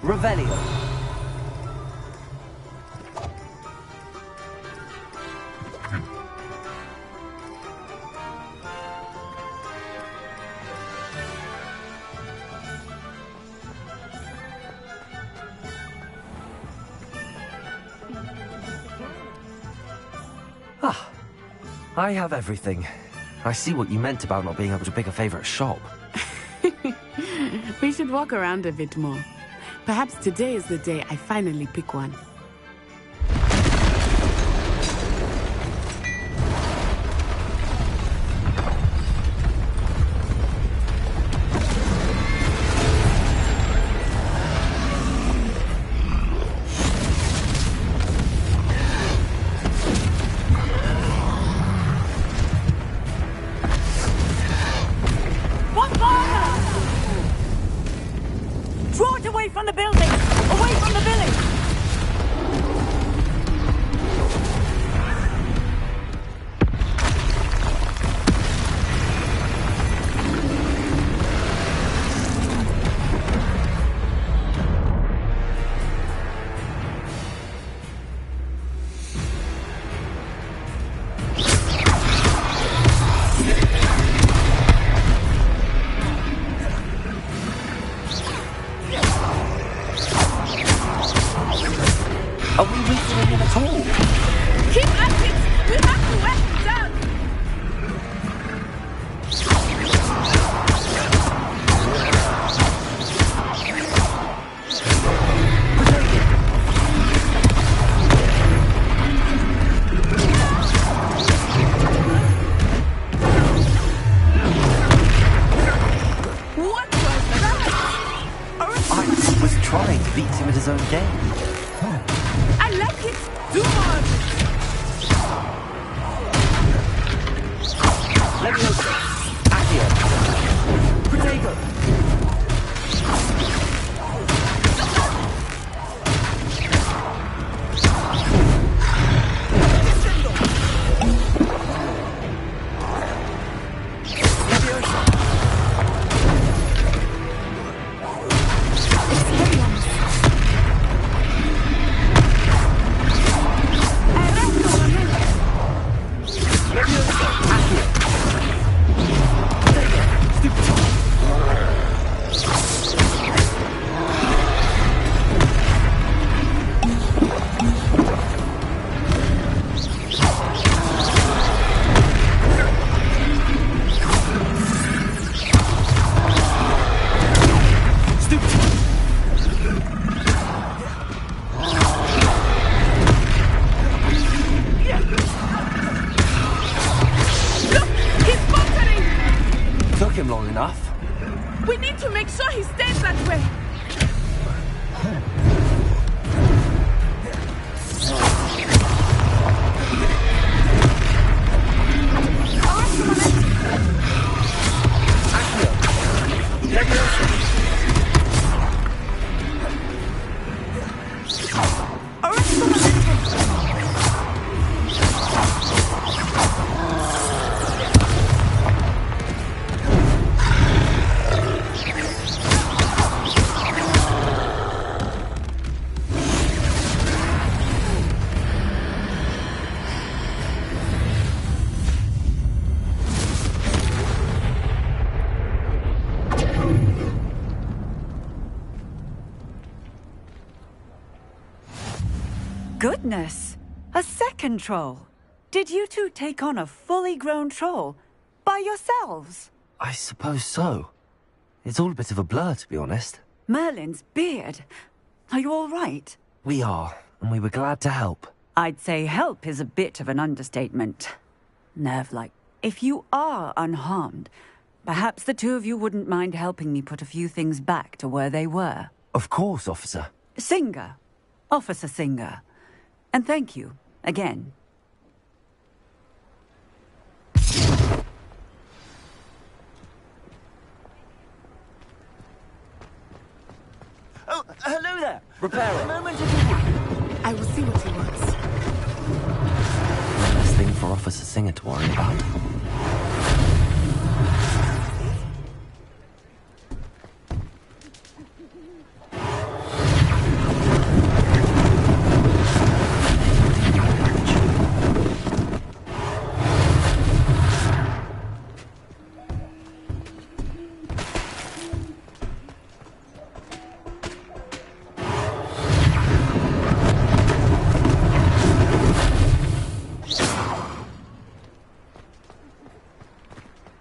Revelio. Ah, I have everything. I see what you meant about not being able to pick a favourite shop. We should walk around a bit more. Perhaps today is the day I finally pick one. Draw it away from the building! Away from the village! Are we reaching him at all? Keep at it! We have to wet him down! What was that? trying to beat him at his own game. I like it! Do more of it! Leviosa! Accio! Protego! We need to make sure he stays that way. Goodness! A second troll! Did you two take on a fully grown troll? By yourselves? I suppose so. It's all a bit of a blur, to be honest. Merlin's beard. Are you all right? We are, and we were glad to help. I'd say help is a bit of an understatement. Nerve-like. If you are unharmed, perhaps the two of you wouldn't mind helping me put a few things back to where they were. Of course, officer. Singer. Officer Singer. And thank you, again. Oh, hello there. Repair A moment if you would. I will see what he wants. One less thing for Officer Singer to worry about.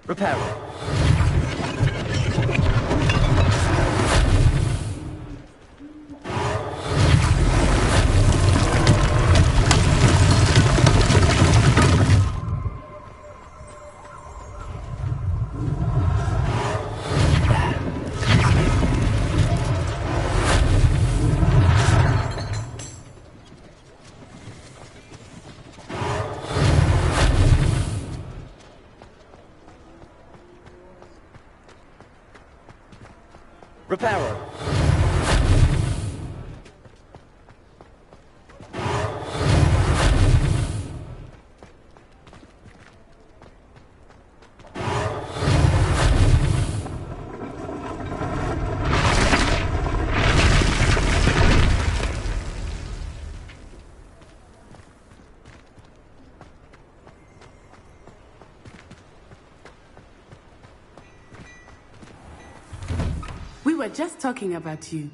Repairer. Repairer. We were just talking about you.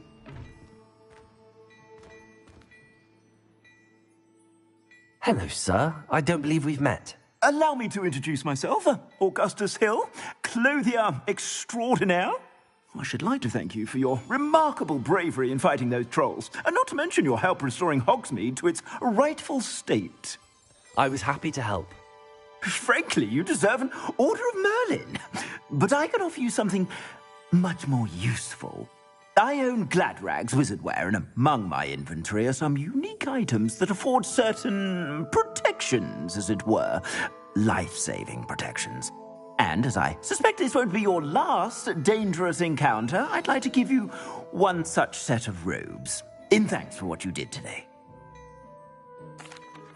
Hello, sir. I don't believe we've met. Allow me to introduce myself, Augustus Hill, clothier extraordinaire. I should like to thank you for your remarkable bravery in fighting those trolls, and not to mention your help restoring Hogsmeade to its rightful state. I was happy to help. Frankly, you deserve an Order of Merlin. But I can offer you something much more useful. I own Gladrag's wizardware, and among my inventory are some unique items that afford certain protections, as it were. Life-saving protections. And as I suspect this won't be your last dangerous encounter, I'd like to give you one such set of robes, in thanks for what you did today.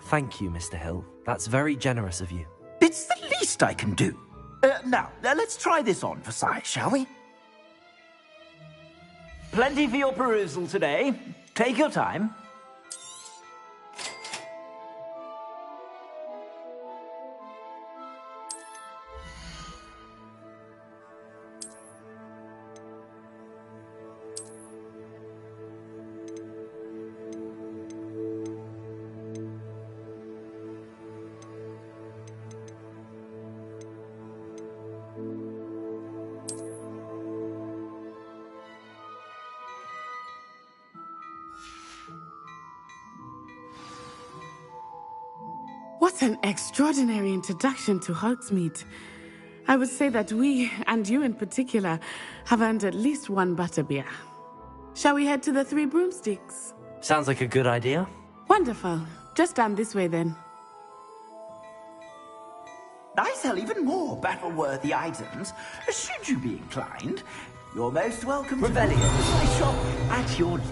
Thank you, Mr. Hill. That's very generous of you. It's the least I can do. Now, let's try this on for size, shall we? Plenty for your perusal today. Take your time. What an extraordinary introduction to Hogsmeade. I would say that we, and you in particular, have earned at least one butterbeer. Shall we head to the Three Broomsticks? Sounds like a good idea. Wonderful. Just down this way then. I sell even more battle-worthy items, should you be inclined. You're most welcome to Revelio, my shop at your leisure.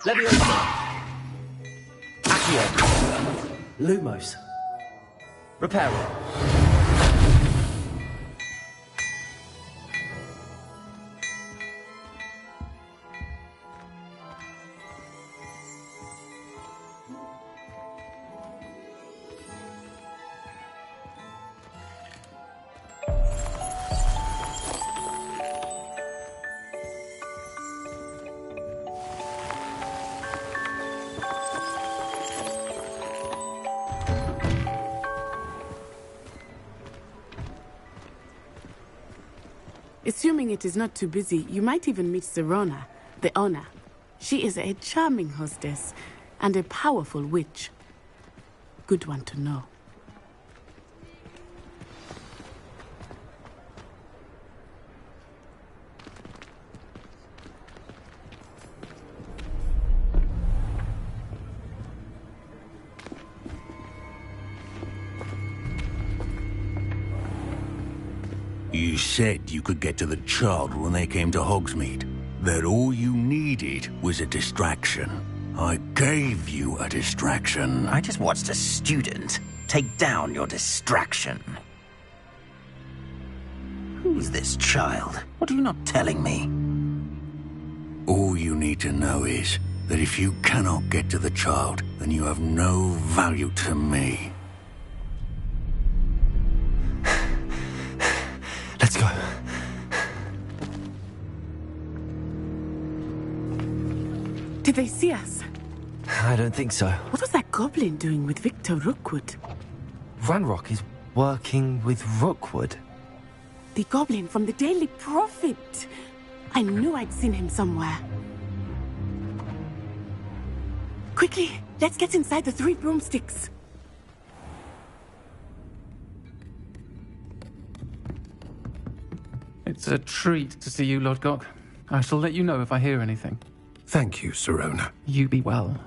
Leviosa. Accio. Lumos. Reparo. Assuming it is not too busy, you might even meet Serona, the owner. She is a charming hostess and a powerful witch. Good one to know. You said you could get to the child when they came to Hogsmeade. That all you needed was a distraction. I gave you a distraction. I just watched a student take down your distraction. Who's this child? What are you not telling me? All you need to know is that if you cannot get to the child, then you have no value to me. Let's go. Did they see us? I don't think so. What was that goblin doing with Victor Rookwood? Ranrock is working with Rookwood. The goblin from the Daily Prophet. I knew I'd seen him somewhere. Quickly, let's get inside the Three Broomsticks. It's a treat to see you, Lodgok. I shall let you know if I hear anything. Thank you, Serona. You be well.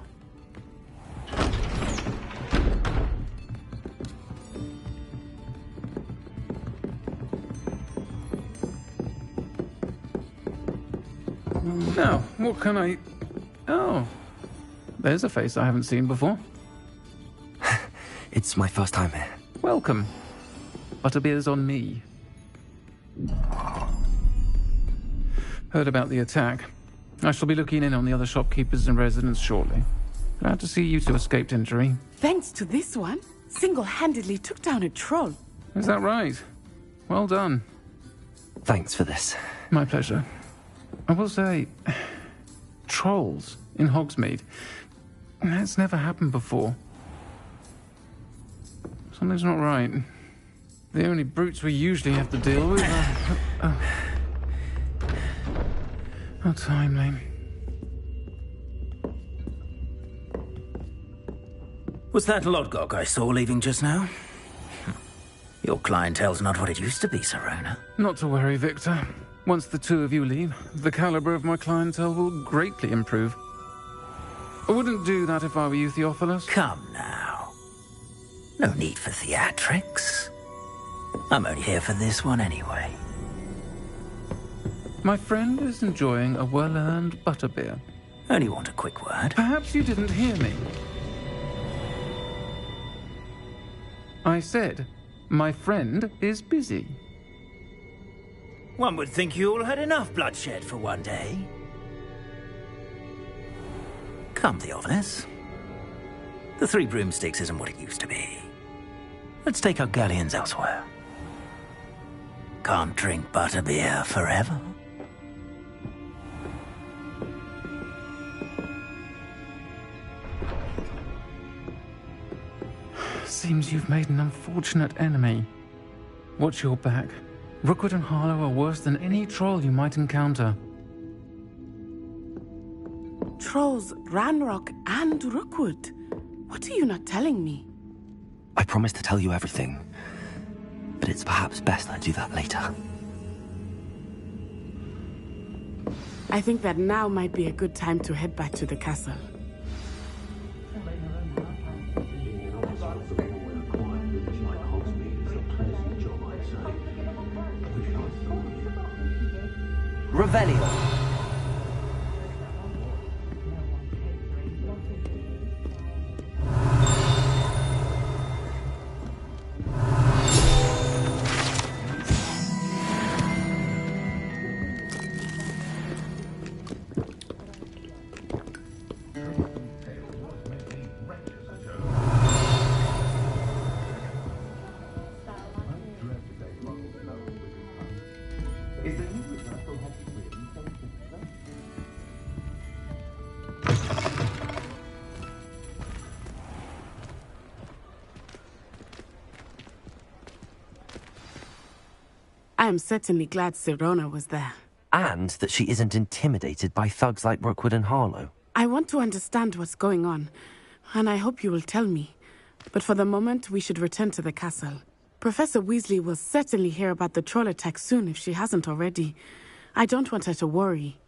Now, what can I... Oh, there's a face I haven't seen before. It's my first time here. Welcome. Butterbeer's on me. Heard about the attack. I shall be looking in on the other shopkeepers and residents shortly. Glad to see you two escaped injury. Thanks to this one, single-handedly took down a troll. Is that right? Well done. Thanks for this. My pleasure. I will say, trolls in Hogsmeade. That's never happened before. Something's not right. The only brutes we usually have to deal with are... How timely. Was that Lodgok I saw leaving just now? Your clientele's not what it used to be, Serona. Not to worry, Victor. Once the two of you leave, the caliber of my clientele will greatly improve. I wouldn't do that if I were you, Theophilus. Come now. No need for theatrics. I'm only here for this one anyway. My friend is enjoying a well-earned butterbeer. Only want a quick word. Perhaps you didn't hear me. I said, my friend is busy. One would think you all had enough bloodshed for one day. Come, Theophilus. The Three Broomsticks isn't what it used to be. Let's take our galleons elsewhere. Can't drink butterbeer forever. Seems you've made an unfortunate enemy. Watch your back. Rookwood and Harlow are worse than any troll you might encounter. Trolls, Ranrock, and Rookwood. What are you not telling me? I promised to tell you everything, but it's perhaps best I do that later. I think that now might be a good time to head back to the castle. Revelio. I am certainly glad Serona was there. And that she isn't intimidated by thugs like Rookwood and Harlow. I want to understand what's going on, and I hope you will tell me. But for the moment, we should return to the castle. Professor Weasley will certainly hear about the troll attack soon if she hasn't already. I don't want her to worry.